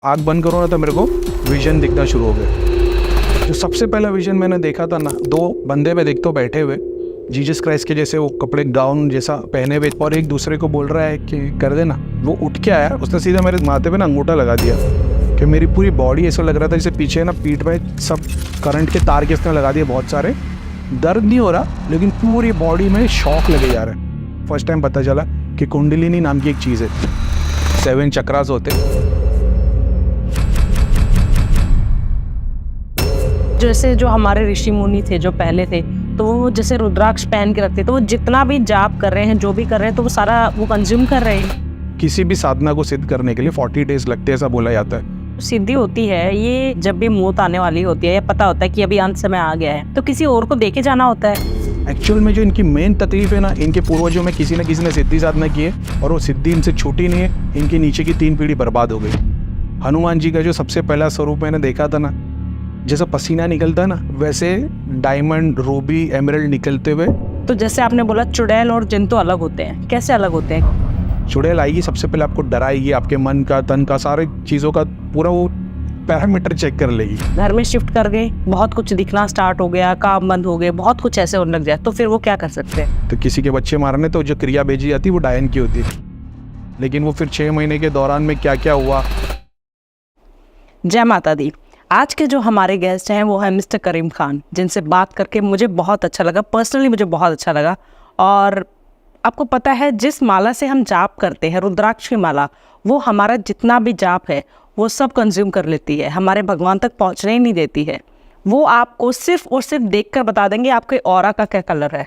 आँख बंद करो ना तो मेरे को विजन दिखना शुरू हो गया। जो सबसे पहला विजन मैंने देखा था ना, दो बंदे मैं देखता हूँ बैठे हुए जीसस क्राइस्ट के जैसे, वो कपड़े गाउन जैसा पहने हुए, और एक दूसरे को बोल रहा है कि कर देना। वो उठ के आया, उसने सीधा मेरे माथे पे ना अंगूठा लगा दिया कि मेरी पूरी बॉडी ऐसा लग रहा था जैसे पीछे ना पीठ में सब करंट के तार के उसने लगा दिए बहुत सारे। दर्द नहीं हो रहा लेकिन पूरी बॉडी में शॉक लगे जा रहा है। फर्स्ट टाइम पता चला कि कुंडलिनी नाम की एक चीज़ है, 7 चक्रास होते। जैसे जो हमारे ऋषि मुनि थे जो पहले थे, तो वो जैसे रुद्राक्ष पहन के रखते, तो वो जितना भी जाप कर रहे हैं, जो भी कर रहे हैं, तो वो सारा वो कंज्यूम कर रहे हैं। किसी भी साधना को सिद्ध करने के लिए 40 डेज लगते हैं, ऐसा बोला जाता है। सिद्धि होती है ये जब भी मौत आने वाली होती है, या पता होता है कि अभी अंत समय आ गया है, तो किसी और को देके जाना होता है। एक्चुअल में जो इनकी मेन तकलीफ है ना, इनके पूर्वजों में किसी न किसी ने सिद्धि साधना की है और वो सिद्धि इनसे छूटी नहीं है। इनके नीचे की 3 पीढ़ी बर्बाद हो गई। हनुमान जी का जो सबसे पहला स्वरूप मैंने देखा था ना, जैसा पसीना निकलता है ना, वैसे डायमंड, रूबी, एमरल्ड निकलते हुए। तो जैसे आपने बोला चुड़ैल और जिंतु अलग होते हैं, कैसे अलग होते हैं? चुड़ैल आएगी सबसे पहले आपको डराएगी, आपके मन का, तन का, सारे चीज़ों का पूरा वो पैरामीटर चेक कर लेगी। घर में शिफ्ट कर गए, बहुत कुछ दिखना स्टार्ट हो गया, काम बंद हो गए, बहुत कुछ ऐसे होने लग जाए, तो फिर वो क्या कर सकते हैं? तो किसी के बच्चे मारने तो जो क्रिया भेजी जाती है वो डायन की होती है, लेकिन वो फिर 6 महीने के दौरान में क्या क्या हुआ। जय माता दी। आज के जो हमारे गेस्ट हैं वो है मिस्टर करीम खान, जिनसे बात करके मुझे बहुत अच्छा लगा, पर्सनली मुझे बहुत अच्छा लगा। और आपको पता है जिस माला से हम जाप करते हैं, रुद्राक्ष की माला, वो हमारा जितना भी जाप है वो सब कंज्यूम कर लेती है, हमारे भगवान तक पहुंचने ही नहीं देती है। वो आपको सिर्फ और सिर्फ देखकर बता देंगे आपके ऑरा का क्या कलर है,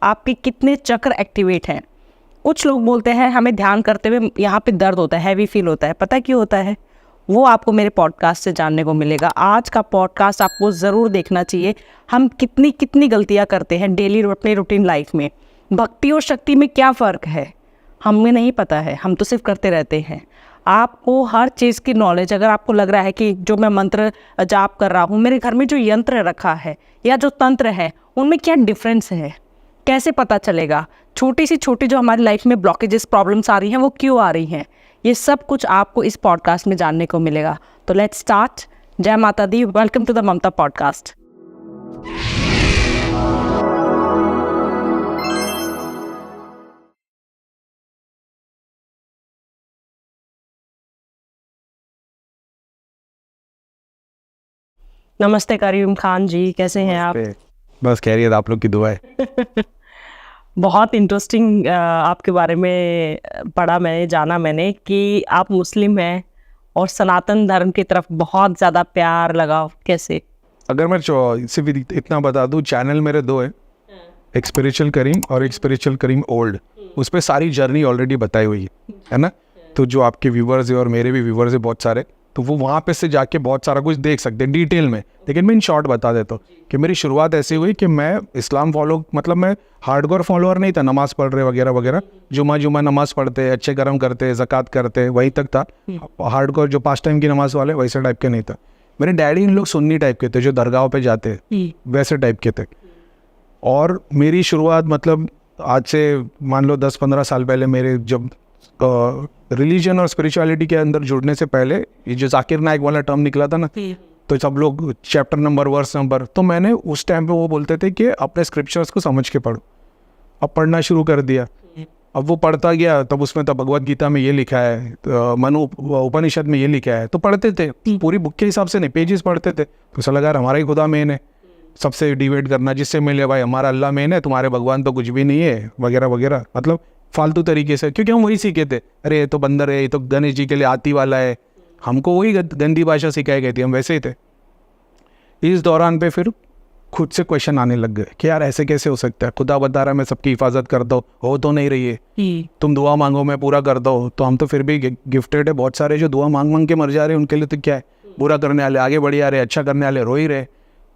आपके कितने चक्र एक्टिवेट हैं। कुछ लोग बोलते हैं हमें ध्यान करते हुए यहाँ पे दर्द होता है, हैवी फील होता है। पता है क्यों होता है? वो आपको मेरे पॉडकास्ट से जानने को मिलेगा। आज का पॉडकास्ट आपको ज़रूर देखना चाहिए। हम कितनी कितनी गलतियाँ करते हैं डेली अपने रूटीन लाइफ में। भक्ति और शक्ति में क्या फ़र्क है हमें नहीं पता है, हम तो सिर्फ करते रहते हैं। आपको हर चीज़ की नॉलेज, अगर आपको लग रहा है कि जो मैं मंत्र जाप कर रहा हूँ, मेरे घर में जो यंत्र रखा है या जो तंत्र है उनमें क्या डिफरेंस है, कैसे पता चलेगा? छोटी सी छोटी जो हमारी लाइफ में ब्लॉकेजेस, प्रॉब्लम्स आ रही हैं, वो क्यों आ रही हैं, ये सब कुछ आपको इस पॉडकास्ट में जानने को मिलेगा। तो लेट्स स्टार्ट। जय माता दी। Welcome to the Mamta podcast. नमस्ते करीम खान जी, कैसे हैं आप? बस खैरियत, आप लोग की दुआ है। बहुत इंटरेस्टिंग आपके बारे में पढ़ा मैंने, जाना मैंने कि आप मुस्लिम हैं और सनातन धर्म की तरफ बहुत ज़्यादा प्यार लगाव। कैसे? अगर मैं सिर्फ इतना बता दूं, चैनल मेरे 2 है, एक स्पिरिचुअल करीम और एक स्पिरिचुअल करीम ओल्ड। उस पर सारी जर्नी ऑलरेडी बताई हुई है ना। तो जो आपके व्यूवर्स है और मेरे भी व्यूवर्स है बहुत सारे, तो वो वहाँ पे से जाके बहुत सारा कुछ देख सकते हैं डिटेल में। लेकिन मैं इन शॉर्ट बता देता हूँ कि मेरी शुरुआत ऐसी हुई कि मैं इस्लाम फॉलो, मतलब मैं हार्डकोर फॉलोअर नहीं था, नमाज़ पढ़ रहे वगैरह वगैरह, जुमा नमाज़ पढ़ते, अच्छे कर्म करते, ज़कात करते, वहीं तक था। हार्डकोर जो 5 टाइम की नमाज़ वाले वैसे टाइप के नहीं था। मेरे डैडी इन लोग सुन्नी टाइप के थे, जो दरगाह पे जाते वैसे टाइप के थे। और मेरी शुरुआत मतलब आज से मान लो 10-15 साल पहले, मेरे जब रिलीजन और स्पिरिचुअलिटी के अंदर जुड़ने से पहले, ये जो जाकिर नाइक वाला टर्म निकला था ना, तो सब लोग चैप्टर नंबर, वर्स नंबर, तो मैंने उस टाइम पे वो बोलते थे कि अपने स्क्रिप्चर्स को समझ के पढ़ो। अब पढ़ना शुरू कर दिया। अब वो पढ़ता गया, तब उसमें तो भगवत गीता में ये लिखा है, तो मनु उपनिषद में ये लिखा है, तो पढ़ते थे। पूरी बुक के हिसाब से नहीं, पेजेस पढ़ते थे। तो ऐसा लगा हमारा ही खुदा मेन है, सबसे डिबेट करना जिससे मिले, भाई हमारा अल्लाह मेन है, तुम्हारे भगवान तो कुछ भी नहीं है, वगैरह वगैरह, मतलब फालतू तरीके से। क्योंकि हम वही सीखे थे, अरे ये तो बंदर है, ये तो गणेश जी के लिए आती वाला है, हमको वही गंदी भाषा सिखाई गई थी, हम वैसे ही थे। इस दौरान पे फिर खुद से क्वेश्चन आने लग गए कि यार ऐसे कैसे हो सकता है, खुदा बता रहा है मैं सबकी हिफाजत करता हूँ, हो तो नहीं रही है, तुम दुआ मांगो मैं पूरा करता हूँ, तो हम तो फिर भी गिफ्टेड है। बहुत सारे जो दुआ मांग के मर जा रहे हैं, उनके लिए तो क्या है, बुरा करने वाले आगे बढ़ जा रहे, अच्छा करने वाले रो ही रहे।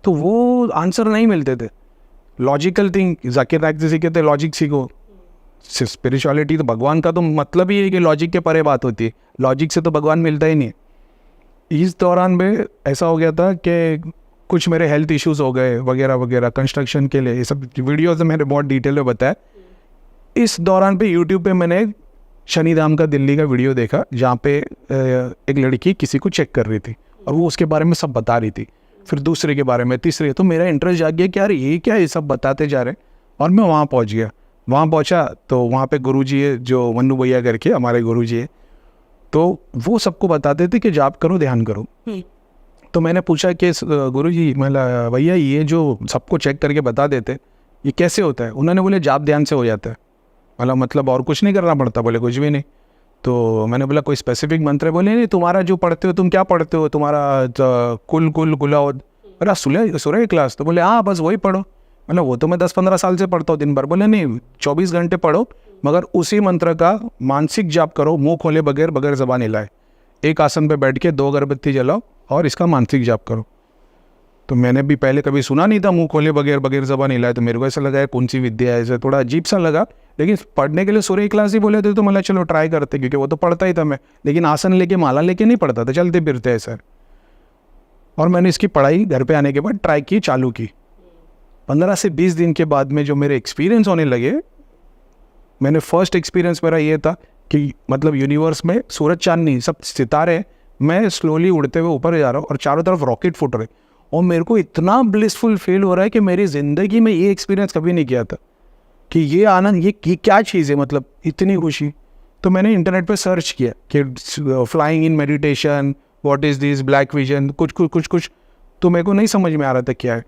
तो वो आंसर नहीं मिलते थे। लॉजिकल थिंग, जाकिर नाइक से सीखे थे लॉजिक सीखो। स्पिरिचुअलिटी तो भगवान का तो मतलब ही है कि लॉजिक के परे बात होती है, लॉजिक से तो भगवान मिलता ही नहीं है। इस दौरान में ऐसा हो गया था कि कुछ मेरे हेल्थ इश्यूज हो गए वगैरह वगैरह, कंस्ट्रक्शन के लिए, ये सब वीडियोज़ मैंने बहुत डिटेल में बताया। इस दौरान पे यूट्यूब पे मैंने शनिधाम का दिल्ली का वीडियो देखा जहाँ पे एक लड़की किसी को चेक कर रही थी और वो उसके बारे में सब बता रही थी, फिर दूसरे के बारे में, तीसरे, तो मेरा इंटरेस्ट जाग गया कि यार ये क्या, ये सब बताते जा रहे हैं। और मैं वहाँ पहुँच गया। वहाँ पहुँचा तो वहाँ पे गुरुजी है, जो मन्नू भैया करके हमारे गुरुजी है, तो वो सबको बताते थे कि जाप करो, ध्यान करो। तो मैंने पूछा कि गुरुजी, मतलब भैया ये जो सबको चेक करके बता देते ये कैसे होता है? उन्होंने बोले जाप ध्यान से हो जाता है। मतलब और कुछ नहीं करना पड़ता? बोले कुछ भी नहीं। तो मैंने बोला कोई स्पेसिफिक मंत्र है? बोले नहीं, तुम्हारा जो पढ़ते हो, तुम क्या पढ़ते हो, तुम्हारा कुल कुल गुलाउद, अरे सूर्य क्लास? तो बोले हाँ बस वही पढ़ो। मतलब वो तो मैं 10-15 साल से पढ़ता हूँ दिन भर। बोले नहीं, 24 घंटे पढ़ो, मगर उसी मंत्र का मानसिक जाप करो, मुंह खोले बगैर जबान हिलाए, एक आसन पे बैठ के 2 अगरबत्ती जलाओ और इसका मानसिक जाप करो। तो मैंने भी पहले कभी सुना नहीं था मुंह खोले बगैर जबान हिलाए, तो मेरे को ऐसा लगा है कौन सी विद्या है, ऐसे थोड़ा अजीब सा लगा। लेकिन पढ़ने के लिए सूर्य क्लास ही बोले थे तो मतलब चलो ट्राई करते, क्योंकि वो तो पढ़ता ही था मैं, लेकिन आसन लेके माला लेके नहीं पढ़ता था, चलते फिरते ऐसा। और मैंने इसकी पढ़ाई घर पे आने के बाद ट्राई की, चालू की। 15 से 20 दिन के बाद में जो मेरे एक्सपीरियंस होने लगे, मैंने फर्स्ट एक्सपीरियंस मेरा ये था कि मतलब यूनिवर्स में सूरज चांद नहीं, सब सितारे, मैं स्लोली उड़ते हुए ऊपर जा रहा हूँ और चारों तरफ रॉकेट फुट रहे, और मेरे को इतना ब्लिसफुल फील हो रहा है कि मेरी ज़िंदगी में ये एक्सपीरियंस कभी नहीं किया था कि ये आनंद, ये क्या चीज़ है, मतलब इतनी खुशी। तो मैंने इंटरनेट पे सर्च किया कि flying in meditation, what is this, black vision, कुछ, तो मेरे को नहीं समझ में आ रहा था क्या है।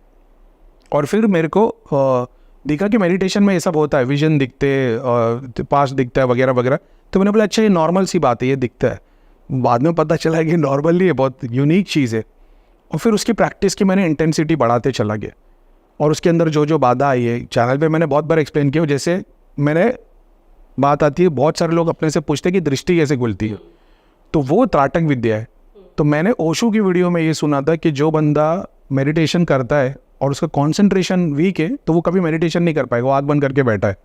और फिर मेरे को देखा कि मेडिटेशन में ये सब होता है, विजन दिखते, पास्ट दिखता है वगैरह वगैरह। तो मैंने बोला अच्छा ये नॉर्मल सी बात है, ये दिखता है। बाद में पता चला कि नॉर्मल नहीं है, बहुत यूनिक चीज़ है। और फिर उसकी प्रैक्टिस की मैंने इंटेंसिटी बढ़ाते चला गया, और उसके अंदर जो बाधा आई है, चैनल पे मैंने बहुत बार एक्सप्लेन किया। जैसे मैंने बात आती है, बहुत सारे लोग अपने से पूछते हैं कि दृष्टि कैसे खुलती है, तो वो त्राटक विद्या है। तो मैंने ओशो की वीडियो में ये सुना था कि जो बंदा मेडिटेशन करता है और उसका कॉन्सेंट्रेशन वीक है, तो वो कभी मेडिटेशन नहीं कर पाएगा, वो आँख बंद करके बैठा है,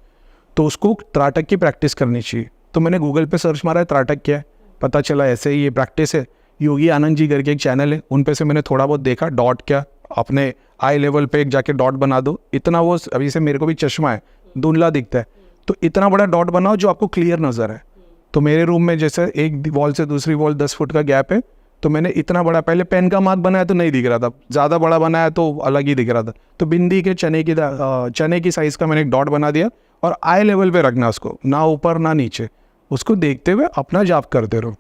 तो उसको त्राटक की प्रैक्टिस करनी चाहिए। तो मैंने गूगल पे सर्च मारा है त्राटक क्या है, पता चला ऐसे ही ये प्रैक्टिस है। योगी आनंद जी करके एक चैनल है, उन पे से मैंने थोड़ा बहुत देखा, डॉट क्या, अपने आई लेवल पे एक जाके डॉट बना दो, इतना वो, अभी से मेरे को भी चश्मा है, धुंधला दिखता है, तो इतना बड़ा डॉट बनाओ जो आपको क्लियर नज़र है। तो मेरे रूम में जैसे एक वॉल से दूसरी वॉल 10 फुट का गैप है, तो मैंने इतना बड़ा, पहले पेन का मार्क बनाया तो नहीं दिख रहा था, ज़्यादा बड़ा बनाया तो अलग ही दिख रहा था, तो बिंदी के चने की साइज़ का मैंने एक डॉट बना दिया, और आई लेवल पे रखना उसको, ना ऊपर ना नीचे, उसको देखते हुए अपना जाप करते रहो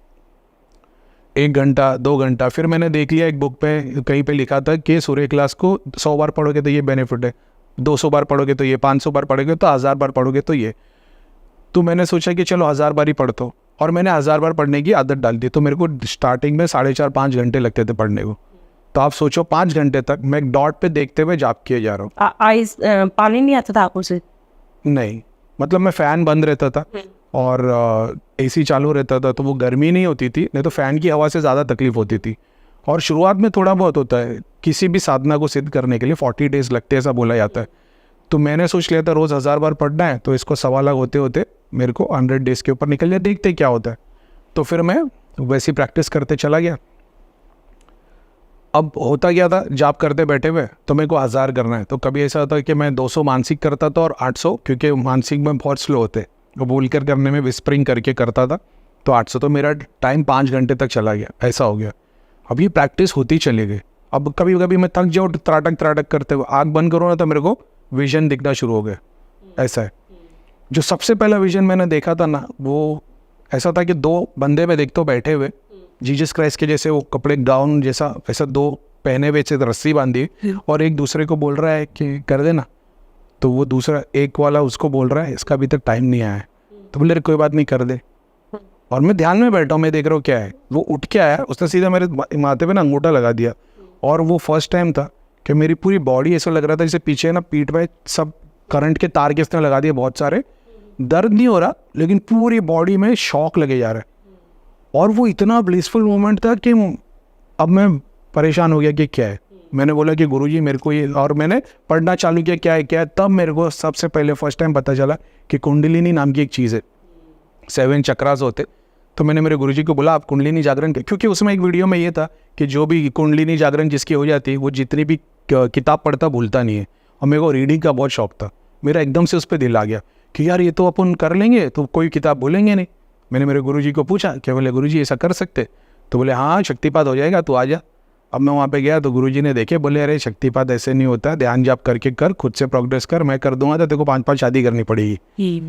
1 घंटा 2 घंटा। फिर मैंने देख लिया एक बुक पे कहीं पे लिखा था कि सूर्य क्लास को 100 बार पढ़ोगे तो ये बेनिफिट है, 200 बार पढ़ोगे तो ये, 500 बार पढ़ोगे तो 1000 बार पढ़ोगे तो ये। तो मैंने सोचा कि चलो 1000 बार ही पढ़ता हूँ, और मैंने 1000 बार पढ़ने की आदत डाल दी। तो मेरे को स्टार्टिंग में 4.5-5 घंटे लगते थे पढ़ने को। तो आप सोचो 5 घंटे तक मैं एक डॉट पे देखते हुए जाप किए जा रहा हूँ। पानी नहीं आता था आंखों से? नहीं, मतलब मैं फ़ैन बंद रहता था और एसी चालू रहता था, तो वो गर्मी नहीं होती थी, नहीं तो फ़ैन की हवा से ज़्यादा तकलीफ होती थी। और शुरुआत में थोड़ा बहुत होता है, किसी भी साधना को सिद्ध करने के लिए 40 डेज़ लगते हैं, ऐसा बोला जाता है। तो मैंने सोच लिया था रोज़ 1000 बार पढ़ना है, तो इसको 1.25 लाख होते होते मेरे को 100 डेज़ के ऊपर निकल जाए, देखते क्या होता है। तो फिर मैं वैसी प्रैक्टिस करते चला गया। अब होता क्या था, जाप करते बैठे हुए तो मेरे को 1000 करना है, तो कभी ऐसा होता है कि मैं 200 मानसिक करता था और 800, क्योंकि मानसिक में बहुत स्लो होते, वो बोल कर करने में विस्परिंग करके करता था, तो 800, तो मेरा टाइम 5 घंटे तक चला गया, ऐसा हो गया। अब ये प्रैक्टिस होती चली गई। अब कभी कभी मैं थक जाऊँ त्राटक करते हुए, आँख बंद करो ना तो मेरे को विजन दिखना शुरू हो गया, ऐसा है। जो सबसे पहला विजन मैंने देखा था ना, वो ऐसा था कि 2 बंदे में देखता हूँ बैठे हुए, जीसस क्राइस्ट के जैसे वो कपड़े गाउन जैसा वैसा 2 पहने हुए से रस्सी बांधी, और एक दूसरे को बोल रहा है कि कर देना, तो वो दूसरा एक वाला उसको बोल रहा है इसका अभी तक टाइम नहीं आया है, तो बोले कोई बात नहीं कर दे। और मैं ध्यान में बैठा हूँ, मैं देख रहा हूँ क्या है। वो उठ के आया, उसने सीधा मेरे माथे पे ना अंगूठा लगा दिया, और वो फर्स्ट टाइम था कि मेरी पूरी बॉडी ऐसा लग रहा था जैसे पीछे ना पीठ पे सब करंट के तार किसने लगा दिए बहुत सारे। दर्द नहीं हो रहा, लेकिन पूरी बॉडी में शॉक लगे जा रहा है, और वो इतना ब्लिसफुल मोमेंट था कि अब मैं परेशान हो गया कि क्या है। मैंने बोला कि गुरुजी मेरे को ये, और मैंने पढ़ना चालू किया क्या है। तब मेरे को सबसे पहले फर्स्ट टाइम पता चला कि कुंडलिनी नाम की एक चीज़ है, 7 चक्रास होते। तो मैंने मेरे गुरुजी को बोला आप कुंडलिनी जागरण के, क्योंकि उसमें एक वीडियो में ये था कि जो भी कुंडलिनी जागरण जिसकी हो जाती है वो जितनी भी किताब पढ़ता भूलता नहीं है, और मेरे को रीडिंग का बहुत शौक था। मेरा एकदम से उस पर दिल आ गया कि यार ये तो अपन कर लेंगे तो कोई किताब भूलेंगे नहीं, मैंने मेरे गुरुजी को पूछा क्या, बोले गुरुजी ऐसा कर सकते? तो बोले हाँ शक्तिपात हो जाएगा, तू आ जा। अब मैं वहाँ पे गया तो गुरुजी ने देखे, बोले अरे शक्तिपात ऐसे नहीं होता, ध्यान जाप करके कर, खुद से प्रोग्रेस कर, मैं कर दूंगा तो तेरे को 5-5 शादी करनी पड़ेगी।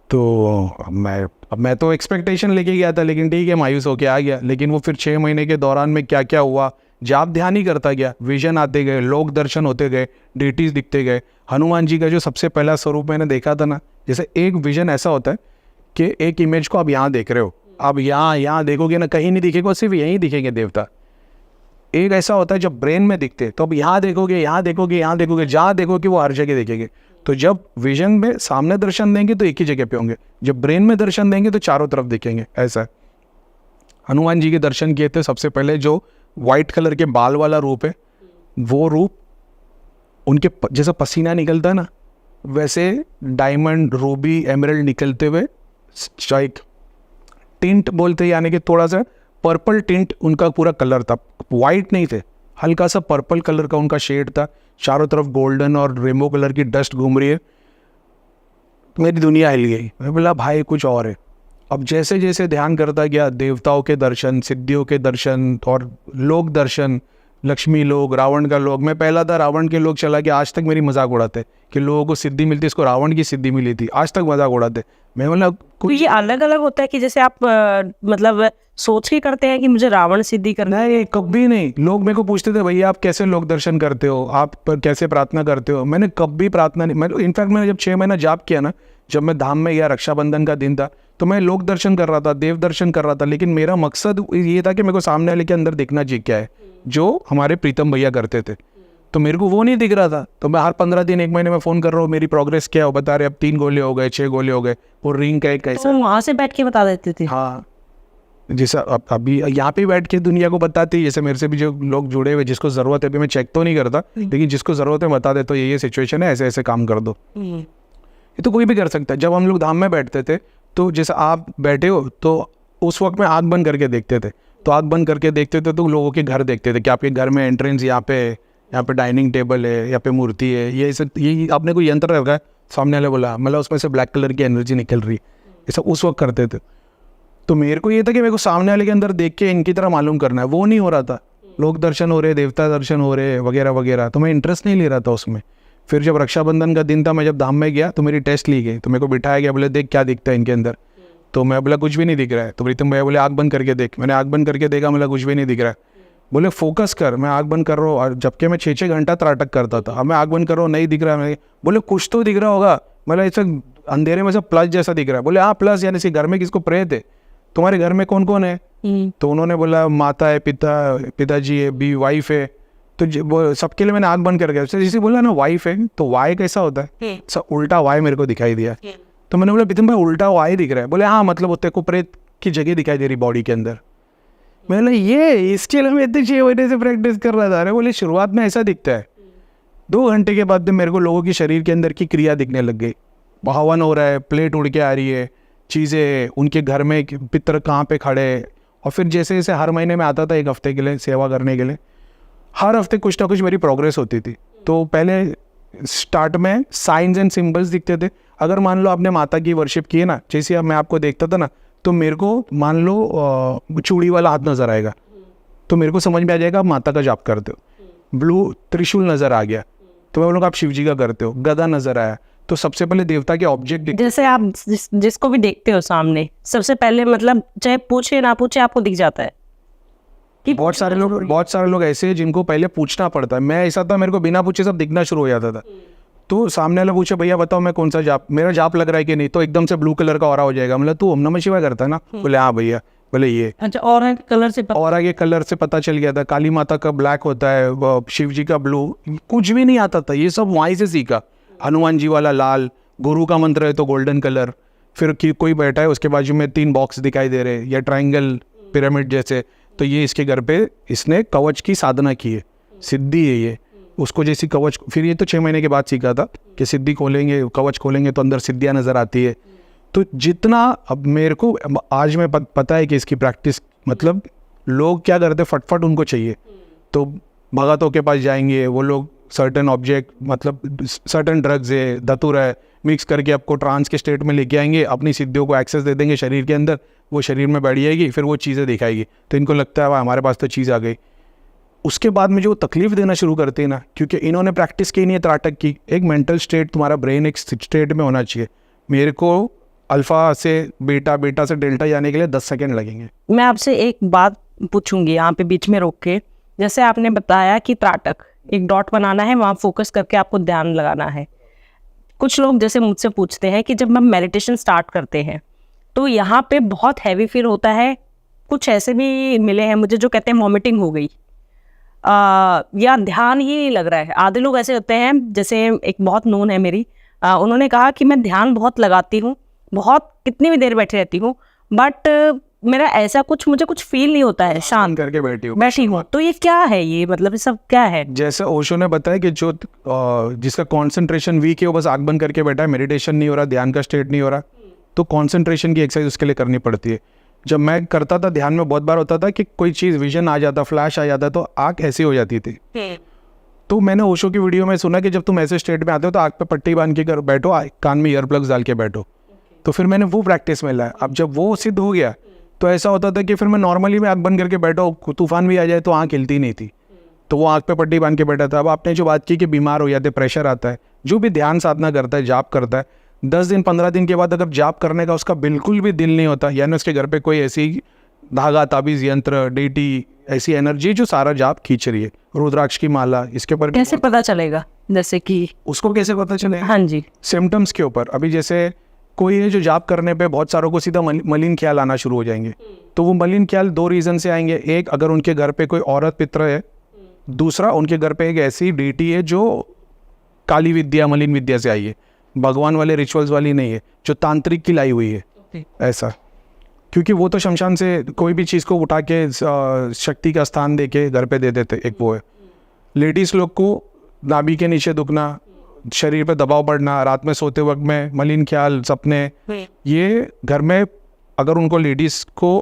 तो मैं तो एक्सपेक्टेशन लेके गया था, लेकिन ठीक है मायूस होके आ गया। लेकिन वो फिर 6 महीने के दौरान में क्या क्या हुआ, जाप ध्यान ही करता गया, विजन आते गए, लोक दर्शन होते गए, डेटीज दिखते गए। हनुमान जी का जो सबसे पहला स्वरूप मैंने देखा था ना, जैसे एक विजन ऐसा होता है कि एक इमेज को आप यहाँ देख रहे हो, अब यहाँ देखोगे ना, कहीं नहीं दिखेगा, सिर्फ यहीं दिखेंगे देवता। एक ऐसा होता है जब ब्रेन में दिखते तो अब यहाँ देखोगे, यहाँ देखोगे, यहाँ देखोगे, जहाँ देखोगे वो हर जगह देखेंगे। तो जब विजन में सामने दर्शन देंगे तो एक ही जगह पे होंगे, जब ब्रेन में दर्शन देंगे तो चारों तरफ दिखेंगे। ऐसा हनुमान जी के दर्शन किए थे सबसे पहले, जो वाइट कलर के बाल वाला रूप है, वो रूप उनके जैसा पसीना निकलता है ना, वैसे डायमंड, रूबी, एमरल्ड निकलते हुए, एक टिंट बोलते हैं, यानी कि थोड़ा सा पर्पल टिंट उनका पूरा कलर था, वाइट नहीं थे, हल्का सा पर्पल कलर का उनका शेड था। चारों तरफ गोल्डन और रेनबो कलर की डस्ट घूम रही है। मेरी दुनिया हिल गई, मैं बोला भाई कुछ और है। अब जैसे जैसे ध्यान करता गया, देवताओं के दर्शन, सिद्धियों के दर्शन और लोक दर्शन, लक्ष्मी लोग, रावण का लोग। मैं पहला था रावण के लोग चला गया, आज तक मेरी मजाक उड़ाते कि लोगों को सिद्धि मिलती, इसको रावण की सिद्धि मिली थी, आज तक मजाक उड़ाते। मैं बोला तो ये अलग अलग होता है कि जैसे आप मतलब सोच के करते हैं कि मुझे रावण सिद्धि करना है? नहीं, कभी नहीं। लोग मेरे को पूछते थे भैया आप कैसे लोक दर्शन करते हो, आप कैसे प्रार्थना करते हो? मैंने कभी प्रार्थना नहीं, मैं इनफैक्ट मैंने जब 6 महीना जाप किया ना, जब मैं धाम में गया, रक्षाबंधन का दिन था, तो मैं लोक दर्शन कर रहा था, देव दर्शन कर रहा था, लेकिन मेरा मकसद ये था कि मेरे को सामने वाले के अंदर दिखना चाहिए क्या है, जो हमारे प्रीतम भैया करते थे। तो मेरे को वो नहीं दिख रहा था, तो मैं हर 15 दिन 1 महीने में फ़ोन कर रहा हूँ, मेरी प्रोग्रेस क्या है, बता रहे अब 3 गोले हो गए, 6 गोले हो गए, वो रिंग का एक कैसा। तो वहाँ से बैठ के बता देते थे? हाँ, जैसा अभी यहाँ पे बैठ के दुनिया को बताती है, जैसे मेरे से भी जो लोग जुड़े हुए, जिसको ज़रूरत है, अभी मैं चेक तो नहीं करता, लेकिन जिसको ज़रूरत है बता दे, तो ये सिचुएशन है, ऐसे ऐसे काम कर दो। ये तो कोई भी कर सकता है। जब हम लोग धाम में बैठते थे, तो जैसे आप बैठे हो, तो उस वक्त में आँख बंद करके देखते थे, तो आँख बंद करके देखते थे तो लोगों के घर देखते थे कि आपके घर में एंट्रेंस यहाँ पे डाइनिंग टेबल है, यहाँ पे मूर्ति है, ये आपने कोई यंत्र रखा है, सामने वाले बोला, मतलब उसमें से ब्लैक कलर की एनर्जी निकल रही, ये सब उस वक्त करते थे। तो मेरे को ये था कि मेरे को सामने वाले के अंदर देख के इनकी तरह मालूम करना है, वो नहीं हो रहा था। लोक दर्शन हो रहे, देवता दर्शन हो रहे वगैरह वगैरह, तो मैं इंटरेस्ट नहीं ले रहा था उसमें। फिर जब रक्षाबंधन का दिन था, मैं जब धाम में गया तो मेरी टेस्ट ली गई, तो मेरे को बिठाया गया, बोले देख क्या दिखता है इनके अंदर। तो मैं बोला कुछ भी नहीं दिख रहा है। तो प्रीतम भैया बोले आँख बंद करके देख। मैंने आँख बंद करके देखा, बोला कुछ भी नहीं दिख रहा है। बोले फोकस कर। मैं आँख बंद कर रहा हूँ, और जबकि मैं 6-6 घंटा त्राटक करता था, अब मैं आँख बंद कर रहा हूँ, नहीं दिख रहा है। बोले कुछ तो दिख रहा होगा। मतलब ऐसा अंधेरे में से प्लस जैसा दिख रहा है। बोले हाँ प्लस, यानी सी घर में किसको प्रेत है? तुम्हारे घर में कौन कौन है? तो उन्होंने बोला माता है, पिताजी है, बी वाइफ है। तो सबके लिए मैंने आँख बंद कर गया। जैसे बोला ना वाइफ है, तो वाई कैसा होता है? सब उल्टा वाई मेरे को दिखाई दिया। तो मैंने बोला प्रीतम भाई उल्टा वाई दिख रहा है। बोले हाँ, मतलब तेरे को प्रेत की जगह दिखाई दे रही बॉडी के अंदर। मैंने ये इसके लिए मैं इतने 6 महीने से प्रैक्टिस कर रहा था। अरे बोले शुरुआत में ऐसा दिखता है, 2 घंटे के बाद मेरे को लोगों की शरीर के अंदर की क्रिया दिखने लग गई। हवन हो रहा है, प्लेट उड़ के आ रही है, चीज़ें उनके घर में, पितर कहाँ पे खड़े। और फिर जैसे जैसे हर महीने में आता था 1 हफ्ते के लिए सेवा करने के लिए, हर हफ्ते कुछ ना कुछ मेरी प्रोग्रेस होती थी। तो पहले स्टार्ट में साइंस एंड सिंबल्स दिखते थे। अगर मान लो आपने माता की वर्शिप की है ना, जैसे अब मैं आपको देखता था ना, तो मेरे को मान लो चूड़ी वाला हाथ नज़र आएगा, तो मेरे को समझ में आ जाएगा आप माता का जाप करते हो। ब्लू त्रिशूल नज़र आ गया, तो मैं बोलूँगा आप शिव जी का करते हो। गदा नज़र आया, तो सबसे पहले देवता के ऑब्जेक्ट जैसे आप जिसको भी देखते हो सामने, सबसे पहले मतलब चाहे पूछे ना पूछे आपको दिख जाता है। बहुत सारे लोग ऐसे हैं जिनको पहले पूछना पड़ता है। मैं ऐसा था, मेरे को बिना पूछे सब दिखना शुरू हो जाता था। तो सामने वाला पूछे भैया बताओ मैं कौन सा जाप, मेरा जाप लग रहा है कि नहीं, तो एकदम से ब्लू कलर का ऑरा हो जाएगा। मतलब तू ओम नमः शिवाय करता है ना? बोले हाँ भैया। बोले ये अच्छा, और कलर से ऑरा के कलर से पता चल गया था। काली माता का ब्लैक होता है, शिव जी का ब्लू, कुछ भी नहीं आता था, ये सब वहीं से सीखा। हनुमान जी वाला लाल, गुरु का मंत्र है तो गोल्डन कलर। फिर कोई बैठा है उसके बाजू में 3 बॉक्स दिखाई दे रहे, या ट्राइंगल पिरामिड जैसे, तो ये इसके घर पे इसने कवच की साधना की है, सिद्धि है ये। उसको जैसी कवच, फिर ये तो 6 महीने के बाद सीखा था कि सिद्धि खोलेंगे, कवच खोलेंगे तो अंदर सिद्धियाँ नज़र आती है। तो जितना अब मेरे को आज में पता है कि इसकी प्रैक्टिस, मतलब लोग क्या करते फटफट उनको चाहिए, तो भगतों के पास जाएंगे, वो लोग सर्टन ऑब्जेक्ट, मतलब सर्टन ड्रग्स है, धतूर है, मिक्स करके आपको ट्रांस के स्टेट में लेके आएंगे, अपनी सिद्धियों को एक्सेस दे देंगे शरीर के अंदर, वो शरीर में बैठ जाएगी, फिर वो चीज़ें दिखाएगी, तो इनको लगता है वाह हमारे पास तो चीज़ आ गई। उसके बाद में जो तकलीफ देना शुरू करते हैं ना, क्योंकि इन्होंने प्रैक्टिस की नहीं है त्राटक की, एक मेंटल स्टेट, तुम्हारा ब्रेन एक स्टेट में होना चाहिए। मेरे को अल्फ़ा से बीटा, बीटा से डेल्टा जाने के लिए 10 सेकेंड लगेंगे। मैं आपसे एक बात पूछूंगी यहाँ पे बीच में रोक के, जैसे आपने बताया कि त्राटक एक डॉट बनाना है, वहाँ फोकस करके आपको ध्यान लगाना है। कुछ लोग जैसे मुझसे पूछते हैं कि जब हम मेडिटेशन स्टार्ट करते हैं तो यहाँ पे बहुत हैवी फील होता है। कुछ ऐसे भी मिले हैं मुझे जो कहते हैं वॉमिटिंग हो गई, या ध्यान ही नहीं लग रहा है। आधे लोग ऐसे होते हैं, जैसे एक बहुत नोन है मेरी, उन्होंने कहा कि मैं ध्यान बहुत लगाती हूँ, बहुत कितनी भी देर बैठी रहती हूँ, बट मेरा ऐसा कुछ, मुझे कुछ फील नहीं होता है, शांत करके बैठी हूँ। तो ये क्या है, ये मतलब ये सब क्या है? जैसे ओशो ने बताया कि जो जिसका कंसंट्रेशन वीक है वो बस आँख बंद करके बैठा है, मेडिटेशन नहीं हो रहा, ध्यान का स्टेट नहीं हो रहा, तो कंसंट्रेशन की एक्सरसाइज उसके लिए करनी पड़ती है। जब मैं करता था ध्यान में बहुत बार होता था कि कोई चीज़ विजन आ जाता, फ्लैश आ जाता, तो आँख ऐसी हो जाती थी। तो मैंने ओशो की वीडियो में सुना कि जब तुम ऐसे स्टेट में आते हो तो आँख पे पट्टी बांध के कर बैठो, कान में ईयर प्लग्स डाल के बैठो। तो फिर मैंने वो प्रैक्टिस में लाया। अब जब वो सिद्ध हो गया तो ऐसा होता था कि फिर मैं नॉर्मली में आँख बंद करके बैठो, तूफान भी आ जाए तो आँख हिलती नहीं थी, तो वो आँख पे पट्टी बांध के बैठा था। अब आपने जो बात की कि बीमार हो जाते, प्रेशर आता है, जो भी ध्यान साधना करता है, जाप करता है, 10 दिन 15 दिन के बाद अगर जाप करने का उसका बिल्कुल भी दिल नहीं होता, यानी उसके घर पे कोई ऐसी धागा, ताबीज़, यंत्र, डीटी, ऐसी एनर्जी जो सारा जाप खींच रही है, रुद्राक्ष की माला, इसके ऊपर कैसे पता चलेगा? जैसे कि उसको कैसे पता चलेगा? हाँ जी, सिम्टम्स के ऊपर। अभी जैसे कोई है जो जाप करने पे बहुत सारों को सीधा मलिन ख्याल आना शुरू हो जाएंगे, तो वो मलिन ख्याल 2 रीज़न से आएंगे। एक, अगर उनके घर पे कोई औरत पित्र है, दूसरा उनके घर पे एक ऐसी डीटी है जो काली विद्या, मलिन विद्या से आई है, भगवान वाले रिचुअल्स वाली नहीं है, जो तांत्रिक की लाई हुई है। ऐसा, क्योंकि वो तो शमशान से कोई भी चीज़ को उठा के शक्ति का स्थान दे के घर पे दे देते। एक वो है। लेडीज़ लोग को नाभि के नीचे दुखना, शरीर पे दबाव पड़ना, रात में सोते वक्त में मलिन ख्याल, सपने, ये घर में अगर उनको लेडीज़ को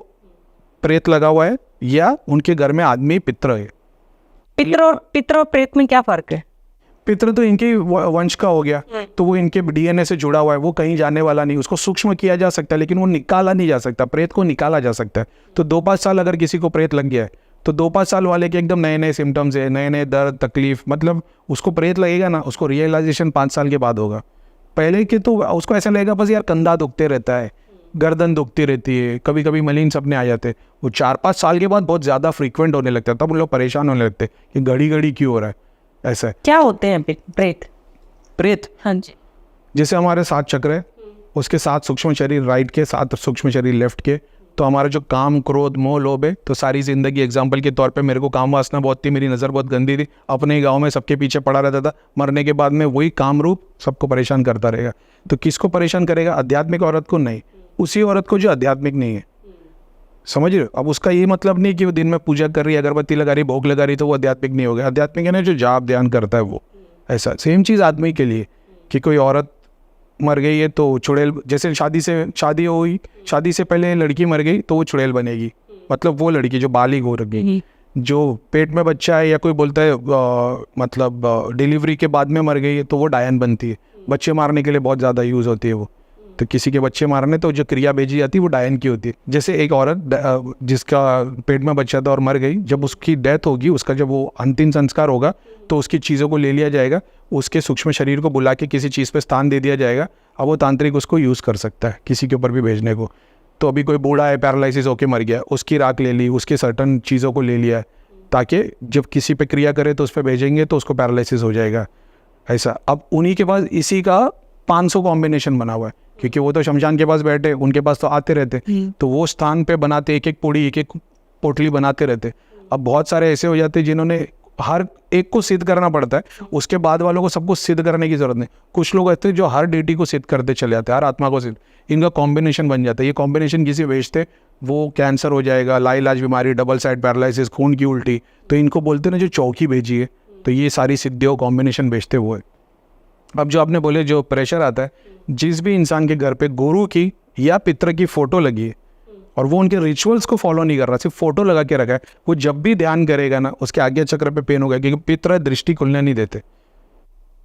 प्रेत लगा हुआ है या उनके घर में आदमी पित्र है। पितर और प्रेत में क्या फ़र्क है? पितृ तो इनके वंश का हो गया, तो वो इनके डीएनए से जुड़ा हुआ है, वो कहीं जाने वाला नहीं, उसको सूक्ष्म किया जा सकता है लेकिन वो निकाला नहीं जा सकता। प्रेत को निकाला जा सकता है। तो 2-5 साल अगर किसी को प्रेत लग गया है तो 2-5 साल वाले के एकदम नए नए सिम्टम्स है, नए नए दर्द, तकलीफ, मतलब उसको प्रेत लगेगा ना, उसको रियलाइजेशन 5 साल के बाद होगा। पहले के तो उसको ऐसा लगेगा बस यार कंधा दुखते रहता है, गर्दन दुखती रहती है, कभी कभी मलिन सपने आ जाते। वो 4-5 साल के बाद बहुत ज़्यादा फ्रीक्वेंट होने लगता है, तब उन लोग परेशान होने लगते कि घड़ी घड़ी क्यों हो रहा है। ऐसा है। क्या होते हैं प्रेत? हाँ जी, जैसे हमारे 7 चक्र है, उसके 7 सूक्ष्म शरीर राइट के, 7 सूक्ष्म शरीर लेफ्ट के, तो हमारा जो काम, क्रोध, मोह, लोभ है, तो सारी जिंदगी एग्जाम्पल के तौर पे मेरे को काम वासना बहुत थी, मेरी नज़र बहुत गंदी थी, अपने गांव में सबके पीछे पड़ा रहता था, मरने के बाद में वही काम रूप सबको परेशान करता रहेगा। तो किसको परेशान करेगा? आध्यात्मिक औरत को नहीं, उसी औरत को जो आध्यात्मिक नहीं है। समझ रहे हो? अब उसका ये मतलब नहीं कि वो दिन में पूजा कर रही है, अगरबत्ती लगा रही, भोग लगा रही, तो वो आध्यात्मिक नहीं हो गया। आध्यात्मिक है ना जो जाप ध्यान करता है वो। ऐसा सेम चीज़ आदमी के लिए कि कोई औरत मर गई है तो चुड़ैल, जैसे शादी हुई, शादी से पहले लड़की मर गई तो वो चुड़ैल बनेगी, मतलब वो लड़की जो बालिग हो रही, जो पेट में बच्चा है या कोई बोलता है मतलब डिलीवरी के बाद में मर गई है तो वो डायन बनती है। बच्चे मारने के लिए बहुत ज़्यादा यूज़ होती है वो, तो किसी के बच्चे मारने तो जो क्रिया भेजी जाती है वो डायन की होती है। जैसे एक औरत जिसका पेट में बच्चा था और मर गई, जब उसकी डेथ होगी, उसका जब वो अंतिम संस्कार होगा तो उसकी चीज़ों को ले लिया जाएगा, उसके सूक्ष्म शरीर को बुला के किसी चीज़ पे स्थान दे दिया जाएगा। अब वो तांत्रिक उसको यूज़ कर सकता है किसी के ऊपर भी भेजने को। तो अभी कोई बूढ़ा है, पैरालिसिस होके मर गया, उसकी राख ले ली, उसके सर्टन चीज़ों को ले लिया, ताकि जब किसी पे क्रिया करे तो उस पर भेजेंगे तो उसको पैरालिसिस हो जाएगा। ऐसा अब उन्हीं के पास इसी का 500 कॉम्बिनेशन बना हुआ है, क्योंकि वो तो शमशान के पास बैठे, उनके पास तो आते रहते, तो वो स्थान पे बनाते, एक एक पोड़ी, एक एक पोटली बनाते रहते। अब बहुत सारे ऐसे हो जाते जिन्होंने हर एक को सिद्ध करना पड़ता है, उसके बाद वालों को सबको सिद्ध करने की जरूरत नहीं। कुछ लोग ऐसे जो हर डेटी को सिद्ध करते चले जाते हैं, हर आत्मा को सिद्ध, इनका कॉम्बिनेशन बन जाता है। ये कॉम्बिनेशन किसी भेजते, वो कैंसर हो जाएगा, लाइलाज बीमारी, डबल साइड पैरालिसिस, खून की उल्टी, तो इनको बोलते ना जो चौकी भेजी है, तो ये सारी सिद्धियों कॉम्बिनेशन भेजते वो है। अब जो आपने बोले जो प्रेशर आता है, जिस भी इंसान के घर पे गुरु की या पितर की फोटो लगी है और वो उनके रिचुअल्स को फॉलो नहीं कर रहा, सिर्फ फोटो लगा के रखा है, वो जब भी ध्यान करेगा ना उसके आज्ञा चक्र पे पेन होगा, क्योंकि पितर दृष्टि खुलने नहीं देते।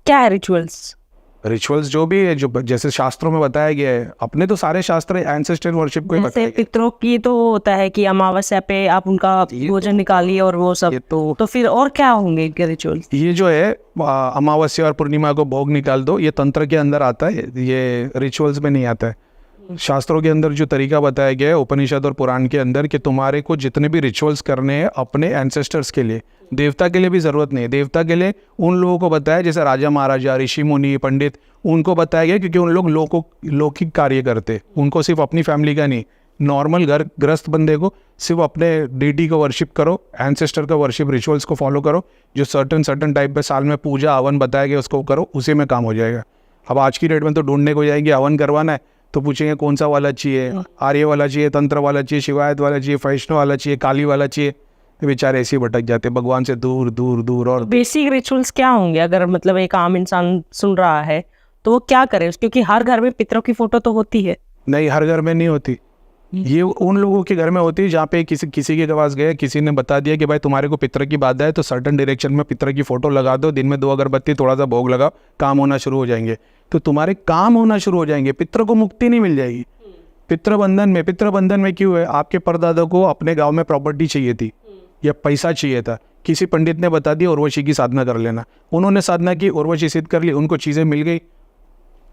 क्या है रिचुअल्स? रिचुअल्स जो भी है, जो जैसे शास्त्रों में बताया गया है, अपने तो सारे शास्त्र एंसेस्टर वर्शिप को ही जैसे बताया पितरों की तो होता है कि अमावस्या पे आप उनका भोजन निकालिए और वो सब, ये तो फिर और क्या होंगे इनके रिचुअल्स? ये जो है अमावस्या और पूर्णिमा को भोग निकाल दो, ये तंत्र के अंदर आता है, ये रिचुअल्स में नहीं आता है। शास्त्रों के अंदर जो तरीका बताया गया है उपनिषद और पुराण के अंदर, कि तुम्हारे को जितने भी रिचुअल्स करने हैं अपने एंसेस्टर्स के लिए, देवता के लिए भी ज़रूरत नहीं है। देवता के लिए उन लोगों को बताया, जैसे राजा महाराजा, ऋषि मुनि, पंडित, उनको बताया गया क्योंकि उन लोग लौकिक कार्य करते, उनको सिर्फ अपनी फैमिली का नहीं, नॉर्मल घर गृहस्थ बंदे को सिर्फ अपने डीटी को वर्शिप करो, एंसेस्टर का वर्शिप रिचुअल्स को फॉलो करो, जो सर्टन टाइप पे साल में पूजा हवन बताया गया उसको करो, उसी में काम हो जाएगा। अब आज की डेट में तो ढूंढने को जाएंगे, हवन करवाना है तो पूछेंगे कौन सा वाला चाहिए, आर्य वाला चाहिए, तंत्र वाला चाहिए, शिवायत वाला चाहिए, वैष्णव वाला चाहिए, काली वाला चाहिए, बेचारे ऐसे ही भटक जाते भगवान से दूर दूर दूर। और बेसिक रिचुअल्स क्या होंगे अगर मतलब एक आम इंसान सुन रहा है तो वो क्या करे? क्योंकि हर घर में पितरों की फोटो तो होती है। नहीं, हर घर में नहीं होती, ये उन लोगों के घर में होती है जहाँ पे किसी के पास गए, किसी ने बता दिया कि भाई तुम्हारे को पितर की बाधा है तो सर्टन डायरेक्शन में पितर की फोटो लगा दो, दिन में 2 अगरबत्ती थोड़ा सा भोग लगाओ, काम होना शुरू हो जाएंगे। तो तुम्हारे काम होना शुरू हो जाएंगे, पितर को मुक्ति नहीं मिल जाएगी। पितर बंधन में क्यों है? आपके परदादा को अपने गाँव में प्रॉपर्टी चाहिए थी या पैसा चाहिए था, किसी पंडित ने बता दिया उर्वशी की साधना कर लेना, उन्होंने साधना की, उर्वशी सिद्ध कर ली, उनको चीज़ें मिल गई।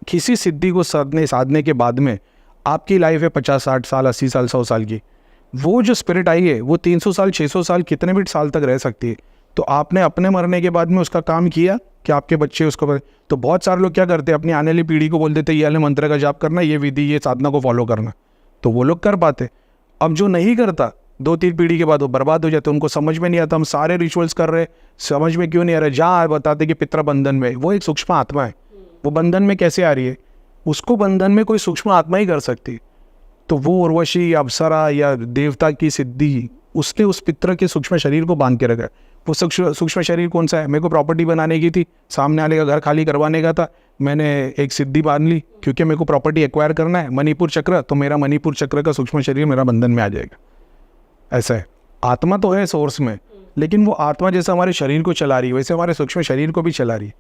किसी सिद्धि को साधने के बाद में आपकी लाइफ है 50, 60 साल, 80 साल, 100 साल की, वो जो स्पिरिट आई है वो 300 साल, 600 साल, कितने भी साल तक रह सकती है। तो आपने अपने मरने के बाद में उसका काम किया कि आपके बच्चे उसको तो बहुत सारे लोग क्या करते हैं, अपनी आने वाली पीढ़ी को बोल देते ये वाले मंत्र का जाप करना, ये विधि, ये साधना को फॉलो करना, तो वो लोग कर पाते। अब जो नहीं करता 2-3 पीढ़ी के बाद वो बर्बाद हो जाते, उनको समझ में नहीं आता हम सारे रिचुअल्स कर रहे, समझ में क्यों नहीं आ रहा। जहाँ बताते कि पितृ बंधन में, वो एक सूक्ष्म आत्मा है, वो बंधन में कैसे आ रही है? उसको बंधन में कोई सूक्ष्म आत्मा ही कर सकती। तो वो उर्वशी या अप्सरा या देवता की सिद्धि, उसने उस पितर के सूक्ष्म शरीर को बांध के रखा है। वो सूक्ष्म शरीर कौन सा है? मेरे को प्रॉपर्टी बनाने की थी, सामने वाले का घर खाली करवाने का था, मैंने एक सिद्धि बांध ली क्योंकि मेरे को प्रॉपर्टी एक्वायर करना है, मणिपुर चक्र, तो मेरा मणिपुर चक्र का सूक्ष्म शरीर मेरा बंधन में आ जाएगा। ऐसा है, आत्मा तो है सोर्स में, लेकिन वो आत्मा जैसे हमारे शरीर को चला रही है वैसे हमारे सूक्ष्म शरीर को भी चला रही है।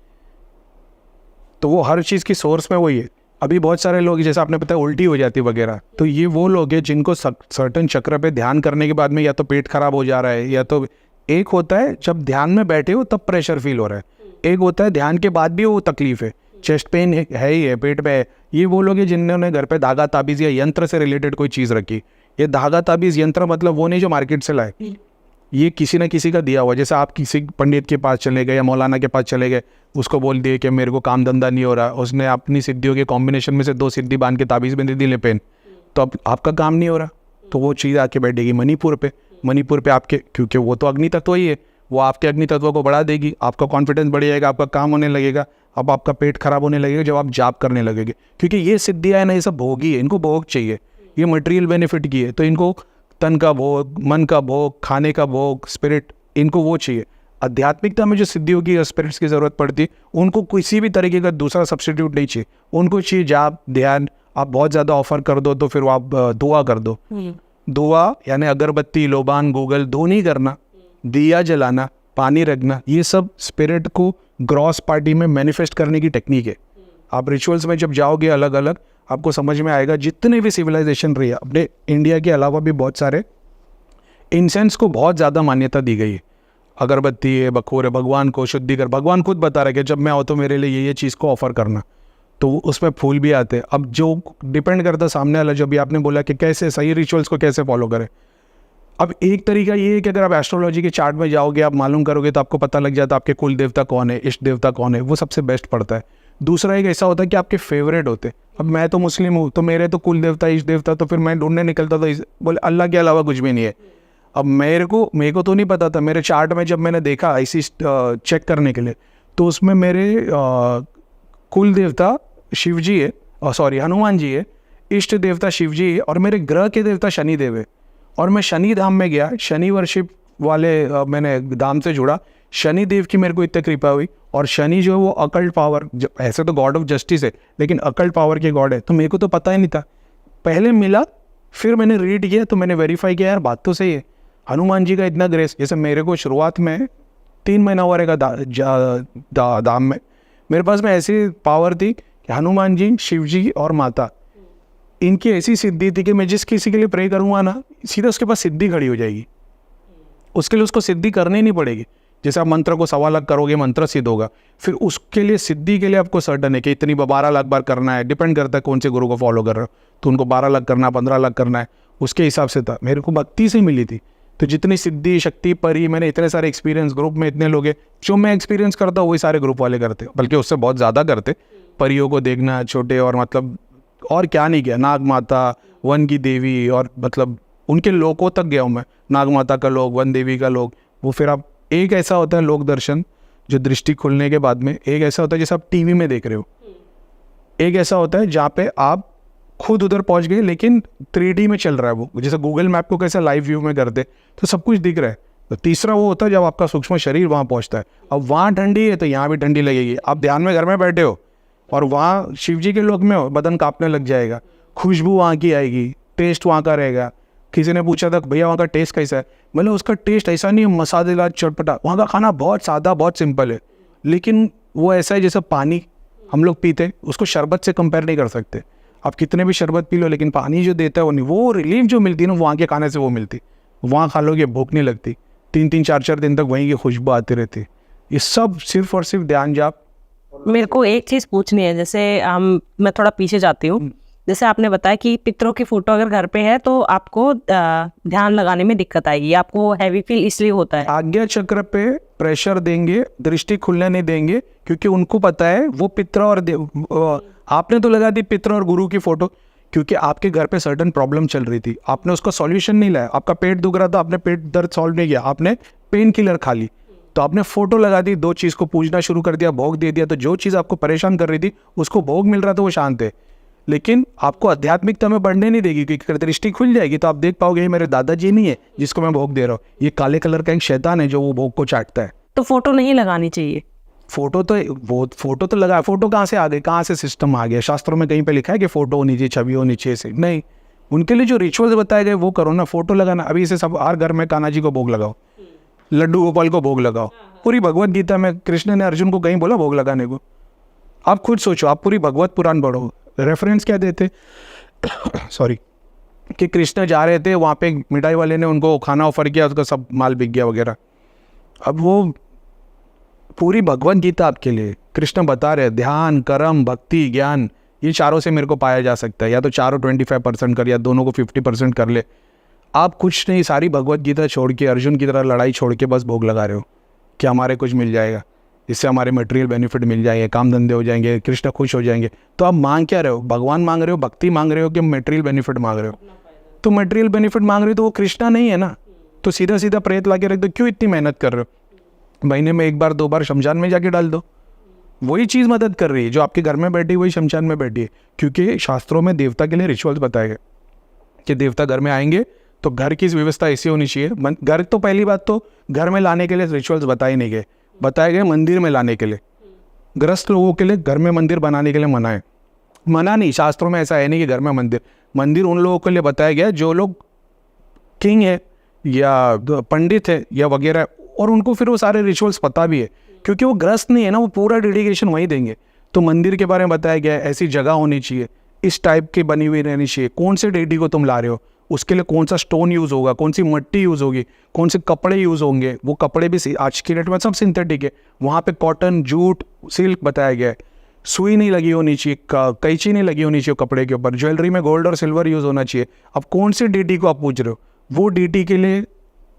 तो वो हर चीज़ की सोर्स में वही है। अभी बहुत सारे लोग जैसे आपने पता है उल्टी हो जाती वगैरह, तो ये वो लोग हैं जिनको सर्टन चक्र पे ध्यान करने के बाद में या तो पेट खराब हो जा रहा है, या तो एक होता है जब ध्यान में बैठे हो तब प्रेशर फील हो रहा है, एक होता है ध्यान के बाद भी वो तकलीफ है, चेस्ट पेन है ही है, पेट पे है। ये वो लोग हैं जिन्होंने घर पे धागा ताबीज़ या यंत्र से रिलेटेड कोई चीज़ रखी। ये धागा ताबीज़ यंत्र मतलब वो नहीं जो मार्केट से लाए, ये किसी न किसी का दिया हुआ। जैसे आप किसी पंडित के पास चले गए या मौलाना के पास चले गए, उसको बोल दिए कि मेरे को काम धंधा नहीं हो रहा, उसने अपनी सिद्धियों के कॉम्बिनेशन में से 2 सिद्धि बांध के ताबीज़ में दे दी ले पेन, तो अब आपका काम नहीं हो रहा, तो वो चीज़ आके बैठेगी मणिपुर पे आपके, क्योंकि वो तो अग्नि तत्व ही है, वो आपके अग्नि तत्व को बढ़ा देगी, आपका कॉन्फिडेंस बढ़ जाएगा, आपका काम होने लगेगा। अब आपका पेट खराब होने लगेगा जब आप जाप करने लगेंगे, क्योंकि ये सिद्धियाँ है ना, ये सब भोगी है, इनको भोग चाहिए, ये मटेरियल बेनिफिट की है, तो इनको तन का भोग, मन का भोग, खाने का भोग, स्पिरिट, इनको वो चाहिए। आध्यात्मिकता में जो सिद्धियों की स्पिरिट्स की ज़रूरत पड़ती है, उनको किसी भी तरीके का दूसरा सब्स्टिट्यूट नहीं चाहिए, उनको चाहिए जाप, ध्यान। आप बहुत ज़्यादा ऑफर कर दो तो फिर आप दुआ कर दो। दुआ यानी अगरबत्ती, लोबान, गूगल, दो नहीं करना, दिया जलाना, पानी रखना, ये सब स्पिरिट को ग्रॉस पार्टी में मैनिफेस्ट करने की टेक्निक है। आप रिचुअल्स में जब जाओगे अलग अलग, आपको समझ में आएगा। जितने भी सिविलाइजेशन रही है अपने इंडिया के अलावा भी बहुत सारे, इंसेंस को बहुत ज़्यादा मान्यता दी गई है। अगरबत्ती है, बखोर है, भगवान को शुद्धिकर, भगवान खुद बता रहे कि जब मैं आओ तो मेरे लिए ये चीज़ को ऑफर करना, तो उसमें फूल भी आते हैं। अब जो डिपेंड करता सामने वाला, जो भी आपने बोला कि कैसे सही रिचुअल्स को कैसे फॉलो करें। अब एक तरीका ये है कि अगर आप एस्ट्रोलॉजी के चार्ट में जाओगे, आप मालूम करोगे तो आपको पता लग जाता है आपके कुल देवता कौन है, इष्ट देवता कौन है, वो सबसे बेस्ट पड़ता है। दूसरा एक ऐसा होता है कि आपके फेवरेट होते। अब मैं तो मुस्लिम हूँ, तो मेरे तो कुल देवता, इष्ट देवता, तो फिर मैं ढूंढने निकलता था, बोले अल्लाह के अलावा कुछ भी नहीं है। अब मेरे को तो नहीं पता था, मेरे चार्ट में जब मैंने देखा ऐसी चेक करने के लिए, तो उसमें मेरे कुल देवता शिव जी है, सॉरी हनुमान जी है, इष्ट देवता शिव जी है, और मेरे ग्रह के देवता शनि देव है। और मैं शनि धाम में गया, शनि वर्शिप वाले मैंने धाम से जुड़ा, शनि देव की मेरे को इतनी कृपा हुई। और शनि जो है वो अकल्ट पावर, ऐसे तो गॉड ऑफ जस्टिस है, लेकिन अकल्ट पावर के गॉड है, तो मेरे को तो पता ही नहीं था। पहले मिला, फिर मैंने रीड किया तो मैंने वेरीफाई किया, यार बात तो सही है, हनुमान जी का इतना ग्रेस। जैसे मेरे को शुरुआत में 3 महीना हुआ रहेगा दाम में, मेरे पास में ऐसी पावर थी कि हनुमान जी, शिव जी और माता, इनकी ऐसी सिद्धि थी कि मैं जिस किसी के लिए प्रे करूँगा ना, सीधा उसके पास सिद्धि खड़ी हो जाएगी। उसके लिए उसको सिद्धि करनी नहीं पड़ेगी। जैसे आप मंत्र को 1.25 लाख करोगे, मंत्र सिद्ध होगा। फिर उसके लिए सिद्धि के लिए आपको सर्टन है कि इतनी 12 लाख बार करना है, डिपेंड करता है कौन से गुरु को फॉलो कर रहे हो। तो उनको 12 लाख करना, 15 लाख करना है, उसके हिसाब से था। मेरे को भक्ति से मिली थी। तो जितनी सिद्धि, शक्ति, परी, मैंने इतने सारे एक्सपीरियंस, ग्रुप में इतने लोग हैं, जो मैं एक्सपीरियंस करता हूँ वही सारे ग्रुप वाले करते, बल्कि उससे बहुत ज़्यादा करते। परियों को देखना, छोटे, और मतलब और क्या नहीं किया, नाग माता, वन की देवी, और मतलब उनके लोकों तक गया हूँ मैं। नाग माता का लोक, वन देवी का लोक। वो फिर आप, एक ऐसा होता है लोक दर्शन जो दृष्टि खुलने के बाद में, एक ऐसा होता है जैसे आप टीवी में देख रहे हो, एक ऐसा होता है जहाँ पे आप खुद उधर पहुँच गए लेकिन 3D में चल रहा है वो, जैसे गूगल मैप को कैसे लाइव व्यू में करते तो सब कुछ दिख रहा है। तो तीसरा वो होता है जब आपका सूक्ष्म शरीर वहाँ पहुँचता है। अब वहाँ ठंडी है तो यहाँ भी ठंडी लगेगी। आप ध्यान में घर में बैठे हो और वहाँ शिव जी के लोक में हो, बदन कांपने लग जाएगा, खुशबू वहाँ की आएगी, टेस्ट वहाँ का रहेगा। किसी ने पूछा था भैया वहाँ का टेस्ट कैसा है, मतलब उसका टेस्ट ऐसा नहीं है मसालेदार चटपटा, वहाँ का खाना बहुत सादा, बहुत सिंपल है, लेकिन वो ऐसा है जैसे पानी हम लोग पीते, उसको शरबत से कंपेयर नहीं कर सकते। आप कितने भी शरबत पी लो, लेकिन पानी जो देता है वो नहीं, वो रिलीफ जो मिलती है ना वहाँ के खाने से वो मिलती। वहाँ खा लोगे भूख नहीं लगती, 3-3, 4-4 दिन तक वहीं की खुशबू आती रहती। ये सब सिर्फ और सिर्फ ध्यान जाप। मेरे को एक चीज़ पूछनी है, जैसे मैं थोड़ा पीछे जाती हूँ। जैसे आपने बताया कि पितरों की फोटो अगर घर पे है तो आपको ध्यान लगाने में दिक्कत आएगी, आपको हैवी फील इसलिए होता है। आज्ञा चक्र पे प्रेशर देंगे, दृष्टि खुलने नहीं देंगे, क्योंकि उनको पता है वो पितर और आपने तो लगा दी पितर और गुरु की फोटो, क्योंकि आपके घर पे सर्टन प्रॉब्लम चल रही थी, आपने उसका सॉल्यूशन नहीं लाया। आपका पेट दुख रहा था, आपने पेट दर्द सॉल्व नहीं किया, आपने पेन किलर खा ली, तो आपने फोटो लगा दी, 2 चीज़ को पूजना शुरू कर दिया, भोग दे दिया, तो जो चीज़ आपको परेशान कर रही थी उसको भोग मिल रहा था, वो शांत है। लेकिन आपको आध्यात्मिकता में बढ़ने नहीं देगी, क्योंकि दृष्टि खुल जाएगी तो आप देख पाओगे मेरे दादाजी नहीं है जिसको मैं भोग दे रहा हूँ, ये काले कलर का एक शैतान है जो वो भोग को चाटता है। तो फोटो नहीं लगानी चाहिए। फोटो तो लगा, फोटो कहाँ से आ गए, कहाँ से सिस्टम आ गया? शास्त्रों में कहीं पे लिखा है कि फोटो होनी चाहिए, छवि होनी चाहिए से? नहीं, उनके लिए जो रिचुअल्स बताए गए वो करो ना। फोटो लगाना, अभी इसे सब हर घर में कान्हा जी को भोग लगाओ, लड्डू गोपाल को भोग लगाओ। पूरी भगवत गीता में कृष्ण ने अर्जुन को कहीं बोला भोग लगाने को? आप खुद सोचो, आप पूरी भगवत पुराण पढ़ो, रेफरेंस क्या देते सॉरी, कि कृष्ण जा रहे थे वहाँ पे, मिठाई वाले ने उनको खाना ऑफर किया, उसका सब माल बिक गया वगैरह। अब वो पूरी भगवत गीता आपके लिए कृष्ण बता रहे, ध्यान, कर्म, भक्ति, ज्ञान, ये चारों से मेरे को पाया जा सकता है। या तो चारों 25% कर, या दोनों को 50% कर ले। आप कुछ नहीं, सारी भगवत गीता छोड़ के, अर्जुन की तरह लड़ाई छोड़ के बस भोग लगा रहे हो कि हमारे कुछ मिल जाएगा, इससे हमारे मटेरियल बेनिफिट मिल जाएंगे, काम धंधे हो जाएंगे, कृष्ण खुश हो जाएंगे। तो आप मांग क्या रहे हो? भगवान मांग रहे हो, भक्ति मांग रहे हो, कि मटेरियल बेनिफिट मांग रहे हो? तो मटेरियल बेनिफिट मांग रहे हो तो वो कृष्णा नहीं है ना। तो सीधा सीधा प्रेत ला के रख दो, क्यों इतनी मेहनत कर रहे हो? महीने में 1 बार 2 बार शमशान में जाके डाल दो, वही चीज़ मदद कर रही है। जो आपके घर में बैठी वही शमशान में बैठी है, क्योंकि शास्त्रों में देवता के लिए रिचुअल्स बताए गए कि देवता घर में आएंगे तो घर की व्यवस्था ऐसी होनी चाहिए। घर तो पहली बात तो घर में लाने के लिए रिचुअल्स बताए नहीं गए, बताए गए मंदिर में लाने के लिए। ग्रस्त लोगों के लिए घर में मंदिर बनाने के लिए मना है, मना नहीं, शास्त्रों में ऐसा है नहीं कि घर में मंदिर उन लोगों के लिए बताया गया जो लोग किंग है या पंडित है या वगैरह, और उनको फिर वो सारे रिचुअल्स पता भी है, क्योंकि वो ग्रस्त नहीं है ना, वो पूरा डेडिकेशन वहीं देंगे। तो मंदिर के बारे में बताया गया है, ऐसी जगह होनी चाहिए, इस टाइप की बनी हुई रहनी चाहिए, कौन से डेटी को तुम ला रहे हो, उसके लिए कौन सा स्टोन यूज़ होगा, कौन सी मिट्टी यूज़ होगी, कौन से कपड़े यूज़ होंगे। वो कपड़े भी आज की डेट में सब सिंथेटिक है, वहाँ पे कॉटन, जूट, सिल्क बताया गया है। सुई नहीं लगी होनी चाहिए, कैंची नहीं लगी होनी चाहिए कपड़े के ऊपर। ज्वेलरी में गोल्ड और सिल्वर यूज़ होना चाहिए। अब कौन सी डीटी को आप पूछ रहे हो? वो डीटी के लिए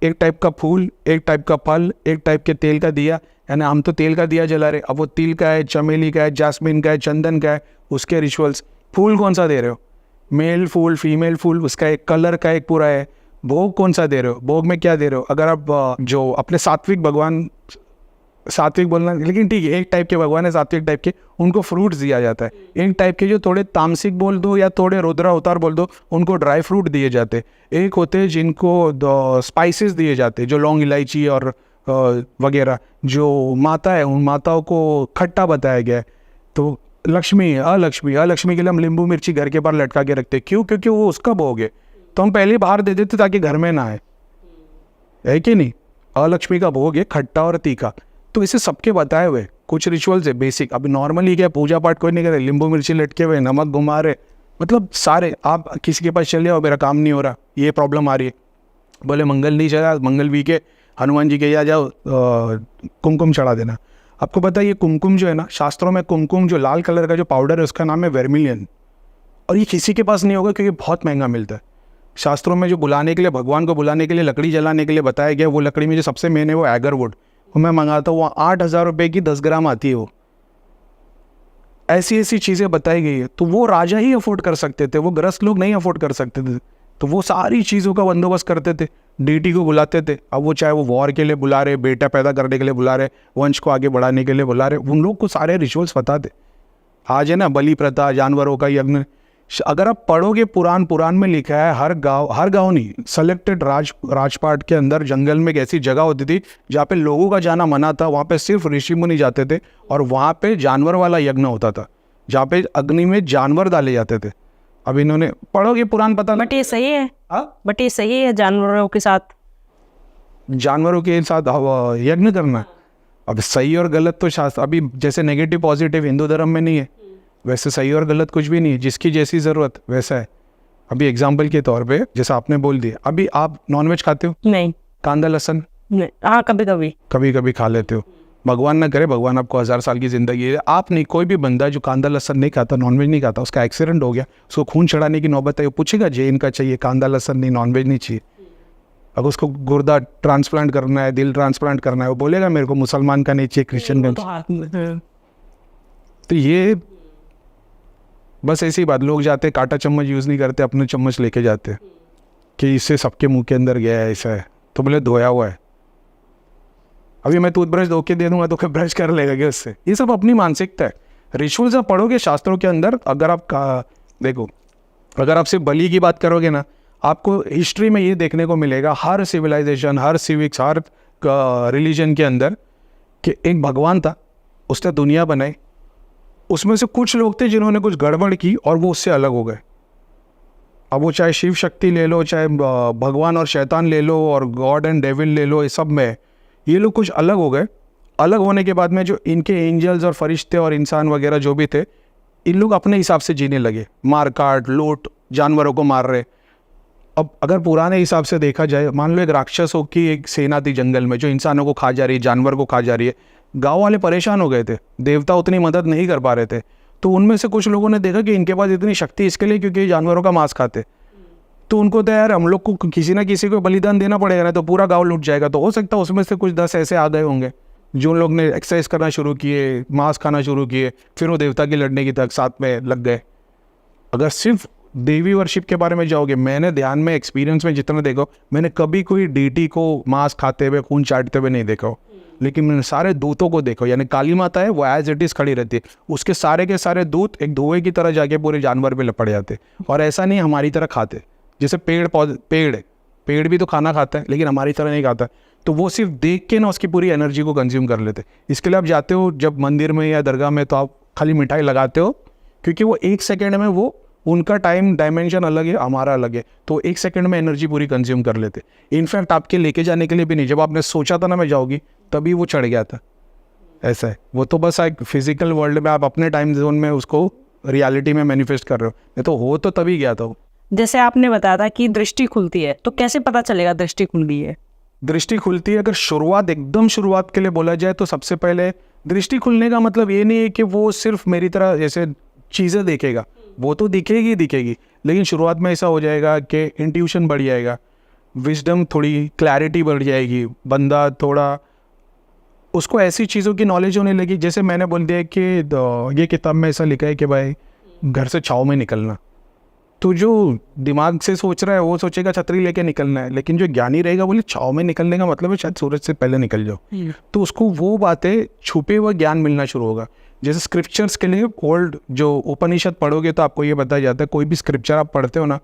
एक टाइप का फूल, एक टाइप का फल, एक टाइप के तेल का दिया, यानी हम तो तेल का दिया जला रहे, अब वो तिल का है, चमेली का है, जास्मिन का है, चंदन का है, उसके रिचुअल्स। फूल कौन सा दे रहे हो? मेल फूल, फीमेल फूल, उसका एक कलर का एक पूरा है। भोग कौन सा दे रहे हो? भोग में क्या दे रहे हो? अगर आप जो अपने सात्विक भगवान, सात्विक बोलना, लेकिन ठीक है, एक टाइप के भगवान है सात्विक टाइप के, उनको फ्रूट्स दिया जाता है। एक टाइप के जो थोड़े तामसिक बोल दो या थोड़े रुद्रा अवतार बोल दो, उनको ड्राई फ्रूट दिए जाते। एक होते हैं जिनको स्पाइसेस दिए जाते, जो लौंग, इलायची और वगैरह। जो माता है उन माताओं को खट्टा बताया गया है। तो लक्ष्मी, अलक्ष्मी के लिए हम नींबू मिर्ची घर के बाहर लटका के रखते। क्यों? क्योंकि वो उसका भोग है, तो हम पहले बाहर दे देते ताकि घर में ना आए, है कि नहीं? अलक्ष्मी का भोग है खट्टा और तीखा। तो इसे सबके बताए हुए, कुछ रिचुअल्स है बेसिक। अभी नॉर्मली क्या पूजा पाठ कोई नहीं करे, नींबू मिर्ची लटके हुए, नमक घुमा रहे, मतलब सारे आप किसी के पास चले जाओ, मेरा काम नहीं हो रहा, ये प्रॉब्लम आ रही है, बोले मंगल नहीं चला, मंगल वी के हनुमान जी के यहाँ जाओ कुमकुम चढ़ा देना। आपको पता है ये कुमकुम जो है ना, शास्त्रों में कुमकुम जो लाल कलर का जो पाउडर है उसका नाम है वर्मिलियन, और ये किसी के पास नहीं होगा क्योंकि बहुत महंगा मिलता है। शास्त्रों में जो बुलाने के लिए, भगवान को बुलाने के लिए लकड़ी जलाने के लिए बताया गया, वो लकड़ी में जो सबसे मेन है वो एगरवुड, वो मैं मंगाता हूँ, 8,000 रुपये की 10 ग्राम आती है वो। ऐसी ऐसी चीज़ें बताई गई है, तो वो राजा ही अफोर्ड कर सकते थे, वो गृहस्थ लोग नहीं अफोर्ड कर सकते थे। तो वो सारी चीज़ों का बंदोबस्त करते थे, डीटी को बुलाते थे। अब वो चाहे वो वॉर के लिए बुला रहे, बेटा पैदा करने के लिए बुला रहे, वंश को आगे बढ़ाने के लिए बुला रहे, उन लोग को सारे रिचुअल्स पता थे। आज है ना बलि प्रथा, जानवरों का यज्ञ, अगर आप पढ़ोगे पुराण में लिखा है, हर गांव नहीं, सेलेक्टेड राजपाट के अंदर जंगल में एक ऐसी जगह होती थी जहाँ पे लोगों का जाना मना था, वहाँ पे सिर्फ ऋषि मुनि जाते थे, और वहाँ पे जानवर वाला यज्ञ होता था जहाँ पे अग्नि में जानवर डाले जाते थे। अब इन्होंने पढ़ोगे पुराण पता ना, बट ये सही है, बट ये सही है जानवरों के साथ यज्ञ करना। अब सही और गलत तो शास्त्र, अभी जैसे नेगेटिव पॉजिटिव हिंदू धर्म में नहीं है, वैसे सही और गलत कुछ भी नहीं है, जिसकी जैसी ज़रूरत वैसा है। अभी एग्जाम्पल के तौर पे जैसा आपने बोल दिया, अभी आप नॉनवेज खाते हो? नहीं। कांदा लहसुन? नहीं, हाँ कभी कभी खा लेते हो। भगवान ना करे, भगवान आपको 1000 साल की जिंदगी है, आप नहीं, कोई भी बंदा जो कांदा लहसुन नहीं खाता, नॉनवेज नहीं खाता, उसका एक्सीडेंट हो गया, उसको खून चढ़ाने की नौबत है, वो पूछेगा जैन का चाहिए, कांदा लहसुन नहीं, नॉनवेज नहीं चाहिए। अगर उसको गुर्दा ट्रांसप्लांट करना है, दिल ट्रांसप्लांट करना है, वो बोलेगा मेरे को मुसलमान का नहीं चाहिए, क्रिश्चियन का। तो ये बस ऐसी बात, लोग जाते कांटा चम्मच यूज़ नहीं करते, अपने चम्मच लेके जाते कि इससे सबके मुंह के अंदर गया है, ऐसा है, तो बोले धोया हुआ है। अभी मैं टूथब्रश धो के दे दूंगा तो क्या ब्रश कर लेगा क्या उससे? ये सब अपनी मानसिकता है। रिचुअल्स आप पढ़ोगे शास्त्रों के अंदर, अगर आप देखो, अगर आप सिर्फ बलि की बात करोगे ना, आपको हिस्ट्री में ये देखने को मिलेगा, हर सिविलाइजेशन, हर सिविक्स, हर रिलीजन के अंदर, कि एक भगवान था, उसने दुनिया बनाई, उसमें से कुछ लोग थे जिन्होंने कुछ गड़बड़ की और वो उससे अलग हो गए। अब वो चाहे शिव शक्ति ले लो, चाहे भगवान और शैतान ले लो, और गॉड एंड डेविल ले लो, ये सब में ये लोग कुछ अलग हो गए। अलग होने के बाद में जो इनके एंजल्स और फरिश्ते और इंसान वगैरह जो भी थे, इन लोग अपने हिसाब से जीने लगे, मार काट लूट, जानवरों को मार रहे। अब अगर पुराने हिसाब से देखा जाए, मान लो एक राक्षसों की एक सेना थी जंगल में जो इंसानों को खा जा रही है, जानवर को खा जा रही है, गांव वाले परेशान हो गए थे, देवता उतनी मदद नहीं कर पा रहे थे, तो उनमें से कुछ लोगों ने देखा कि इनके पास इतनी शक्ति इसके लिए क्योंकि जानवरों का मांस खाते, तो उनको तो यार हम लोग को किसी ना किसी को बलिदान देना पड़ेगा, ना तो पूरा गांव लूट जाएगा। तो हो सकता है उसमें से कुछ 10 ऐसे आ गए होंगे जो लोग ने एक्सरसाइज करना शुरू किए, मांस खाना शुरू किए, फिर वो देवता की लड़ने की तक साथ में लग गए। अगर सिर्फ देवी वर्शिप के बारे में जाओगे, मैंने ध्यान में एक्सपीरियंस में जितना देखा, मैंने कभी कोई डीटी को मांस खाते हुए, खून चाटते हुए नहीं देखा, लेकिन मैंने सारे दूतों को देखा। यानी काली माता है, वो एज इट इज़ खड़ी रहती है, उसके सारे के सारे दूत एक धुएं की तरह जाके पूरे जानवर पे लपट जाते, और ऐसा नहीं हमारी तरह खाते, जैसे पेड़ भी तो खाना खाता है लेकिन हमारी तरह नहीं खाता। तो वो सिर्फ देख के ना उसकी पूरी एनर्जी को कंज्यूम कर लेते। इसके लिए आप जाते हो जब मंदिर में या दरगाह में, तो आप खाली मिठाई लगाते हो, क्योंकि वो 1 सेकेंड में, वो उनका टाइम डायमेंशन अलग है, हमारा अलग है, तो 1 सेकेंड में एनर्जी पूरी कंज्यूम कर लेते। इनफैक्ट आपके लेके जाने के लिए भी नहीं, जब आपने सोचा था ना मैं जाऊँगी, तभी वो चढ़ गया था। ऐसा है, वो तो बस एक फिजिकल वर्ल्ड में आप अपने टाइम जोन में उसको रियलिटी में मैनिफेस्ट कर रहे हो, नहीं तो हो तो तभी गया था वो। जैसे आपने बताया था कि दृष्टि खुलती है, तो कैसे पता चलेगा दृष्टि खुल गई है? दृष्टि खुलती है, अगर एकदम शुरुआत के लिए बोला जाए तो सबसे पहले दृष्टि खुलने का मतलब ये नहीं है कि वो सिर्फ मेरी तरह जैसे चीज़ें देखेगा, वो तो दिखेगी, लेकिन शुरुआत में ऐसा हो जाएगा कि इंट्यूशन बढ़ जाएगा, विजडम थोड़ी, क्लैरिटी बढ़ जाएगी, बंदा थोड़ा, उसको ऐसी चीज़ों की नॉलेज होने लगी। जैसे मैंने बोल दिया कि ये किताब में ऐसा लिखा है कि भाई घर से छाँव में निकलना, तो जो दिमाग से सोच रहा है वो सोचेगा छतरी लेके निकलना है, लेकिन जो ज्ञानी रहेगा बोले छाँव में निकलने का मतलब है शायद सूरज से पहले निकल जाओ, तो उसको वो बातें, छुपे हुआ ज्ञान मिलना शुरू होगा। जैसे स्क्रिप्चर्स के लिए ओल्ड जो उपनिषद पढ़ोगे तो आपको ये बताया जाता है, कोई भी स्क्रिप्चर आप पढ़ते हो ना,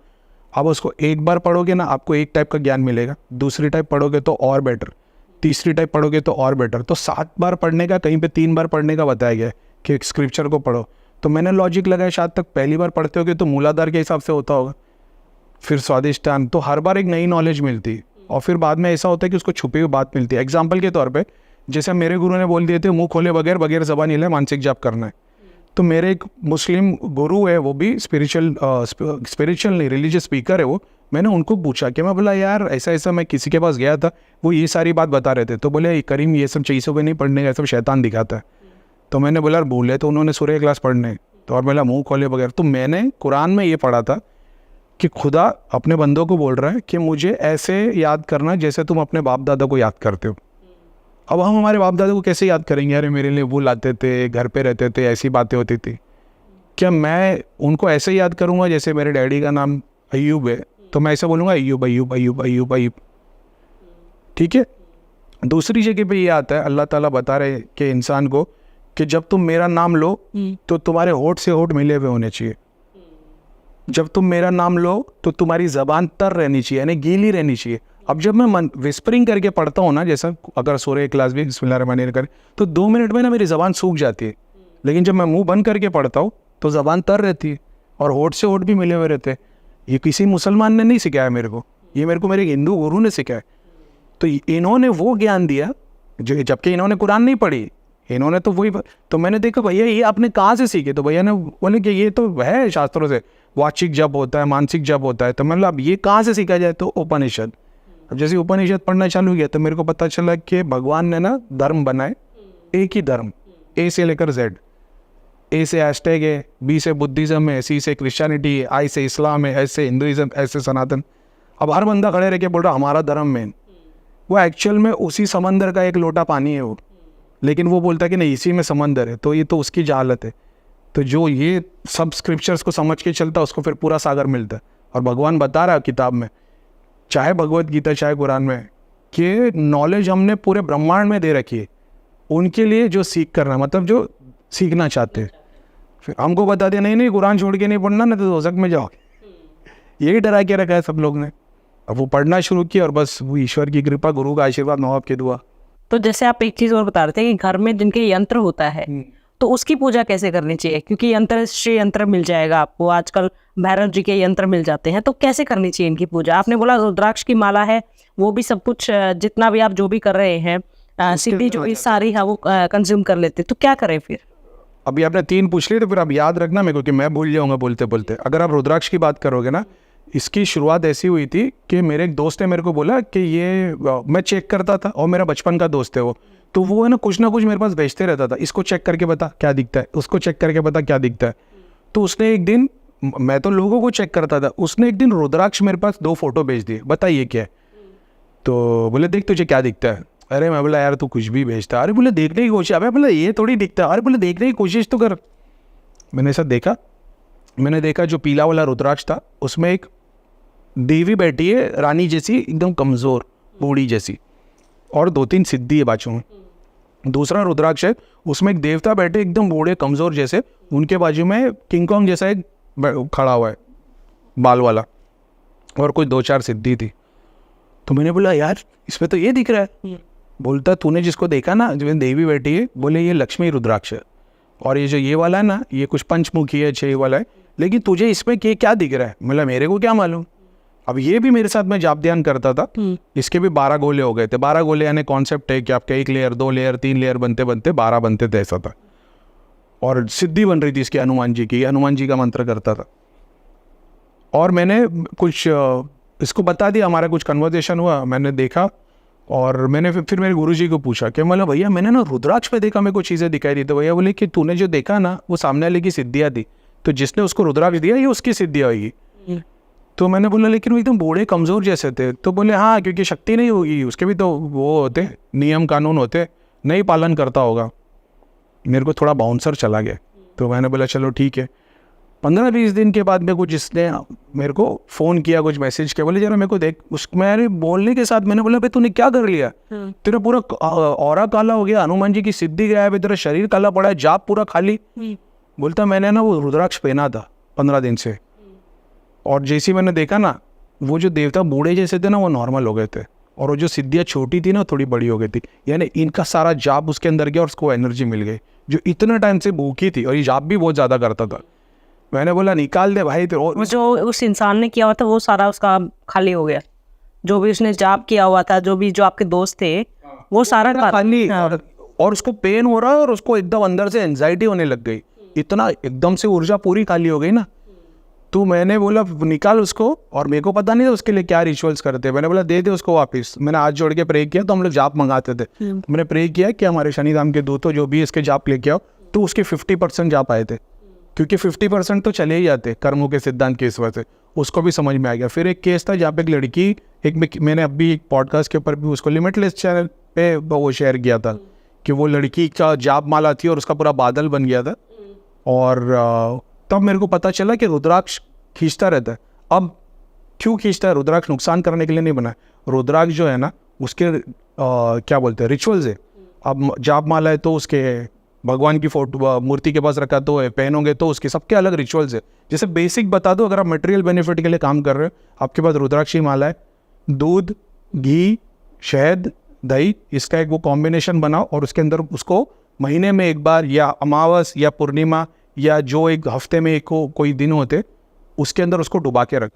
आप उसको एक बार पढ़ोगे ना, आपको एक टाइप का ज्ञान मिलेगा, दूसरी टाइप पढ़ोगे तो और बेटर, तीसरी टाइप पढ़ोगे तो और बेटर। तो 7 बार पढ़ने का, कहीं पे 3 बार पढ़ने का बताया गया है कि स्क्रिप्चर को पढ़ो। तो मैंने लॉजिक लगाया, शायद तक पहली बार पढ़ते होगे तो मूलाधार के हिसाब से होता होगा, फिर स्वादिष्टान, तो हर बार एक नई नॉलेज मिलती है, और फिर बाद में ऐसा होता है कि उसको छुपी हुई बात मिलती है। एग्जाम्पल के तौर पे जैसे मेरे गुरु ने बोल दिए थे मुंह खोले बगैर बगैर ज़बान हिले मानसिक जाप करना है। तो मेरे एक मुस्लिम गुरु है, वो भी स्पिरिचुअल नहीं रिलीजियस स्पीकर है वो। मैंने उनको पूछा कि मैं बोला यार ऐसा ऐसा, मैं किसी के पास गया था, वो ये सारी बात बता रहे थे। तो बोले करीम ये सब चीज़ों पे नहीं पढ़ने का, सब शैतान दिखाता है। तो मैंने बोला बोले तो उन्होंने सूर्य क्लास पढ़ने, तो और बोला मुंह खोले बगैर। तो मैंने कुरान में ये पढ़ा था कि खुदा अपने बंदों को बोल रहा है कि मुझे ऐसे याद करना जैसे तुम अपने बाप दादा को याद करते हो। अब हम हमारे बाप दादा को कैसे याद करेंगे? अरे मेरे लिए वो लाते थे, घर पे रहते थे, ऐसी बातें होती थी। क्या मैं उनको ऐसे याद करूँगा जैसे मेरे डैडी का नाम अय्यूब है तो मैं ऐसे बोलूँगा अय्यूब अय्यूब अय्यूब अय्यूब अय्यूब? ठीक है। दूसरी जगह पे ये आता है, अल्लाह ताला बता रहे कि इंसान को कि जब तुम मेरा नाम लो तो तुम्हारे होठ से होठ मिले हुए होने चाहिए। जब तुम मेरा नाम लो तो तुम्हारी ज़बान तर रहनी चाहिए, यानी गीली रहनी चाहिए। अब जब मैं विस्परिंग करके पढ़ता हूँ ना, जैसा अगर सूरह क्लास भी बिस्मिल्लाहिर्रहमानिर्रहीम करें तो 2 मिनट में ना मेरी ज़बान सूख जाती है। लेकिन जब मैं मुंह बंद करके पढ़ता हूँ तो ज़बान तर रहती है और होठ से होठ भी मिले हुए रहते हैं। ये किसी मुसलमान ने नहीं सिखाया मेरे को, ये मेरे को मेरे हिंदू गुरु ने सिखाया। तो इन्होंने वो ज्ञान दिया जो, जबकि इन्होंने कुरान नहीं पढ़ी, इन्होंने तो वही। तो मैंने देखा भैया ये आपने कहाँ से सीखे? तो भैया ने बोले कि ये तो है शास्त्रों से, वाचिक जप होता है, मानसिक जप होता है। तो मतलब अब ये कहाँ से सीखा जाए? तो उपनिषद। अब जैसे उपनिषद पढ़ना चालू किया तो मेरे को पता चला कि भगवान ने ना धर्म बनाए, एक ही धर्म, ए से लेकर जेड। ए से हैशटैग है, बी से बुद्धिज़्म है, सी से क्रिश्चियनिटी है, आई से इस्लाम है, एस से हिंदुइज्म, एस से सनातन। अब हर बंदा खड़े रह के बोल रहा हमारा धर्म में, वो एक्चुअल में उसी समंदर का एक लोटा पानी है वो, लेकिन वो बोलता है कि नहीं इसी में समंदर है। तो ये तो उसकी जहालत है। तो जो ये सब स्क्रिप्चर्स को समझ के चलता है उसको फिर पूरा सागर मिलता है। और भगवान बता रहा है किताब में, चाहे भगवत गीता चाहे कुरान में, कि नॉलेज हमने पूरे ब्रह्मांड में दे रखी है उनके लिए जो सीख करना, मतलब जो सीखना चाहते हैं। फिर हमको बता दिया नहीं नहीं कुरान छोड़ के नहीं पढ़ना, ना तो दोज़ख में जाओगे। यही डरा के रखा है सब लोग ने। अब वो पढ़ना शुरू किया और बस वो ईश्वर की कृपा, गुरु का आशीर्वाद, माँ बाप की दुआ। तो जैसे आप एक चीज़ और बता रहे थे कि घर में जिनके यंत्र होता है तो उसकी पूजा कैसे करनी चाहिए? क्योंकि यंत्र, श्री यंत्र मिल जाएगा आपको, आजकल भैरव जी के यंत्र मिल जाते हैं, तो कैसे करनी चाहिए इनकी पूजा? आपने बोला रुद्राक्ष की माला है, वो भी सब कुछ जितना भी आप जो भी कर रहे हैं, सिद्धि जो भी सारी है वो कंज्यूम कर लेते, तो क्या करें फिर? अभी आपने 3 पूछ लिए तो फिर आप याद रखना मेरे को, कि मैं भूल जाऊंगा बोलते बोलते। अगर आप रुद्राक्ष की बात करोगे ना, इसकी शुरुआत ऐसी हुई थी कि मेरे एक दोस्त ने मेरे को बोला कि ये मैं चेक करता था, और मेरा बचपन का दोस्त है वो, तो वो है ना कुछ मेरे पास भेजते रहता था, इसको चेक करके बता क्या दिखता है, उसको चेक करके बता क्या दिखता है। तो उसने एक दिन, मैं तो लोगों को चेक करता था, उसने एक दिन रुद्राक्ष मेरे पास 2 फोटो भेज दिए, बताइए क्या है। तो बोले देख तुझे क्या दिखता है। अरे मैं बोला यार तू कुछ भी भेजता। अरे बोले देखने की कोशिश, अबे बोले ये थोड़ी दिखता है। अरे बोले देखने की कोशिश तो कर। मैंने ऐसा देखा, मैंने देखा जो पीला वाला रुद्राक्ष था उसमें एक देवी बैठी है, रानी जैसी, एकदम कमज़ोर बूढ़ी जैसी, और 2-3 सिद्धि है बाजू में। दूसरा रुद्राक्ष है, उसमें एक देवता बैठे एकदम बूढ़े कमज़ोर जैसे, उनके बाजू में किंग कॉन्ग जैसा एक खड़ा हुआ है बाल वाला, और कोई 2-4 सिद्धि थी। तो मैंने बोला यार इसमें तो ये दिख रहा है। बोलता तूने जिसको देखा ना जो देवी बैठी है, बोले ये लक्ष्मी रुद्राक्ष है, और ये जो ये वाला है ना ये कुछ पंचमुखी है, 6 वाला है, लेकिन तुझे इसमें क्या दिख रहा है? बोला मेरे को क्या मालूम। अब ये भी मेरे साथ में जाप ध्यान करता था, इसके भी 12 गोले हो गए थे। 12 गोले यानी कॉन्सेप्ट है कि आपका 1 लेयर 2 लेयर 3 लेयर बनते बनते 12 बनते थे, ऐसा था। और सिद्धि बन रही थी इसकी हनुमान जी की, हनुमान जी का मंत्र करता था। और मैंने कुछ इसको बता दिया, हमारा कुछ कन्वर्सेशन हुआ, मैंने देखा, और मैंने फिर मेरे गुरुजी को पूछा कि मतलब भैया मैंने ना रुद्राक्ष पे देखा, मेरे को चीज़ें दिखाई दी। तो भैया बोले कि तूने जो देखा ना वो सामने वाले की सिद्धियाँ थी, तो जिसने उसको रुद्राक्ष दिया ये उसकी सिद्धियाँ होगी। तो मैंने बोला लेकिन वो एकदम बूढ़े कमज़ोर जैसे थे। तो बोले हाँ क्योंकि शक्ति नहीं होगी, उसके भी तो वो होते नियम कानून होते, नहीं पालन करता होगा। मेरे को थोड़ा बाउंसर चला गया। तो मैंने बोला चलो ठीक है। 15-20 दिन के बाद में कुछ इसने मेरे को फ़ोन किया, कुछ मैसेज किया, बोले जरा मेरे को देख। उस मेरे बोलने के साथ मैंने बोला भाई तूने क्या कर लिया, तेरा पूरा औरा काला हो गया, हनुमान जी की सिद्धि गया है, तेरा शरीर काला पड़ा है, जाप पूरा खाली। बोलता मैंने ना वो रुद्राक्ष पहना था 15 दिन से, और जैसे मैंने देखा ना वो जो देवता बूढ़े जैसे थे ना वो नॉर्मल हो गए थे, और वो जो सिद्धियाँ छोटी थी ना थोड़ी बड़ी हो गई थी। यानी इनका सारा जाप उसके अंदर गया और उसको एनर्जी मिल गई, जो इतना टाइम से भूखी थी, और ये जाप भी बहुत ज़्यादा करता था। मैंने बोला निकाल दे भाई। तो जो उस इंसान ने किया हुआ था वो सारा उसका खाली हो गया, जो भी उसने जाप किया हुआ था, जो आपके दोस्त थे वो सारा खाली हाँ। और उसको पेन हो रहा है और उसको एकदम अंदर से एंजाइटी होने लग गई, इतना एकदम से ऊर्जा पूरी खाली हो गई ना। तो मैंने बोला निकाल उसको, और मेरे को पता नहीं था उसके लिए क्या रिचुअल्स करते। मैंने बोला दे दे उसको वापस। मैंने हाथ जोड़ के प्रे किया, तो हम लोग जाप मंगाते थे। मैंने प्रे किया कि हमारे शनिधाम के दूतों जो भी इसके जाप लेके आओ, तो उसके 50% जाप आए थे, क्योंकि 50% तो चले ही जाते कर्मों के सिद्धांत के इस वजह से। उसको भी समझ में आ गया। फिर एक केस था जहाँ पे एक लड़की, मैंने अभी एक पॉडकास्ट के ऊपर भी उसको लिमिटलेस चैनल पे वो शेयर किया था कि वो लड़की का जाप माला थी और उसका पूरा बादल बन गया था। और तब मेरे को पता चला कि रुद्राक्ष खींचता रहता है। अब क्यों खींचता है? रुद्राक्ष नुकसान करने के लिए नहीं बना है। रुद्राक्ष जो है ना, उसके क्या बोलते हैं, रिचुअल्स है। अब जाप माला है तो उसके भगवान की फोटो मूर्ति के पास रखा तो है, पहनोगे तो उसके सबके अलग रिचुअल्स है। जैसे बेसिक बता दो, अगर आप मटेरियल बेनिफिट के लिए काम कर रहे हो, आपके पास रुद्राक्षी माला है, दूध, घी, शहद, दही, इसका एक वो कॉम्बिनेशन बनाओ और उसके अंदर उसको महीने में एक बार या अमावस या पूर्णिमा या जो एक हफ्ते में एक कोई दिन होते, उसके अंदर उसको डुबा के रख,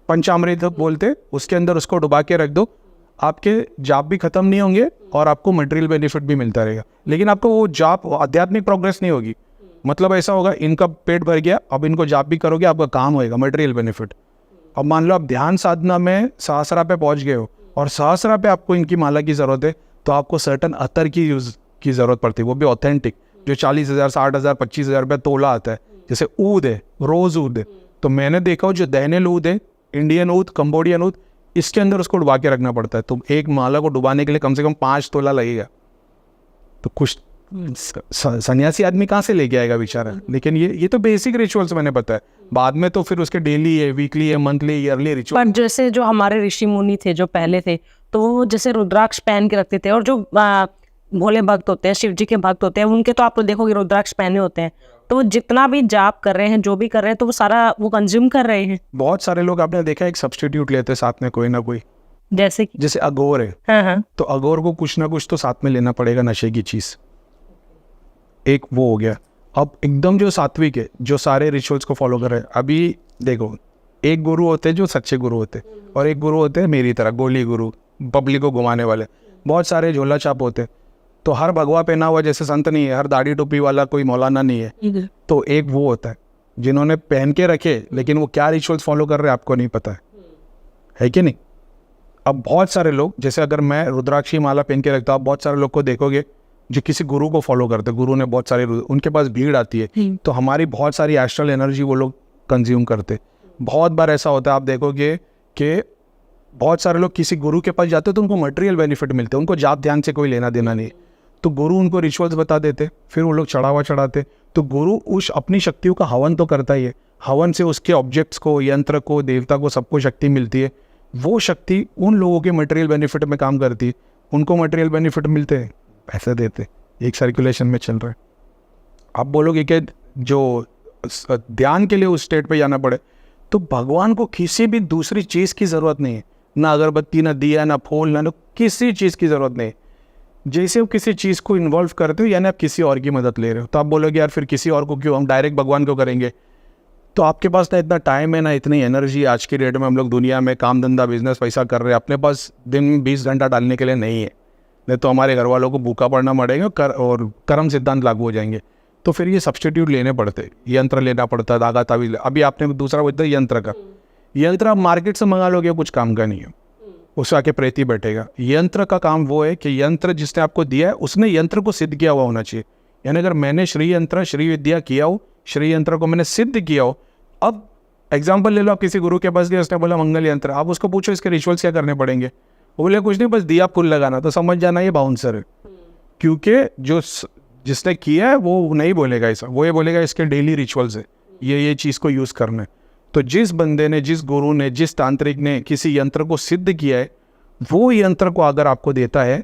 पंचामृत बोलते, उसके अंदर उसको डुबा के रख दो। आपके जाप भी खत्म नहीं होंगे और आपको मटेरियल बेनिफिट भी मिलता रहेगा। लेकिन आपको वो जाप आध्यात्मिक प्रोग्रेस नहीं होगी। मतलब ऐसा होगा, इनका पेट भर गया, अब इनको जाप भी करोगे, आपका काम होएगा, मटेरियल बेनिफिट। अब मान लो आप ध्यान साधना में सहस्रा पे पहुंच गए हो और सहस्रा पे आपको इनकी माला की ज़रूरत है, तो आपको सर्टन अतर की यूज़ की ज़रूरत पड़ती है, वो भी ऑथेंटिक, जो 40,000, 60,000, 25,000 रुपये तोला आता है। जैसे ऊद है, रोज़ ऊद है, तो मैंने देखा हो जो दैनियल ऊद है, इंडियन ऊद, कंबोडियन ऊद, इसके अंदर उसको डुबा के रखना पड़ता है। तो एक माला को डुबाने के लिए कम से कम 5 तोला लगेगा। तो कुछ सन्यासी आदमी कहाँ से लेके आएगा बेचारा। लेकिन ये तो बेसिक रिचुअल्स मैंने बताया। बाद में तो फिर उसके डेली है, वीकली है, मंथली, ईयरली रिचुअल। पर जैसे जो हमारे ऋषि मुनि थे जो पहले थे, तो वो जैसे रुद्राक्ष पहन के रखते थे, और जो भोले भक्त होते हैं, शिव जी के भक्त होते हैं, उनके तो आप देखोगे रुद्राक्ष पहने होते हैं। तो वो जितना भी जाप कर रहे हैं, जो भी कर रहे हैं, तो वो सारा वो कंज्यूम कर रहे हैं। बहुत सारे लोग आपने देखा एक सब्स्टिट्यूट लेते हैं साथ में कोई ना कोई, जैसे अघोर है। हाँ। तो अघोर को कुछ ना कुछ तो साथ में लेना पड़ेगा, नशे की चीज, एक वो हो गया। अब एकदम जो सात्विक है, जो सारे रिचुअल्स को फॉलो कर रहे हैं, अभी देखो एक गुरु होते हैं जो सच्चे गुरु होते हैं, और एक गुरु होते हैं मेरी तरह गोली गुरु, पब्लिक को घुमाने वाले। बहुत सारे झोला छाप होते हैं। तो हर भगवा पहना हुआ जैसे संत नहीं है, हर दाढ़ी टोपी वाला कोई मौलाना नहीं है। तो एक वो होता है जिन्होंने पहन के रखे, लेकिन वो क्या रिचुअल्स फॉलो कर रहे हैं आपको नहीं पता है कि नहीं। अब बहुत सारे लोग, जैसे अगर मैं रुद्राक्षी माला पहन के रखता हूँ, बहुत सारे लोग को देखोगे जो किसी गुरु को फॉलो करते हैं, गुरु ने बहुत सारे, उनके पास भीड़ आती है, तो हमारी बहुत सारी एस्ट्रल एनर्जी वो लोग कंज्यूम करते। बहुत बार ऐसा होता है, आप देखोगे कि बहुत सारे लोग किसी गुरु के पास जाते हैं तो उनको मटेरियल बेनिफिट मिलते हैं, उनको जाप ध्यान से कोई लेना देना नहीं। तो गुरु उनको रिचुअल्स बता देते, फिर वो लोग चढ़ावा चढ़ाते। तो गुरु उस अपनी शक्तियों का हवन तो करता ही है, हवन से उसके ऑब्जेक्ट्स को, यंत्र को, देवता को, सबको शक्ति मिलती है। वो शक्ति उन लोगों के मटेरियल बेनिफिट में काम करती है, उनको मटेरियल बेनिफिट मिलते हैं, पैसे देते, एक सर्कुलेशन में चल रहा है। आप बोलोगे कि जो ध्यान के लिए उस स्टेट पे जाना पड़े, तो भगवान को किसी भी दूसरी चीज़ की ज़रूरत नहीं है, ना अगरबत्ती, ना दिया, ना फूल, ना किसी चीज़ की ज़रूरत नहीं। जैसे आप किसी चीज़ को इन्वॉल्व करते हो, यानी आप किसी और की मदद ले रहे हो, तो आप बोलोगे यार फिर किसी और को क्यों, हम डायरेक्ट भगवान को करेंगे। तो आपके पास ना इतना टाइम है, ना इतनी एनर्जी। आज की डेट में हम लोग दुनिया में काम धंधा, बिजनेस, पैसा कर रहे हैं, अपने पास दिन में 20 घंटा डालने के लिए नहीं है। नहीं तो हमारे घर वालों को भूखा पड़ना पड़ेगा और कर्म सिद्धांत लागू हो जाएंगे। तो फिर ये सब्स्टिट्यूट लेने पड़ते, यंत्र लेना पड़ता, धागा तावीज़। अभी आपने दूसरा बोलता है यंत्र का, यंत्र आप मार्केट से मंगा लोगे, कुछ काम का नहीं है, उससे आके प्रेती बैठेगा। यंत्र का काम वो है कि यंत्र जिसने आपको दिया है, उसने यंत्र को सिद्ध किया हुआ होना चाहिए। यानी अगर मैंने श्री यंत्र, श्री विद्या किया हो, श्री यंत्र को मैंने सिद्ध किया हो। अब एग्जाम्पल ले लो, आप किसी गुरु के पास गए, उसने बोला मंगल यंत्र, आप उसको पूछो इसके रिचुअल्स क्या करने पड़ेंगे, वो बोले कुछ नहीं, बस दिया फूल लगाना, तो समझ जाना ये बाउंसर है। क्योंकि जो जिसने किया है वो नहीं बोलेगा ऐसा, वो ये बोलेगा इसके डेली रिचुअल्स है, ये चीज़ को यूज़ करना है। तो जिस बंदे ने, जिस गुरु ने, जिस तांत्रिक ने किसी यंत्र को सिद्ध किया है, वो यंत्र को अगर आपको देता है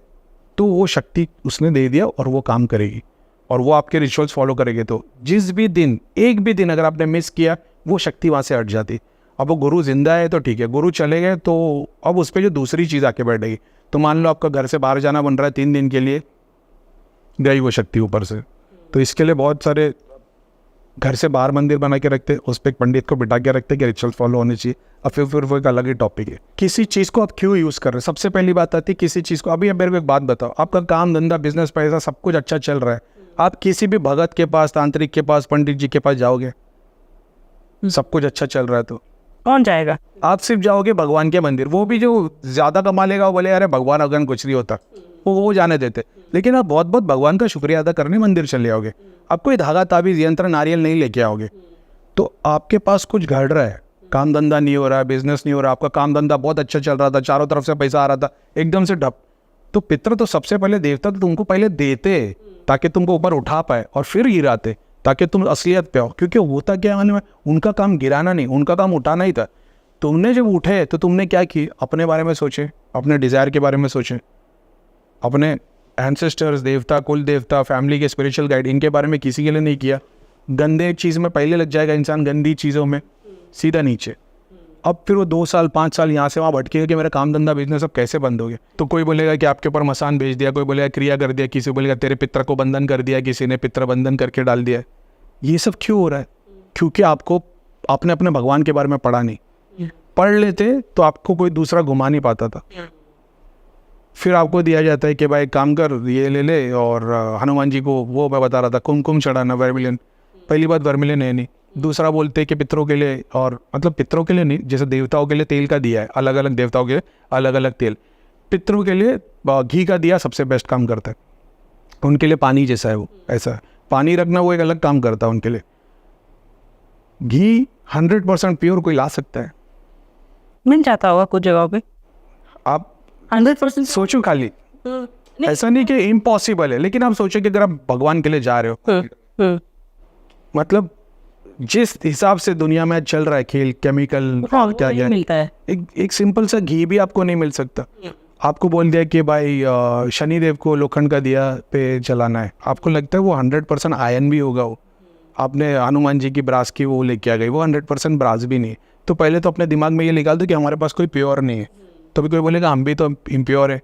तो वो शक्ति उसने दे दिया और वो काम करेगी, और वो आपके रिचुअल्स फॉलो करेंगे। तो जिस भी दिन, एक भी दिन अगर आपने मिस किया, वो शक्ति वहाँ से हट जाती। अब वो गुरु जिंदा है तो ठीक है, गुरु चले गए तो अब उस पर जो दूसरी चीज़ आके बैठेगी। तो मान लो आपका घर से बाहर जाना बन रहा है 3 दिन के लिए, गई वो शक्ति ऊपर से। तो इसके लिए बहुत सारे घर से बाहर मंदिर बना के रखते, उस पर एक पंडित को बिठा के रखते कि रिचुअल फॉलो होने चाहिए। अब फिर वो एक अलग ही टॉपिक है। किसी चीज़ को आप क्यों यूज़ कर रहे हैं, सबसे पहली बात आती है किसी चीज़ को। अभी अब मेरे को एक बात बताओ, आपका काम धंधा बिजनेस पैसा सब कुछ अच्छा चल रहा है, आप किसी भी भगत के पास, तांत्रिक के पास, पंडित जी के पास जाओगे? सब कुछ अच्छा चल रहा है तो कौन जाएगा? आप सिर्फ जाओगे भगवान के मंदिर, वो भी जो ज़्यादा कमा लेगा वो बोले अरे भगवान अगन कुछ नहीं होता, वो जाने देते। लेकिन आप बहुत बहुत भगवान का शुक्रिया अदा करने मंदिर चले आओगे, आप कोई धागा ताबीज यंत्र नारियल नहीं लेके आओगे। तो आपके पास कुछ घट रहा है, काम धंधा नहीं हो रहा है, बिजनेस नहीं हो रहा, आपका काम धंधा बहुत अच्छा चल रहा था, चारों तरफ से पैसा आ रहा था, एकदम से ठप। तो पितर तो सबसे पहले, देवता तो तुमको पहले देते ताकि तुमको ऊपर उठा पाए और फिर गिराते ताकि तुम असलियत पे आओ। क्योंकि होता क्या है, उनका काम गिराना नहीं, उनका काम उठाना ही था। तुमने जब उठे तो तुमने क्या की, अपने बारे में सोचे, अपने डिज़ायर के बारे में सोचे, अपने एंसेस्टर्स, देवता, कुल देवता, फैमिली के स्पिरिचुअल गाइड, इनके बारे में किसी के लिए नहीं किया। गंदे चीज़ में पहले लग जाएगा इंसान, गंदी चीज़ों में सीधा नीचे। अब फिर वो 2 साल 5 साल यहाँ से वहाँ भटकेगा कि मेरा काम धंधा बिजनेस सब कैसे बंद हो गया। तो कोई बोलेगा कि आपके ऊपर मसान भेज दिया, कोई बोलेगा क्रिया कर दिया, किसी बोलेगा तेरे पितर को बंधन कर दिया, किसी ने पितर बंधन करके डाल दिया। ये सब क्यों हो रहा है? क्योंकि आपको आपने अपने भगवान के बारे में पढ़ा नहीं। पढ़ लेते तो आपको कोई दूसरा घुमा नहीं पाता था। फिर आपको दिया जाता है कि भाई काम कर, ये ले ले। और हनुमान जी को वो मैं बता रहा था, कुमकुम चढ़ाना, वर्मिलियन। पहली बात वर्मिलियन है नहीं। दूसरा बोलते कि पितरों के लिए, और मतलब पितरों के लिए नहीं, जैसे देवताओं के लिए तेल का दिया है, अलग अलग देवताओं के लिए अलग अलग तेल। पितरों के लिए घी का दिया सबसे बेस्ट काम करता है। उनके लिए पानी जैसा है वो, ऐसा पानी रखना वो एक अलग काम करता है उनके लिए। घी 100% प्योर कोई ला सकता है? मिल जाता होगा कुछ जगहों पे। आप 100% सोचो खाली, ऐसा नहीं कि इम्पॉसिबल है, लेकिन आप सोचो कि अगर आप भगवान के लिए जा रहे हो, मतलब जिस हिसाब से दुनिया में चल रहा है खेल, केमिकल क्या क्या मिलता है। एक सिंपल सा घी भी आपको नहीं मिल सकता। आपको बोल दिया कि भाई शनिदेव को लोखंड का दिया पे जलाना है, आपको लगता है वो 100% आयन भी होगा? वो आपने हनुमान जी की ब्रास की वो लेके आ गई, वो 100% ब्रास भी नहीं है। तो पहले तो अपने दिमाग में ये निकाल दो कि हमारे पास कोई प्योर नहीं है। तो भी कोई बोलेगा हम भी तो इम्प्योर है,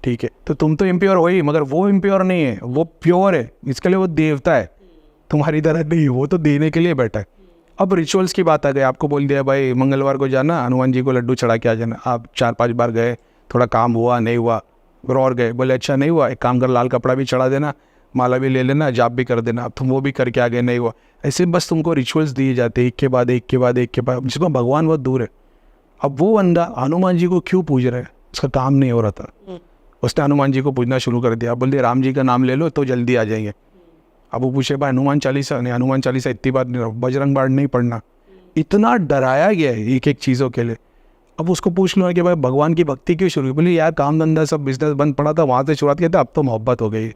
ठीक है, तो तुम तो इम्प्योर हो ही, मगर वो इम्प्योर नहीं है, वो प्योर है। इसके लिए वो देवता है, तुम्हारी तरह नहीं, वो तो देने के लिए बैठा है। अब रिचुअल्स की बात आ गई, आपको बोल दिया भाई मंगलवार को जाना, हनुमान जी को लड्डू चढ़ा के आ जाना। आप 4-5 बार गए, थोड़ा काम हुआ नहीं हुआ, फिर और गए, बोले अच्छा नहीं हुआ, एक काम कर, लाल कपड़ा भी चढ़ा देना, माला भी ले लेना, जाप भी कर देना। अब तुम वो भी करके आ गए, नहीं हुआ। ऐसे बस तुमको रिचुअल्स दिए जाते एक के बाद एक के बाद एक के बाद, जिसमें भगवान बहुत दूर है। अब वो बंदा हनुमान जी को क्यों पूज रहा है? उसका काम नहीं हो रहा था, उसने हनुमान जी को पूजना शुरू कर दिया। बोल दिया राम जी का नाम ले लो तो जल्दी आ जाएंगे। अब वो पूछे भाई हनुमान चालीसा नहीं, हनुमान चालीसा इतनी बार नहीं, बजरंग बाण नहीं पढ़ना। इतना डराया गया है एक एक चीज़ों के लिए। अब उसको पूछ लो कि भाई भगवान की भक्ति क्यों शुरू हुई? बोले यार काम धंधा सब बिजनेस बंद पड़ा था, वहाँ से शुरुआत किया था, अब तो मोहब्बत हो गई।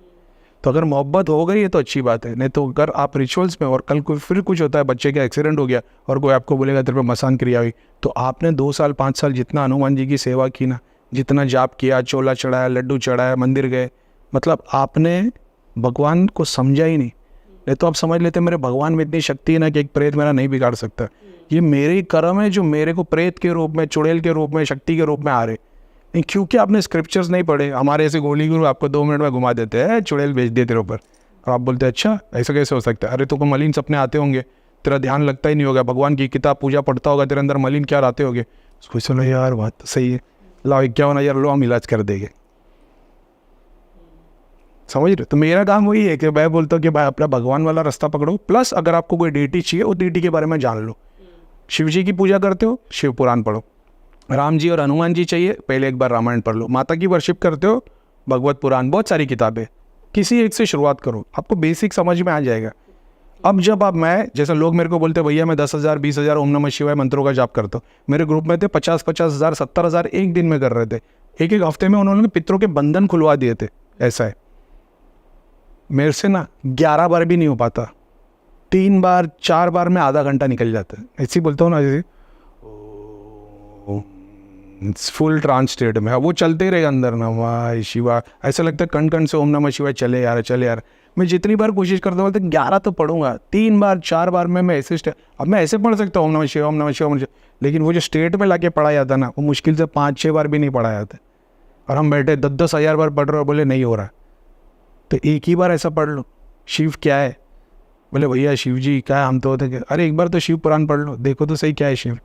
तो अगर मोहब्बत हो गई है तो अच्छी बात है, नहीं तो अगर आप रिचुअल्स में और कल को फिर कुछ होता है, बच्चे का एक्सीडेंट हो गया और कोई आपको बोलेगा तेरे पे मसान क्रिया हुई, तो आपने 2 साल 5 साल जितना हनुमान जी की सेवा की ना, जितना जाप किया, चोला चढ़ाया, लड्डू चढ़ाया, मंदिर गए, मतलब आपने भगवान को समझा ही नहीं तो आप समझ लेते मेरे भगवान में इतनी शक्ति है ना कि एक प्रेत मेरा नहीं बिगाड़ सकता। ये मेरे ही कर्म है जो मेरे को प्रेत के रूप में, चुड़ैल के रूप में, शक्ति के रूप में आ रहे। नहीं क्योंकि आपने स्क्रिप्चर्स नहीं पढ़े। हमारे ऐसे गोली गुरु आपको 2 मिनट में घुमा देते हैं, चुड़ैल भेज दिए तेरे ऊपर, और आप बोलते हैं अच्छा ऐसा कैसे हो सकता है? अरे तो मलिन सपने आते होंगे, तेरा ध्यान लगता ही नहीं होगा, भगवान की किताब पूजा पढ़ता होगा, तेरे अंदर मलिन क्या आते होंगे। उसको सुनो यार बात तो सही है, लाओ 51,000 लो, हम इलाज कर देंगे। समझ रहे? तो मेरा काम वही है कि मैं बोलता हूँ कि भाई अपना भगवान वाला रास्ता पकड़ो, प्लस अगर आपको कोई डीटी चाहिए उस डीटी के बारे में जान लो। शिव जी की पूजा करते हो, शिव पुराण पढ़ो। राम जी और हनुमान जी चाहिए, पहले एक बार रामायण पढ़ लो। माता की वर्शिप करते हो, भगवत पुराण, बहुत सारी किताबें, किसी एक से शुरुआत करो, आपको बेसिक समझ में आ जाएगा। अब जब आप, मैं जैसे लोग मेरे को बोलते भैया मैं 10,000 20,000 ओम नमः शिवाय मंत्रों का जाप करता हूँ, मेरे ग्रुप में थे 50,000 70,000 एक दिन में कर रहे थे। एक हफ्ते में उन्होंने पितरों के बंधन खुलवा दिए थे। ऐसा है, मेरे से ना 11 बार भी नहीं हो पाता, 3 बार 4 बार में आधा घंटा निकल जाता है। ऐसे ही बोलता हूँ ना, जैसे फुल ट्रांस स्टेट में, वो चलते ही रहेगा अंदर ना, वाह शिवा, ऐसा लगता है कण कण से ओम नमः शिवाय चले यार चले यार। मैं जितनी बार कोशिश करता हूँ 11 तो पढ़ूंगा, 3 बार 4 बार में मैं ऐसे अब मैं ऐसे पढ़ सकता हूँ ओम नमः शिवाय ओम नमः शिवाय, लेकिन वो जो स्टेट में लाके पढ़ा जाता ना, वो मुश्किल से 5-6 बार भी नहीं पढ़ा जाता। और हम बैठे 10-10 हज़ार बार पढ़ रहे और बोले नहीं हो रहा। तो एक ही बार ऐसा पढ़ लो, शिव क्या है, बोले भैया शिव जी क्या है, हम तो होते अरे एक बार तो शिव पुराण पढ़ लो, देखो तो सही क्या है शिव।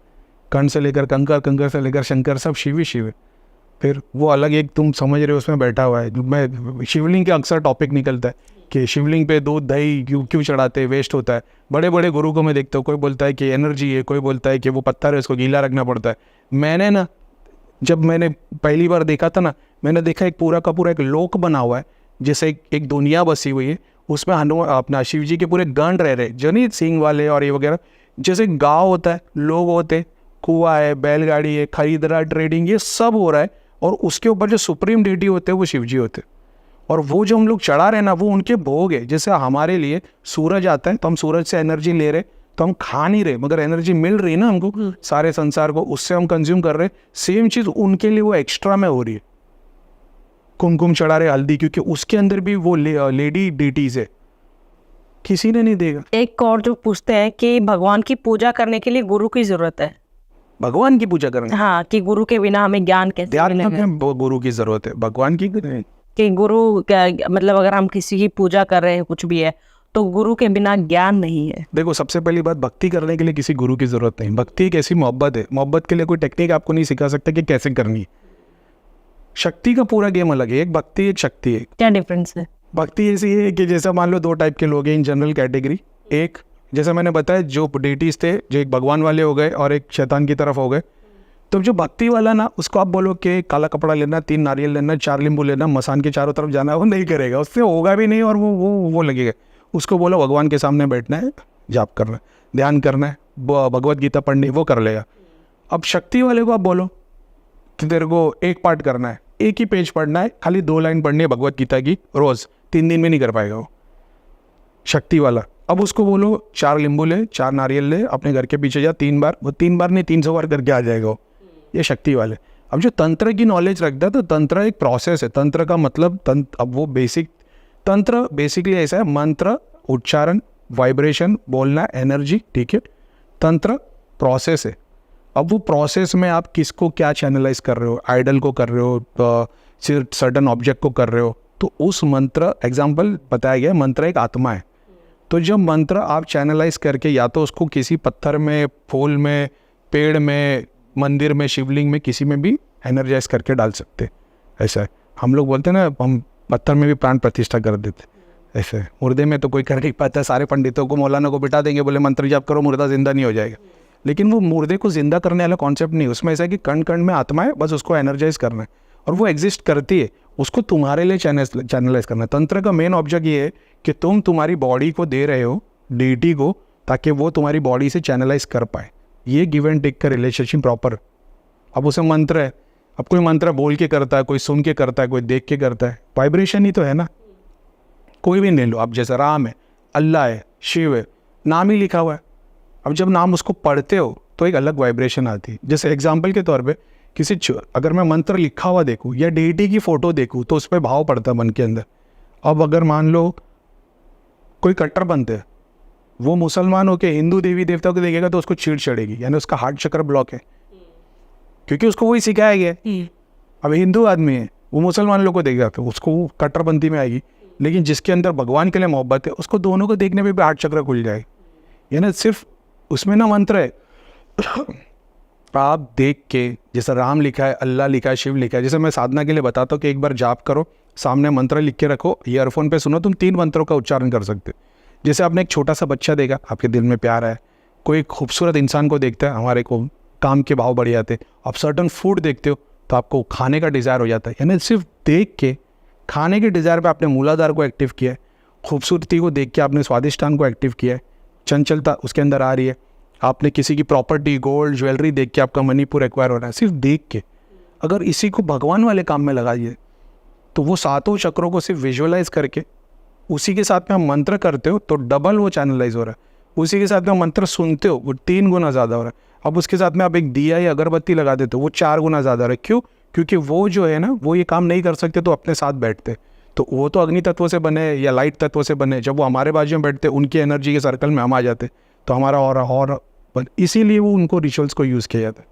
कर्ण से लेकर कंकर, कंकर से लेकर शंकर, सब शिव ही शिव है। फिर वो अलग एक तुम समझ रहे हो उसमें बैठा हुआ है। मैं शिवलिंग के अक्सर टॉपिक निकलता है कि शिवलिंग पे दूध दही क्यों क्यों चढ़ाते, वेस्ट होता है। बड़े बड़े गुरु को मैं देखता हूँ, कोई बोलता है कि एनर्जी है, कोई बोलता है कि वो पत्थर है उसको गीला रखना पड़ता है। मैंने ना जब मैंने पहली बार देखा था ना, मैंने देखा एक पूरा का पूरा एक लोक बना हुआ है, जैसे एक दुनिया बसी हुई है, उसमें हनुमान अपना शिव जी के पूरे गण रह रहे, जो नहीं सिंह वाले और ये वगैरह, जैसे गाँव होता है, लोग होते, कुआ है, बैलगाड़ी है, खरीदना, ट्रेडिंग, ये सब हो रहा है। और उसके ऊपर जो सुप्रीम डेटी होते हैं वो शिव जी होते हैं। और वो जो हम लोग चढ़ा रहे हैं ना, वो उनके भोग है। जैसे हमारे लिए सूरज आता है तो हम सूरज से एनर्जी ले रहे, तो हम खा नहीं रहे मगर एनर्जी मिल रही है ना हमको, सारे संसार को, उससे हम कंज्यूम कर रहे। सेम चीज़ उनके लिए वो एक्स्ट्रा में हो रही है। कुमकुम चढ़ा रहे, हल्दी, क्योंकि उसके अंदर भी वो लेडी डेटीज है, किसी ने नहीं देगा। एक और जो पूछते हैं कि भगवान की पूजा करने के लिए गुरु की जरूरत है। भगवान की पूजा करना, हाँ, कि गुरु के बिना हमें ज्ञान कैसे ध्यान मिलेगा? में गुरु की जरूरत है, भगवान की नहीं। कि गुरु मतलब अगर हम किसी की पूजा कर रहे हैं कुछ भी है तो गुरु के बिना ज्ञान नहीं है। देखो सबसे पहली बात, भक्ति करने के लिए किसी गुरु की जरूरत नहीं। भक्ति एक ऐसी मोहब्बत है, मोहब्बत के लिए कोई टेक्निक आपको नहीं सिखा सकता कि कैसे करनी है। शक्ति का पूरा गेम अलग है, एक भक्ति एक शक्ति है। क्या डिफरेंस है? भक्ति ऐसी है कि जैसा मान लो दो टाइप के लोग हैं इन जनरल कैटेगरी। एक जैसा मैंने बताया, जो डेटीज थे, जो एक भगवान वाले हो गए और एक शैतान की तरफ हो गए। तो जो भक्ति वाला ना, उसको आप बोलो कि काला कपड़ा लेना, 3 नारियल लेना, 4 नींबू लेना, मसान के चारों तरफ जाना, वो नहीं करेगा, उससे होगा भी नहीं और वो लगेगा। उसको बोलो भगवान के सामने बैठना है, जाप करना है, ध्यान करना है, भगवत गीता पढ़नी, वो कर लेगा। अब शक्ति वाले को आप बोलो कि तेरे को एक पार्ट करना है, एक ही पेज पढ़ना है, खाली 2 लाइन पढ़नी है भगवत गीता की रोज, 3 दिन में नहीं कर पाएगा वो शक्ति वाला। अब उसको बोलो 4 नींबू ले, 4 नारियल ले, अपने घर के पीछे जा 3 बार, वो 3 बार नहीं 300 बार करके आ जाएगा वो। ये शक्ति वाले। अब जो तंत्र की नॉलेज रखता है, तो तंत्र एक प्रोसेस है। तंत्र का मतलब अब वो बेसिक तंत्र बेसिकली ऐसा है, मंत्र, उच्चारण, वाइब्रेशन, बोलना, एनर्जी, ठीक है। तंत्र प्रोसेस है। अब वो प्रोसेस में आप किसको क्या चैनलाइज कर रहे हो, आइडल को कर रहे हो, सर्टन ऑब्जेक्ट को कर रहे हो, तो उस मंत्र, एग्जाम्पल बताया गया, मंत्र एक आत्मा है। तो जब मंत्र आप चैनलाइज करके या तो उसको किसी पत्थर में, फूल में, पेड़ में, मंदिर में, शिवलिंग में, किसी में भी एनर्जाइज करके डाल सकते। ऐसा है। हम लोग बोलते हैं ना, हम पत्थर में भी प्राण प्रतिष्ठा कर देते। ऐसे मुर्दे में तो कोई कर नहीं पाता, सारे पंडितों को, मौलाना को बिठा देंगे, बोले मंत्र जाप करो, मुर्दा जिंदा नहीं हो जाएगा। लेकिन वो मुर्दे को जिंदा करने वाला कॉन्सेप्ट नहीं, उसमें ऐसा है कि कण कण में आत्मा है, बस उसको एनर्जाइज करना है और वो एग्जिस्ट करती है, उसको तुम्हारे लिए चैनलाइज करना है। तंत्र का मेन ऑब्जेक्ट ये है कि तुम तुम्हारी बॉडी को दे रहे हो डीटी को, ताकि वो तुम्हारी बॉडी से चैनलाइज कर पाए। ये गिव एंड टेक का रिलेशनशिप प्रॉपर। अब उसे मंत्र है, अब कोई मंत्र बोल के करता है, कोई सुन के करता है, कोई देख के करता है, वाइब्रेशन ही तो है ना। कोई भी ले लो आप, जैसे राम है, अल्लाह है, शिव है, नाम ही लिखा हुआ है। अब जब नाम उसको पढ़ते हो तो एक अलग वाइब्रेशन आती है। जैसे एग्जाम्पल के तौर पे अगर मैं मंत्र लिखा हुआ देखूँ या डेटी की फ़ोटो देखूँ तो उस पर भाव पड़ता है मन के अंदर। अब अगर मान लो कोई कट्टर बनते हैं, वो मुसलमान होकर हिंदू देवी देवताओं को देखेगा तो उसको चीड़ चढ़ेगी, यानी उसका हार्ट चक्र ब्लॉक है, क्योंकि उसको वही सिखाया गया है। अब हिंदू आदमी है, वो मुसलमान लोग को देखेगा तो उसको कट्टरपंथी में आएगी। लेकिन जिसके अंदर भगवान के लिए मोहब्बत है, उसको दोनों को देखने में भी हार्ट चक्र खुल जाएगा। यानी सिर्फ उसमें ना मंत्र है आप देख के, जैसे राम लिखा है, अल्लाह लिखा है, शिव लिखा है। जैसे मैं साधना के लिए बताता हूँ कि एक बार जाप करो, सामने मंत्र लिख के रखो, ईयरफोन पे सुनो, तुम 3 मंत्रों का उच्चारण कर सकते। जैसे आपने एक छोटा सा बच्चा देखा, आपके दिल में प्यार है, कोई खूबसूरत इंसान को देखता है, हमारे को काम के भाव बढ़ जाते। आप सर्टन फूड देखते हो तो आपको खाने का डिज़ायर हो जाता है। यानी सिर्फ देख के खाने के डिज़ायर पे आपने मूलाधार को एक्टिव किया है, खूबसूरती को देख के आपने स्वादिष्टान को एक्टिव किया है, चंचलता उसके अंदर आ रही है। आपने किसी की प्रॉपर्टी, गोल्ड, ज्वेलरी देख के आपका मणिपुर एक्वायर हो रहा है, सिर्फ देख के। अगर इसी को भगवान वाले काम में लगाइए तो वो 7 चक्रों को सिर्फ विजुअलाइज करके उसी के साथ में हम मंत्र करते हो तो डबल वो चैनलाइज हो रहा है। उसी के साथ में मंत्र सुनते हो वो 3 गुना ज़्यादा हो रहा है। अब उसके साथ में आप एक दिया या अगरबत्ती लगा देते हो, वो 4 गुना ज़्यादा हो रहा है। क्यों? क्योंकि वो जो है ना, वो ये काम नहीं कर सकते तो अपने साथ बैठते। तो वो तो अग्नि तत्व से बने या लाइट तत्व से बने, जब वो हमारे बाजू में बैठते उनकी एनर्जी के सर्कल में हम आ जाते तो हमारा और इसीलिए वो उनको रिचुअल्स को यूज़ किया जाता है।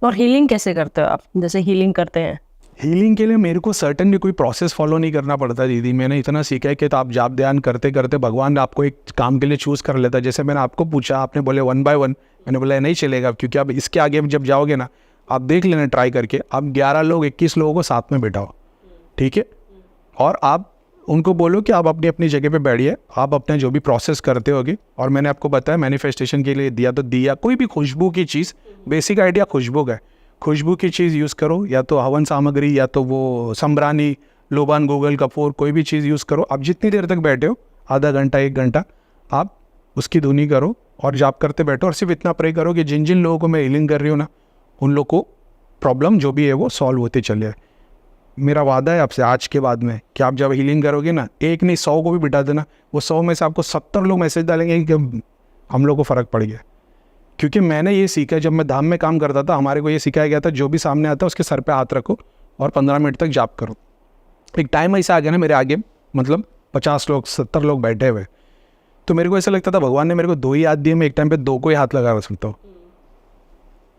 और हीलिंग कैसे करते हो आप? जैसे हीलिंग करते हैं हीलिंग के लिए मेरे को सर्टेनली कोई प्रोसेस फॉलो नहीं करना पड़ता दीदी। मैंने इतना सीखा है कि तो आप जाप ध्यान करते करते भगवान आपको एक काम के लिए चूज़ कर लेता है। जैसे मैंने आपको पूछा, आपने बोले 1 by 1, मैंने बोला नहीं चलेगा, क्योंकि आप इसके आगे जब जाओगे ना, आप देख लेना ट्राई करके, आप 11 लोग 21 लोगों को साथ में बिठाओ, ठीक है, और आप उनको बोलो कि आप अपनी अपनी जगह पे बैठिए, आप अपना जो भी प्रोसेस करते होगे। और मैंने आपको बताया मैनिफेस्टेशन के लिए दिया तो दिया, कोई भी खुशबू की चीज़, बेसिक आइडिया खुशबू का है, खुशबू की चीज़ यूज़ करो, या तो हवन सामग्री या तो वो संब्रानी, लोबान, गूगल कपूर, कोई भी चीज़ यूज़ करो। आप जितनी देर तक बैठे हो, आधा घंटा 1 घंटा, आप उसकी धुनी करो और जाप करते बैठो, और सिर्फ इतना प्रे करो कि जिन जिन लोगों को मैं हीलिंग कर रही हूँ ना, उन लोग को प्रॉब्लम जो भी है वो सॉल्व होते चले। मेरा वादा है आपसे आज के बाद में कि आप जब हीलिंग करोगे ना, 1 नहीं 100 को भी बिठा देना, वो 100 में से आपको 70 लोग मैसेज डालेंगे कि हम लोग को फ़र्क पड़ गया। क्योंकि मैंने ये सीखा, जब मैं धाम में काम करता था, हमारे को ये सिखाया गया था, जो भी सामने आता है उसके सर पे हाथ रखो और 15 मिनट तक जाप करो। एक टाइम ऐसा आ गया ना मेरे आगे, मतलब 50 लोग 70 लोग बैठे हुए, तो मेरे को ऐसा लगता था भगवान ने मेरे को 2 ही हाथ दिए, मैं एक टाइम पे 2 को ही हाथ लगा सकता हूँ।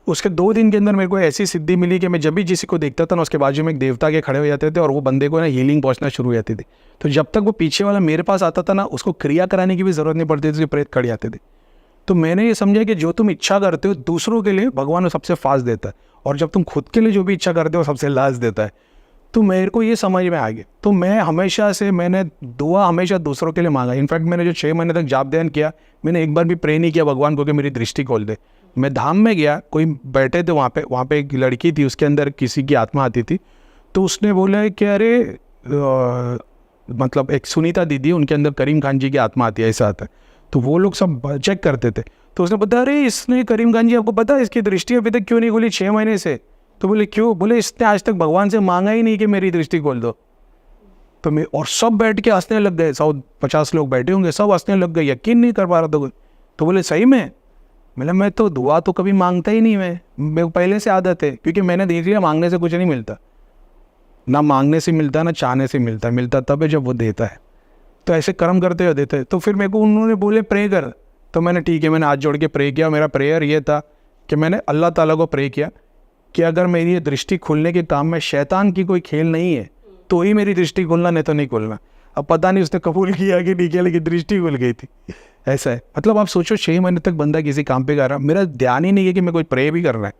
उसके 2 दिन के अंदर मेरे को ऐसी सिद्धि मिली कि मैं जब भी किसी को देखता था ना, उसके बाजू में एक देवता के खड़े हो जाते थे और वो बंदे को ना हीलिंग पहुंचना शुरू हो जाती थी। तो जब तक वो पीछे वाला मेरे पास आता था ना, उसको क्रिया कराने की भी ज़रूरत नहीं पड़ती थी, प्रेत खड़े आते थे। तो मैंने ये समझा कि जो तुम इच्छा करते हो दूसरों के लिए, भगवान सबसे फास्ट देता है, और जब तुम खुद के लिए जो भी इच्छा करते हो सबसे लास्ट देता है। तो मेरे को ये समझ में आ गया। तो मैं हमेशा से, मैंने दुआ हमेशा दूसरों के लिए मांगा। इनफैक्ट मैंने जो 6 महीने तक जाप ध्यान किया, मैंने एक बार भी प्रे नहीं किया भगवान को कि मेरी दृष्टि खोल दे। मैं धाम में गया, कोई बैठे थे वहाँ पे एक लड़की थी, उसके अंदर किसी की आत्मा आती थी। तो उसने बोला कि अरे मतलब एक सुनीता दीदी, उनके अंदर करीम खान जी की आत्मा आती है, ऐसा आता है। तो वो लोग सब चेक करते थे। तो उसने बताया, अरे इसने करीम खान जी, आपको पता है इसकी दृष्टि अभी तक क्यों नहीं खोली 6 महीने से? तो बोले क्यों? बोले इसने आज तक भगवान से मांगा ही नहीं कि मेरी दृष्टि खोल दो। तो मैं, और सब बैठ के हंसने लग गए, 150 लोग बैठे होंगे, सब हंसने लग गए, यकीन नहीं कर पा रहा था कोई। तो बोले सही में? मैं तो दुआ तो कभी मांगता ही नहीं, मैं पहले से आदत है, क्योंकि मैंने देख लिया मांगने से कुछ नहीं मिलता, ना मांगने से मिलता ना चाहने से मिलता, मिलता तब है जब वो देता है। तो ऐसे कर्म करते हुए देते हैं। तो फिर मेरे को उन्होंने बोले प्रे कर, तो मैंने ठीक है, मैंने हाथ जोड़ के प्रे किया। मेरा प्रेयर ये था कि मैंने अल्लाह ताला को प्रे किया कि अगर मेरी ये दृष्टि खुलने के काम में शैतान की कोई खेल नहीं है तो ही मेरी दृष्टि खुलना, नहीं तो नहीं खुलना। अब पता नहीं उसने कबूल किया कि नहीं किया, लेकिन दृष्टि खुल गई थी। ऐसा है, मतलब आप सोचो 6 महीने तक बंदा किसी काम पे कर रहा, मेरा ध्यान ही नहीं है कि मैं कोई प्रे भी कर रहा है,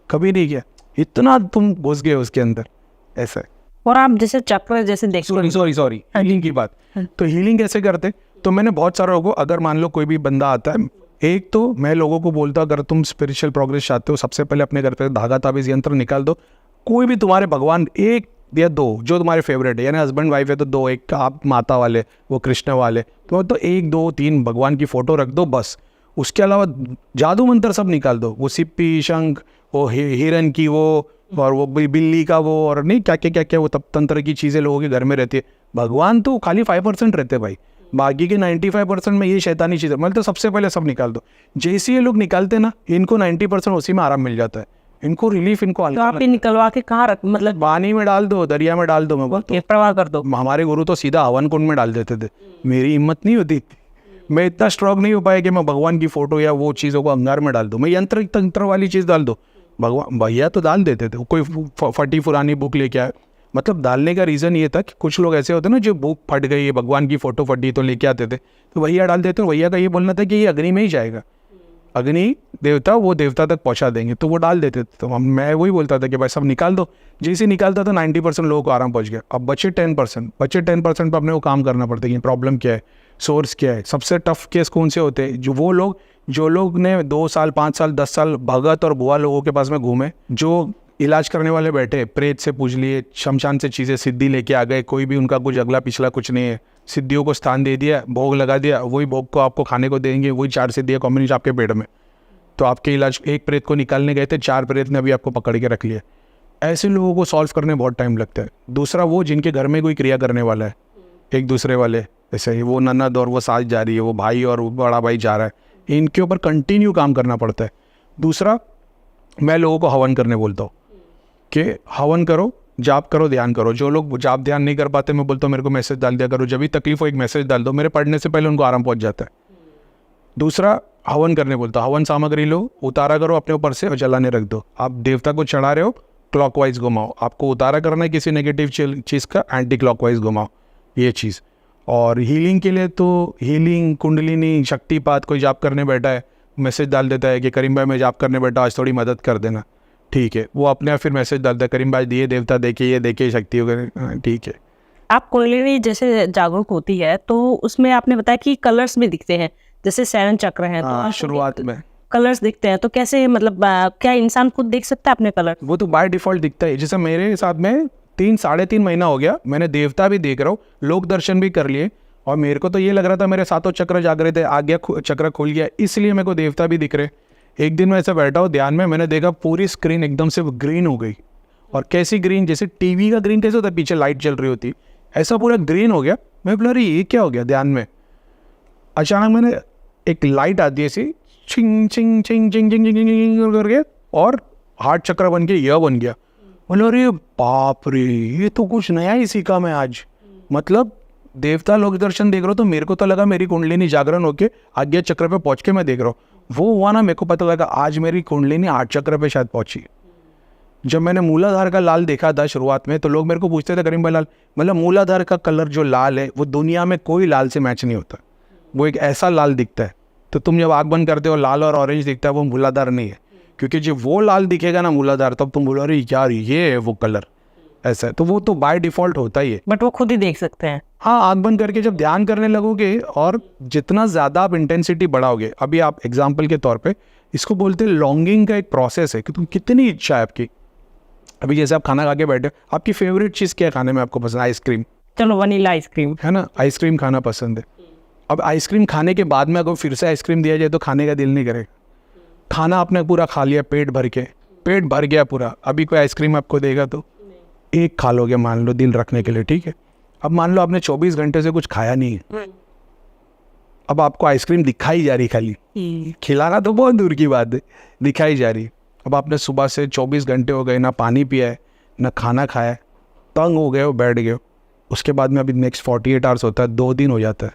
कभी नहीं किया, इतना तुम घुस गए उसके अंदर, ऐसा है। और आप जैसे चक्र जैसे देख, सॉरी हीलिंग की बात, तो हीलिंग कैसे करते? तो मैंने बहुत सारे लोगों को, अगर मान लो कोई भी बंदा आता है, एक तो मैं लोगों को बोलता, अगर तुम स्पिरिचुअल प्रोग्रेस चाहते हो, सबसे पहले अपने घर पे धागा ताबीज यंत्र निकाल दो, कोई भी तुम्हारे भगवान 1 या 2 जो तुम्हारे फेवरेट है, यानी हस्बैंड वाइफ है तो 2, एक आप माता वाले, वो कृष्ण वाले, तो 1 2 3 भगवान की फोटो रख दो बस। उसके अलावा जादू मंत्र सब निकाल दो, वो सिप्पी, शंख, वो हिरन की वो, और वो बिल्ली का वो, और नहीं क्या क्या क्या क्या वो तब तंत्र की चीज़ें लोगों के घर में रहती है। भगवान तो खाली 5% रहते भाई, बाकी के 95% में ये शैतानी चीज़ें, मतलब तो सबसे पहले सब निकाल दो। जैसे ये लोग निकालते ना, इनको 90% उसी में आराम मिल जाता है, इनको रिलीफ, इनको तो आप ये निकलवा के कहाँ रख, मतलब पानी में डाल दो, दरिया में डाल दो, मैं बोलता हूँ प्रवाह कर दो। हमारे गुरु तो सीधा हवन कुंड में डाल देते थे, मेरी हिम्मत नहीं होती, मैं इतना स्ट्रॉन्ग नहीं हो पाया कि मैं भगवान की फोटो या वो चीज़ों को अंगार में डाल दूँ। मैं यंत्र तंत्र वाली चीज़ डाल दो, भगवान भैया तो डाल देते थे, कोई फटी पुरानी बुक लेके आए। मतलब डालने का रीज़न ये था कि कुछ लोग ऐसे होते ना, जो बुक फट गई है, भगवान की फ़ोटो फटी तो लेके आते थे, तो भैया डाल देते। भैया का ये बोलना था कि ये अग्नि में ही जाएगा, अग्नि देवता वो देवता तक पहुंचा देंगे, तो वो डाल देते थे। तो मैं वही बोलता था कि भाई सब निकाल दो। जैसे निकालता था 90% लोगों को आराम पहुंच गया। अब बचे 10% पर अपने को काम करना पड़ता है कि प्रॉब्लम क्या है, सोर्स क्या है। सबसे टफ केस कौन से होते हैं? जो लोग ने 2 साल 5 साल 10 साल भगत और बुआ लोगों के पास में घूमे, जो इलाज करने वाले बैठे, प्रेत से पूछ लिए, शमशान से चीज़ें सिद्धि लेके आ गए, कोई भी उनका कुछ अगला पिछला कुछ नहीं है, सिद्धियों को स्थान दे दिया, भोग लगा दिया, वही भोग को आपको खाने को देंगे, वही 4 सिद्धियाँ कॉम्बिनेशन आपके पेट में। तो आपके इलाज, एक प्रेत को निकालने गए थे, 4 प्रेत ने अभी आपको पकड़ के रख लिया। ऐसे लोगों को सॉल्व करने बहुत टाइम लगता है। दूसरा वो जिनके घर में कोई क्रिया करने वाला है, एक दूसरे वाले, ऐसे ही वो ननद और वो सास जा रही है, वो भाई और बड़ा भाई जा रहा है, इनके ऊपर कंटिन्यू काम करना पड़ता है। दूसरा, मैं लोगों को हवन करने बोलता हूँ कि हवन करो, जाप करो, ध्यान करो। जो लोग जाप ध्यान नहीं कर पाते, मैं बोलता हूँ मेरे को मैसेज डाल दिया करो, जब भी तकलीफ हो एक मैसेज डाल दो, मेरे पढ़ने से पहले उनको आराम पहुँच जाता है। दूसरा, हवन करने बोलता हूँ, हवन सामग्री लो, उतारा करो अपने ऊपर से और जलाने रख दो। आप देवता को चढ़ा रहे हो, क्लॉकवाइज घुमाओ, आपको उतारा करना है किसी नेगेटिव चीज़ का, एंटी क्लॉकवाइज घुमाओ, ये चीज़। और हीलिंग के लिए तो हीलिंग, कुंडलिनी, शक्तिपात, कोई जाप करने बैठा है मैसेज डाल देता है कि करीम भाई मैं जाप करने बैठा, आज थोड़ी मदद कर देना, ठीक है, वो अपने आप फिर मैसेज डालता है करीम भाई दिए देवता देखिए, ये देखिए शक्ति वगैरह, ठीक है। आप कुंडलिनी जैसे जागरूक होती है तो उसमें आपने बताया कि कलर्स भी दिखते हैं, जैसे 7 चक्र हैं तो हाँ, शुरुआत में कलर्स दिखते हैं, तो कैसे मतलब क्या इंसान खुद देख सकता है अपने कलर? वो तो बाय डिफॉल्ट दिखता है। जैसे मेरे साथ में 3-3.5 महीना हो गया, मैंने देवता भी देख रहा हूँ, लोक दर्शन भी कर लिए, और मेरे को तो ये लग रहा था मेरे 7 चक्र जाग रहे थे, आज्ञा चक्र खुल गया, इसलिए मेरे को देवता भी दिख रहे। एक दिन मैं ऐसा बैठा हूँ ध्यान में, मैंने देखा पूरी स्क्रीन एकदम से ग्रीन हो गई, और कैसी ग्रीन, जैसे टीवी का ग्रीन कैसे होता है, पीछे लाइट चल रही होती, ऐसा पूरा ग्रीन हो गया। मैं बोला अरे ये क्या हो गया, ध्यान में अचानक मैंने एक लाइट आती है ऐसी, छिंग छिंग छिंग छिंग छिंग छिंग छिंग करके, और हार्ट चक्र बन के यह बन गया। बोले अरे बाप रे, ये तो कुछ नया ही सीखा मैं आज। मतलब देवता लोक दर्शन देख रहा हूँ तो मेरे को तो लगा मेरी कुंडलिनी जागरण होके आज्ञा चक्र पे पहुंच के मैं देख रहा हूँ, वो हुआ ना, मेरे को पता लगा आज मेरी कुंडलिनी 8 चक्र पे शायद पहुंची। जब मैंने मूलाधार का लाल देखा था शुरुआत में, तो लोग मेरे को पूछते थे करीम भाई लाल, मतलब मूलाधार का कलर जो लाल है वो दुनिया में कोई लाल से मैच नहीं होता, वो एक ऐसा लाल दिखता है। तो तुम जब आँख बंद करते हो लाल और ऑरेंज दिखता है, वो मूलाधार नहीं है, क्योंकि जब वो लाल दिखेगा ना मूलाधार, तब तुम बोलो अरे यार ये है वो कलर, ऐसा है। तो वो तो बाय डिफॉल्ट होता ही है, बट वो खुद ही देख सकते हैं। हाँ, आँख बंद करके जब ध्यान करने लगोगे, और जितना ज़्यादा आप इंटेंसिटी बढ़ाओगे, अभी आप एग्जाम्पल के तौर पे इसको बोलते हैं लॉन्गिंग का एक प्रोसेस है कि तुम कितनी इच्छा है आपकी। अभी जैसे आप खाना खा के बैठे, आपकी फेवरेट चीज़ क्या है खाने में, आपको पसंद? आइसक्रीम, चलो वनीला आइसक्रीम है ना, आइसक्रीम खाना पसंद है। अब आइसक्रीम खाने के बाद में अगर फिर से आइसक्रीम दिया जाए तो खाने का दिल नहीं करेगा। खाना आपने पूरा खा लिया पेट भर के, पेट भर गया पूरा, अभी कोई आइसक्रीम आपको देगा तो एक खा लोगे मान लो दिल रखने के लिए, ठीक है। अब मान लो आपने 24 घंटे से कुछ खाया नहीं है, अब आपको आइसक्रीम दिखाई जा रही, खाली खिलाना तो बहुत दूर की बात है, दिखाई जा रही। अब आपने सुबह से 24 घंटे हो गए, ना पानी पिया है ना खाना खाया है, तंग हो गए हो, बैठ गए हो, उसके बाद में अभी नेक्स्ट 48 आवर्स होता है, 2 दिन हो जाता है,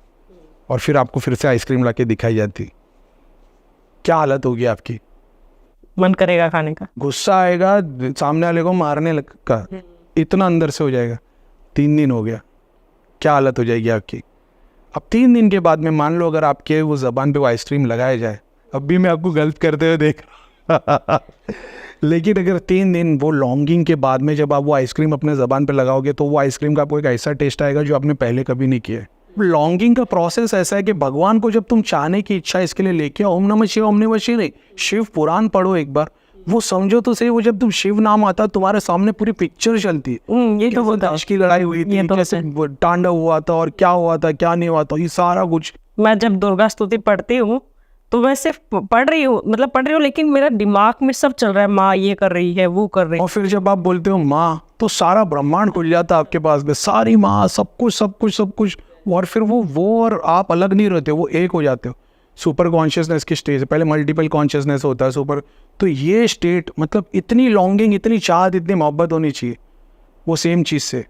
और फिर आपको फिर से आइसक्रीम ला के दिखाई जाती, क्या हालत होगी आपकी? मन करेगा खाने का, गुस्सा आएगा, सामने वाले को मारने का, इतना अंदर से हो जाएगा। 3 दिन हो गया, क्या हालत हो जाएगी आपकी? अब 3 दिन के बाद में मान लो अगर आपके वो ज़बान पे वो आइसक्रीम लगाया जाए, अब भी मैं आपको गलत करते हुए देख रहा लेकिन अगर 3 दिन वो लॉन्गिंग के बाद में जब आप वो आइसक्रीम अपने ज़बान पे लगाओगे, तो वो आइसक्रीम का आपको एक ऐसा टेस्ट आएगा जो आपने पहले कभी नहीं किया है। लॉन्गिंग का प्रोसेस ऐसा है कि भगवान को जब तुम चाहने की इच्छा इसके लिए लेके आओ, ओम नमः शिवाय, ओम नमः शिवाय नहीं, शिव पुराण पढ़ो एक बार, वो समझो तो सही, वो जब तुम शिव नाम आता तुम्हारे सामने पूरी पिक्चर चलती है। ये तो वो दश की लड़ाई हुई थी, कैसे तांडव हुआ था, और क्या हुआ था क्या नहीं हुआ था, ये सारा कुछ। मैं जब दुर्गा स्तुति पढ़ती हूँ तो मैं सिर्फ पढ़ रही हूँ, लेकिन मेरा दिमाग में सब चल रहा है, माँ ये कर रही है, वो कर रही है। और फिर जब आप बोलते हो माँ, तो सारा ब्रह्मांड खुल जाता है आपके पास में, सारी माँ, सब कुछ सब कुछ सब कुछ। और फिर वो और आप अलग नहीं रहते, वो एक हो जाते हो। सुपर कॉन्शियसनेस की स्टेज, पहले मल्टीपल कॉन्शियसनेस होता है सुपर, तो ये स्टेट मतलब इतनी लॉन्गिंग, इतनी चाहत, इतनी मोहब्बत होनी चाहिए वो सेम चीज़ से।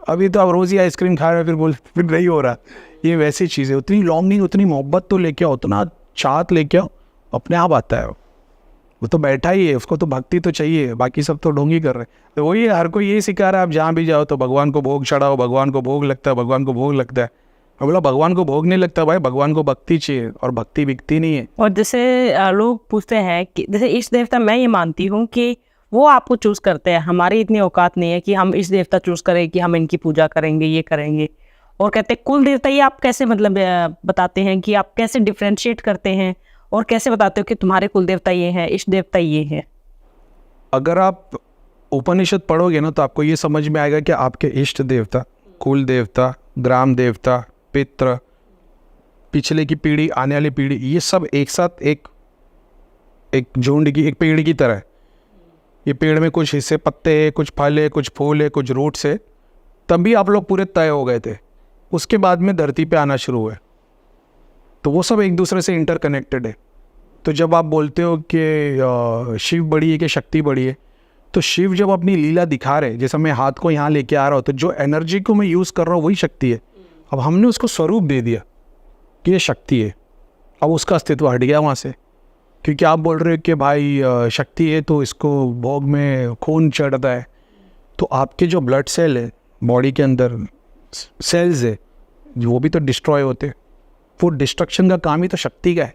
अभी तो आप रोज़ ही आइसक्रीम खा रहे हो, फिर नहीं हो रहा, ये वैसी चीज़ है। उतनी लॉन्गिंग, उतनी मोहब्बत तो लेके आओ, उतना चाहत लेके आओ, अपने आप आता है वो तो बैठा ही है, उसको तो भक्ति तो चाहिए, बाकी सब तो ढोंगी कर रहे हैं। तो वही हर कोई यही सिखा रहा है, आप जहाँ भी जाओ तो भगवान को भोग चढ़ाओ, भगवान को भोग लगता है, भगवान को भोग लगता है। मैं बोला भगवान को भोग नहीं लगता भाई, भगवान को भक्ति चाहिए, और भक्ति बिकती नहीं है। और जैसे लोग पूछते हैं कि जैसे इष्ट देवता, मैं ये मानती हूँ कि वो आपको चूज़ करते हैं, हमारी इतनी औकात नहीं है कि हम इष्ट देवता चूज़ करें कि हम इनकी पूजा करेंगे, ये करेंगे। और कहते हैं कुल देवता, ये आप कैसे मतलब बताते हैं कि आप कैसे डिफ्रेंशिएट करते हैं और कैसे बताते हो कि तुम्हारे कुल देवता ये हैं, इष्ट देवता ये है? अगर आप उपनिषद पढ़ोगे ना तो आपको ये समझ में आएगा कि आपके इष्ट देवता, कुल देवता, ग्राम देवता, पितृ, पिछले की पीढ़ी, आने वाली पीढ़ी, ये सब एक साथ एक झुंड की, एक पेड़ की तरह है। ये पेड़ में कुछ हिस्से पत्ते है, कुछ फल है, कुछ फूल है, कुछ रूट्स है, तभी आप लोग पूरे तय हो गए थे। उसके बाद में धरती पे आना शुरू हुए, तो वो सब एक दूसरे से इंटरकनेक्टेड है। तो जब आप बोलते हो कि शिव बड़ी है कि शक्ति बड़ी है, तो शिव जब अपनी लीला दिखा रहे, जैसे मैं हाथ को यहाँ लेके आ रहा हूँ, तो जो एनर्जी को मैं यूज़ कर रहा हूँ वही शक्ति है। अब हमने उसको स्वरूप दे दिया कि ये शक्ति है, अब उसका अस्तित्व हट गया वहाँ से। क्योंकि आप बोल रहे हो कि भाई शक्ति है तो इसको भोग में खून चढ़ता है, तो आपके जो ब्लड सेल है बॉडी के अंदर सेल्स है वो भी तो डिस्ट्रॉय होते हैं, वो डिस्ट्रक्शन का काम ही तो शक्ति का है।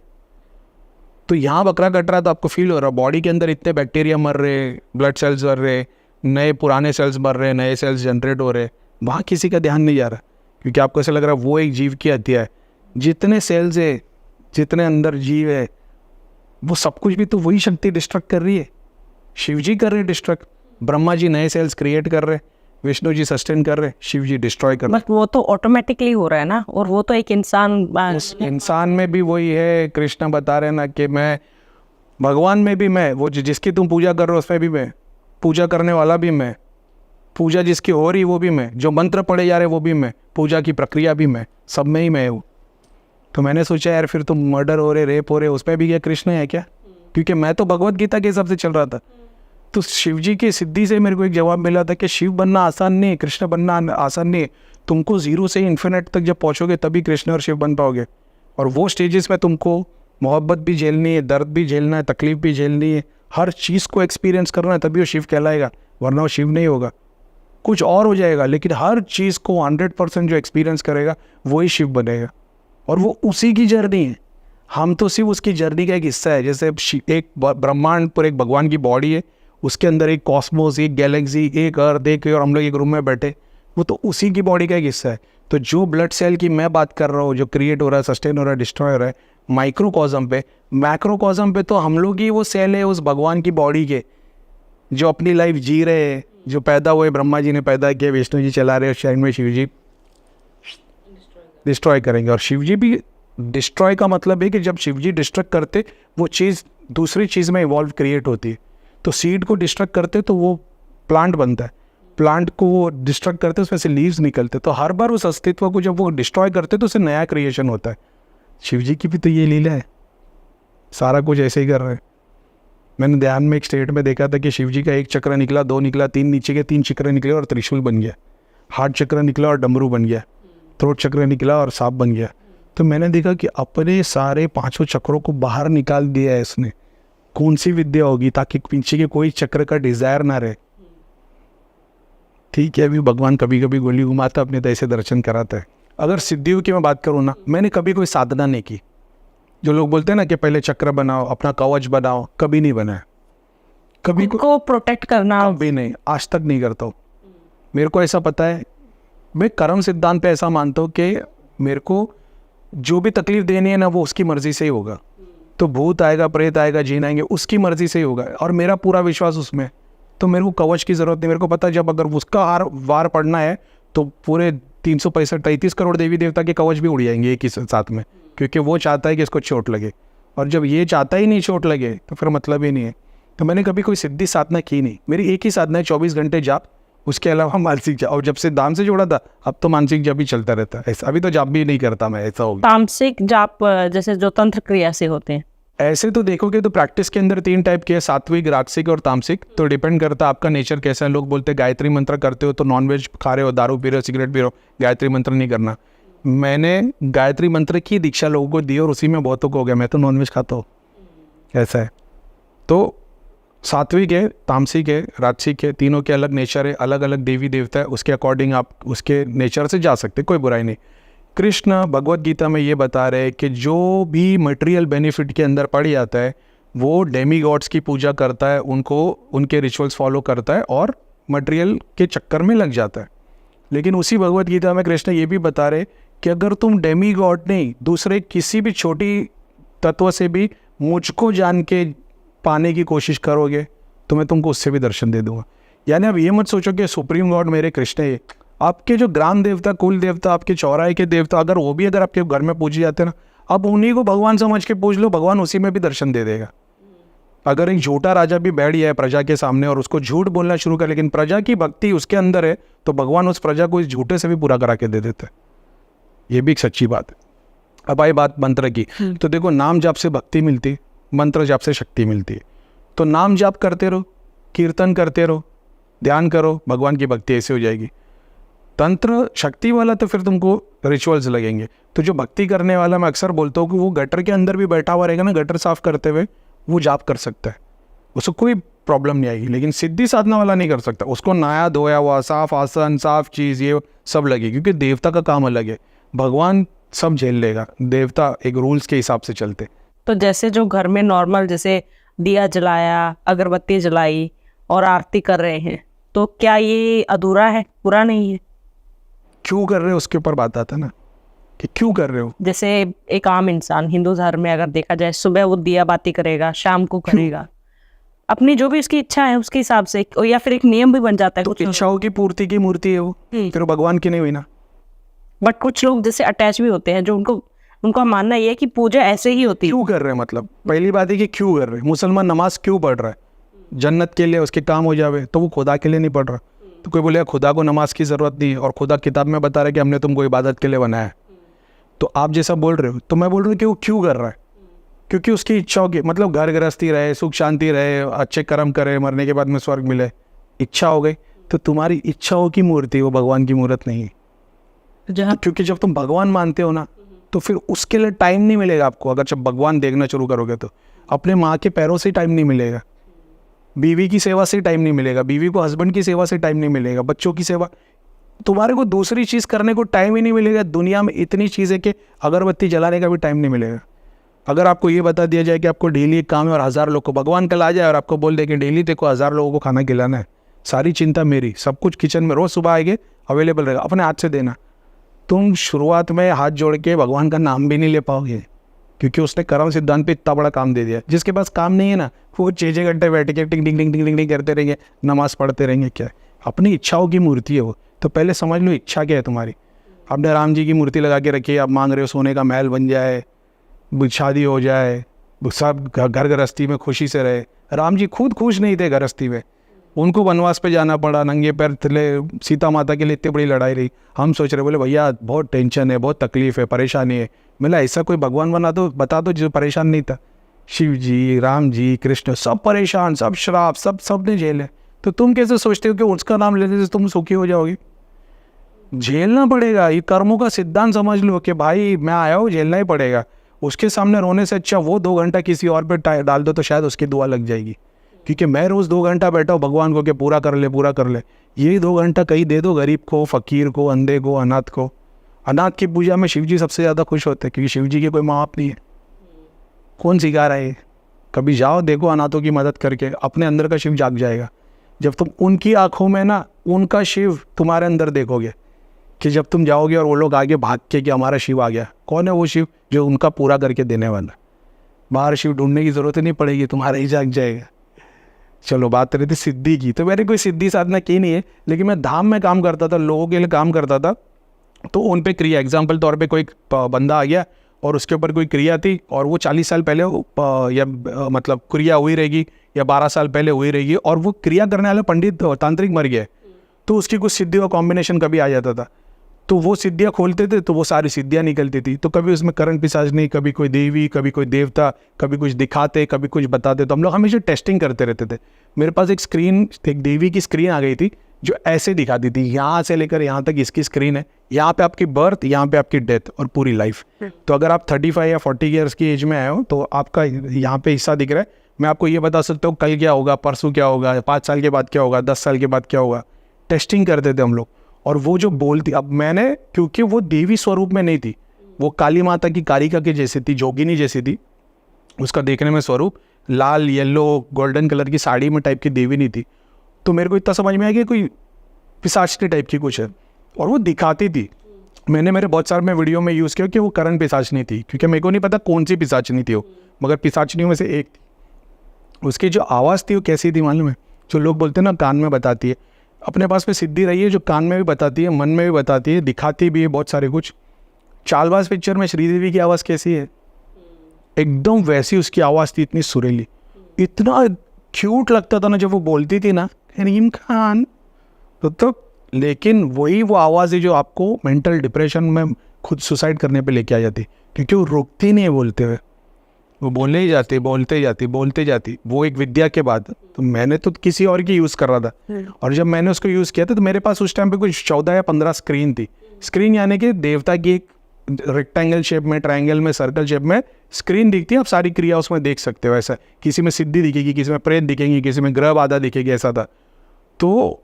तो यहाँ बकरा कट रहा है तो आपको फील हो रहा है बॉडी के अंदर इतने बैक्टीरिया मर रहे, ब्लड सेल्स मर रहे, नए पुराने सेल्स मर रहे, नए सेल्स जनरेट हो रहे, वहाँ किसी का ध्यान नहीं जा रहा, क्योंकि आपको ऐसा लग रहा है वो एक जीव की हत्या है। जितने सेल्स है, जितने अंदर जीव है, वो सब कुछ भी तो वही शक्ति डिस्ट्रक्ट कर रही है। शिव जी कर रहे डिस्ट्रक्ट, ब्रह्मा जी नए सेल्स क्रिएट कर रहे, विष्णु जी सस्टेन कर रहे, शिव जी डिस्ट्रॉय कर रहे। बट वो तो ऑटोमेटिकली हो रहा है ना, और वो तो एक इंसान उस इंसान में भी वही है। कृष्णा बता रहे ना कि मैं भगवान में भी मैं, वो जिसकी तुम पूजा कर रहे हो उसमें भी मैं, पूजा करने वाला भी मैं, पूजा जिसकी हो रही वो भी मैं, जो मंत्र पढ़े जा रहे वो भी मैं, पूजा की प्रक्रिया भी मैं, सब में ही मैं हूँ। तो मैंने सोचा यार फिर तुम मर्डर हो रहे, रेप हो रहे, उसमें भी क्या कृष्ण है क्या? क्योंकि मैं तो भगवत गीता के हिसाब से चल रहा था। तो शिव जी की सिद्धि से मेरे को एक जवाब मिला था कि शिव बनना आसान नहीं है, कृष्ण बनना आसान नहीं है। तुमको जीरो से इन्फिनिट तक जब पहुँचोगे तभी कृष्ण और शिव बन पाओगे। और वो स्टेजेस में तुमको मोहब्बत भी झेलनी है, दर्द भी झेलना है, तकलीफ भी झेलनी है, हर चीज़ को एक्सपीरियंस करना है, तभी वो शिव कहलाएगा, वरना वो शिव नहीं होगा, कुछ और हो जाएगा। लेकिन हर चीज़ को 100% जो एक्सपीरियंस करेगा वही शिव बनेगा, और वो उसी की जर्नी है। हम तो सिर्फ उसकी जर्नी का एक हिस्सा है। जैसे एक ब्रह्मांड पर एक भगवान की बॉडी है, उसके अंदर एक कॉस्मोस, एक गैलेक्सी, एक अर्थ, एक, और हम लोग एक रूम में बैठे, वो तो उसी की बॉडी का एक हिस्सा है। तो जो ब्लड सेल की मैं बात कर रहा हूँ, जो क्रिएट हो रहा है, सस्टेन हो रहा है, डिस्ट्रॉय हो रहा है माइक्रोकॉस्म पे, मैक्रोकॉस्म पे तो हम लोग ही वो सेल है उस भगवान की बॉडी के, जो अपनी लाइफ जी रहे हैं, जो पैदा हुए, ब्रह्मा जी ने पैदा किया, विष्णु जी चला रहे, शायद में शिव जी डिस्ट्रॉय करेंगे। और शिव जी भी डिस्ट्रॉय का मतलब है कि जब शिव जी डिस्ट्रक्ट करते, वो चीज़ दूसरी चीज़ में इवॉल्व क्रिएट होती है। तो सीड को डिस्ट्रक्ट करते तो वो प्लांट बनता है, प्लांट को वो डिस्ट्रक्ट करते उसमें से लीव्स निकलते। तो हर बार उस अस्तित्व को जब वो डिस्ट्रॉय करते तो उससे नया क्रिएशन होता है। शिव जी की भी तो ये लीला है, सारा कुछ ऐसे ही कर रहे हैं। मैंने ध्यान में एक स्टेट में देखा था कि शिव जी का एक चक्र निकला, 2 निकला, 3 नीचे के 3 चक्र निकले और त्रिशूल बन गया, हार्ट चक्र निकला और डमरू बन गया, थ्रोट चक्र निकला और सांप बन गया। तो मैंने देखा कि अपने सारे 5 चक्रों को बाहर निकाल दिया है इसने। कौन सी विद्या होगी ताकि पीछे के कोई चक्र का डिजायर ना रहे। ठीक है, अभी भगवान कभी कभी गोली घुमाता, अपने तो ऐसे दर्शन कराता है। अगर सिद्धियों की मैं बात करूँ ना, मैंने कभी कोई साधना नहीं की। जो लोग बोलते हैं ना कि पहले चक्र बनाओ, अपना कवच बनाओ, कभी नहीं बनाया। कभी को प्रोटेक्ट करना कभी नहीं, आज तक नहीं करता हूँ। मेरे को ऐसा पता है, मैं कर्म सिद्धांत पे ऐसा मानता हूँ कि मेरे को जो भी तकलीफ देनी है ना, वो उसकी मर्जी से ही होगा। तो भूत आएगा, प्रेत आएगा, जीन आएंगे, उसकी मर्जी से ही होगा, और मेरा पूरा विश्वास उसमें। तो मेरे को कवच की ज़रूरत नहीं। मेरे को पता है जब अगर उसका वार पड़ना है तो पूरे 365-33 करोड़ देवी देवता के कवच भी उड़ जाएंगे एक ही साथ में, क्योंकि वो चाहता है कि इसको चोट लगे। और जब ये चाहता ही नहीं चोट लगे तो फिर मतलब ही नहीं है। तो मैंने कभी कोई सिद्धि साधना की नहीं। मेरी एक ही साधना है, 24 घंटे जाप, उसके अलावा मानसिक जाप। और जब से दाम से जोड़ा था, अब तो मानसिक जाप ही चलता रहता है। ऐसा अभी तो जाप भी नहीं करता मैं, ऐसा हो गया। तामसिक जाप जैसे जो तंत्र क्रिया से होते हैं, ऐसे तो देखोगे तो प्रैक्टिस के अंदर 3 टाइप के हैं, सात्विक, राजसिक और तामसिक। तो डिपेंड करता है आपका नेचर कैसा है। लोग बोलते हैं गायत्री मंत्र करते हो तो नॉनवेज खा रहे हो, दारू पी रहे हो, सिगरेट पी रहे हो, गायत्री मंत्र नहीं करना। मैंने गायत्री मंत्र की दीक्षा लोगों को दी और उसी में बहुतों को हो गया। मैं तो नॉनवेज खाता हूँ, ऐसा है। तो सात्विक है, तामसिक है, राजसिक है, तीनों के अलग नेचर है, अलग अलग देवी देवता है, उसके अकॉर्डिंग आप उसके नेचर से जा सकते, कोई बुराई नहीं। कृष्ण भगवत गीता में ये बता रहे हैं कि जो भी मटेरियल बेनिफिट के अंदर पड़ जाता है वो डेमी गॉड्स की पूजा करता है, उनको उनके रिचुअल्स फॉलो करता है और मटेरियल के चक्कर में लग जाता है। लेकिन उसी भगवत गीता में कृष्ण ये भी बता रहे कि अगर तुम डेमी गॉड नहीं, दूसरे किसी भी छोटी तत्व से भी मुझको जान के पाने की कोशिश करोगे तो मैं तुमको उससे भी दर्शन दे दूंगा। यानी अब ये मत सोचो कि सुप्रीम गॉड मेरे कृष्ण है। आपके जो ग्राम देवता, कुल देवता, आपके चौराहे के देवता, अगर वो भी अगर आपके घर में पूजे जाते हैं ना, आप उन्हीं को भगवान समझ के पूज लो, भगवान उसी में भी दर्शन दे देगा। अगर एक झूठा राजा भी बैठ गया है प्रजा के सामने और उसको झूठ बोलना शुरू कर, लेकिन प्रजा की भक्ति उसके अंदर है, तो भगवान उस प्रजा को इस झूठे से भी पूरा करा के दे देते हैं। ये भी एक सच्ची बात है। अब आई बात मंत्र की, तो देखो नाम जाप से भक्ति मिलती है, मंत्र जाप से शक्ति मिलती है। तो नाम जाप करते रहो, कीर्तन करते रहो, ध्यान करो, भगवान की भक्ति ऐसे हो जाएगी। तंत्र शक्ति वाला तो फिर तुमको रिचुअल्स लगेंगे। तो जो भक्ति करने वाला, मैं अक्सर बोलता हूँ कि वो गटर के अंदर भी बैठा हुआ रहेगा ना, गटर साफ करते हुए, वो जाप कर सकता है, उसको कोई प्रॉब्लम नहीं आएगी। लेकिन सिद्धि साधना वाला नहीं कर सकता, उसको नया धोया हुआ साफ आसन साफ चीज़ ये सब लगे, क्योंकि देवता का काम अलग है, भगवान सब झेल लेगा, देवता एक रूल्स के हिसाब से चलते। तो जैसे जो घर में नॉर्मल जैसे दिया जलाया, अगरबत्ती जलाई और आरती कर रहे हैं, तो क्या ये अधूरा है, पूरा नहीं है? क्यों कर रहे हो उसके ऊपर बात आता है ना, कि क्यों कर रहे हो। जैसे एक आम इंसान हिंदू धर्म में अगर देखा जाए, सुबह वो दिया बाती करेगा, शाम को करेगा, अपनी जो भी उसकी इच्छा है उसके हिसाब से, या फिर एक नियम भी बन जाता है। तो इच्छाओं की पूर्ति की मूर्ति है वो, फिर भगवान की नहीं हुई ना। बट कुछ लोग जैसे अटैच भी होते हैं, जो उनका मानना ये है कि पूजा ऐसे ही होती है। क्यों कर रहे हैं, मतलब पहली बात है कि क्यों कर रहे हैं। मुसलमान नमाज क्यों पढ़ रहा है, जन्नत के लिए, उसके काम हो जावे, तो वो खुदा के लिए नहीं पढ़ रहा। तो कोई बोलेगा खुदा को नमाज की ज़रूरत नहीं है, और खुदा किताब में बता रहा है कि हमने तुमको इबादत के लिए बनाया है। तो आप जैसा बोल रहे हो, तो मैं बोल रहा हूँ कि वो क्यों कर रहा है, क्योंकि उसकी इच्छाओं की, मतलब घर गृहस्थी रहे, सुख शांति रहे, अच्छे कर्म करे, मरने के बाद में स्वर्ग मिले, इच्छा हो गई। तो तुम्हारी इच्छाओं की मूर्ति, वो भगवान की मूर्त नहीं है। जहाँ क्योंकि जब तुम भगवान मानते हो ना, तो फिर उसके लिए टाइम नहीं मिलेगा आपको। अगर जब भगवान देखना शुरू करोगे तो अपने माँ के पैरों से टाइम नहीं मिलेगा, बीवी की सेवा से टाइम नहीं मिलेगा, बीवी को हस्बैंड की सेवा से टाइम नहीं मिलेगा, बच्चों की सेवा, तुम्हारे को दूसरी चीज़ करने को टाइम ही नहीं मिलेगा। दुनिया में इतनी चीज़ें कि अगरबत्ती जलाने का भी टाइम नहीं मिलेगा। अगर आपको ये बता दिया जाए कि आपको डेली एक काम है और 1000 लोग को, भगवान कल आ जाए और आपको बोल दे कि डेली तेरे को 1000 लोगों को खाना खिलाना है, सारी चिंता मेरी, सब कुछ किचन में रोज़ सुबह आएंगे, अवेलेबल रहेगा, अपने हाथ से देना, तुम शुरुआत में हाथ जोड़ के भगवान का नाम भी नहीं ले पाओगे, क्योंकि उसने कर्म सिद्धांत पे इतना बड़ा काम दे दिया। जिसके पास काम नहीं है ना, वो 6 घंटे बैठ के टिंग टिंग टिंग टिंग टिंग करते रहेंगे, नमाज पढ़ते रहेंगे। क्या है, अपनी इच्छाओं की मूर्ति है वो। तो पहले समझ लो इच्छा क्या है तुम्हारी। आपने राम जी की मूर्ति लगा के रखी है, आप मांग रहे हो सोने का महल बन जाए, शादी हो जाए, सब घर गृहस्थी में खुशी से रहे। राम जी खुद खुश नहीं थे गृहस्थी में, उनको वनवास पे जाना पड़ा, नंगे पैर चले, सीता माता के लिए इतनी बड़ी लड़ाई रही। हम सोच रहे, बोले भैया बहुत टेंशन है, बहुत तकलीफ है, परेशानी है। मिला ऐसा कोई भगवान बना दो, बता दो जो परेशान नहीं था। शिव जी, राम जी, कृष्ण, सब परेशान, सब श्राप, सब ने झेले। तो तुम कैसे सोचते हो कि उसका नाम लेने से तुम सुखी हो जाओगे? झेलना पड़ेगा, ये कर्मों का सिद्धांत समझ लो कि भाई मैं आया हूँ, झेलना ही पड़ेगा। उसके सामने रोने से अच्छा वो 2 घंटा किसी और पे डाल दो, तो शायद उसकी दुआ लग जाएगी। क्योंकि मैं रोज़ 2 घंटा बैठा हूँ भगवान को कि पूरा कर ले, पूरा कर ले, ये 2 घंटा कहीं दे दो गरीब को, फ़कीर को, अंधे को, अनाथ को। अनाथ की पूजा में शिव जी सबसे ज़्यादा खुश होते हैं, क्योंकि शिव जी के कोई माँ बाप नहीं है। कौन सिखा रहा है? कभी जाओ देखो अनाथों की मदद करके, अपने अंदर का शिव जाग जाएगा। जब तुम उनकी आँखों में ना उनका शिव तुम्हारे अंदर देखोगे, कि जब तुम जाओगे और वो लोग आगे भाग के कि हमारा शिव आ गया, कौन है वो शिव जो उनका पूरा करके देने वाला। बाहर शिव ढूंढने की ज़रूरत नहीं पड़ेगी, तुम्हारा ही जाग जाएगा। चलो बात रही थी सिद्धि की, तो मैंने कोई सिद्धि साधना की नहीं है, लेकिन मैं धाम में काम करता था, लोगों के लिए काम करता था। तो उन पे क्रिया, एग्जाम्पल तौर पे कोई बंदा आ गया और उसके ऊपर कोई क्रिया थी, और वो 40 साल पहले या मतलब क्रिया हुई रहेगी, या 12 साल पहले हुई रहेगी, और वो क्रिया करने वाला पंडित तांत्रिक मर गया, तो उसकी कुछ सिद्धियों का कॉम्बिनेशन कभी आ जाता था। तो वो सिद्धियाँ खोलते थे तो वो सारी सिद्धियाँ निकलती थी। तो कभी उसमें करण पिशाच नहीं, कभी कोई देवी, कभी कोई देवता, कभी कुछ दिखाते, कभी कुछ बताते। तो हम लोग हमेशा टेस्टिंग करते रहते थे। मेरे पास एक देवी की स्क्रीन आ गई थी जो ऐसे दिखाती थी, यहाँ से लेकर यहाँ तक इसकी स्क्रीन है, यहाँ पे आपकी बर्थ, यहाँ पे आपकी डेथ और पूरी लाइफ। तो अगर आप 35 या 40 ईयर्स की एज में आए हो तो आपका यहाँ पे हिस्सा दिख रहा है। मैं आपको ये बता सकता हूँ कल क्या होगा, परसों क्या होगा, 5 साल के बाद क्या होगा, 10 साल के बाद क्या होगा। टेस्टिंग करते थे हम लोग। और वो जो बोलती, अब मैंने, क्योंकि वो देवी स्वरूप में नहीं थी, वो काली माता की कारिका के जैसी थी, जोगिनी जैसी थी, उसका देखने में स्वरूप लाल, येलो, गोल्डन कलर की साड़ी में टाइप की देवी नहीं थी। तो मेरे को इतना समझ में आया कि कोई पिशाचनी टाइप की कुछ है, और वो दिखाती थी। मैंने मेरे बहुत सारे में वीडियो में यूज़ किया कि वो करण पिशाचनी थी, क्योंकि मेरे को नहीं पता कौन सी पिशाचनी थी वो, मगर पिशाचनियों में से एक थी। उसकी जो आवाज़ थी वो कैसी थी मालूम है? जो लोग बोलते हैं ना कान में बताती है, अपने पास में सिद्धि रही है जो कान में भी बताती है, मन में भी बताती है, दिखाती भी है बहुत सारे कुछ। चालबाज पिक्चर में श्रीदेवी की आवाज़ कैसी है, एकदम वैसी उसकी आवाज़ थी, इतनी सुरीली, इतना क्यूट लगता था ना जब वो बोलती थी ना, करीम खान। तो लेकिन वही वो आवाज़ है जो आपको मेंटल डिप्रेशन में खुद सुसाइड करने पे लेके आ जाती, क्योंकि वो रुकती नहीं है बोलते हुए, वो बोलने ही जाती, बोलते जाती। वो एक विद्या के बाद तो मैंने तो किसी और की यूज़ कर रहा था, और जब मैंने उसको यूज़ किया था तो मेरे पास उस टाइम पे कुछ 14 या 15 स्क्रीन थी। स्क्रीन यानी कि देवता की एक रेक्टेंगल शेप में, ट्रायंगल में, सर्कल शेप में स्क्रीन दिखती है, आप सारी क्रिया उसमें देख सकते हो। ऐसा किसी में सिद्धि दिखेगी, किसी में प्रेत दिखेंगी, किसी में ग्रह बाधा दिखेगी, ऐसा था। तो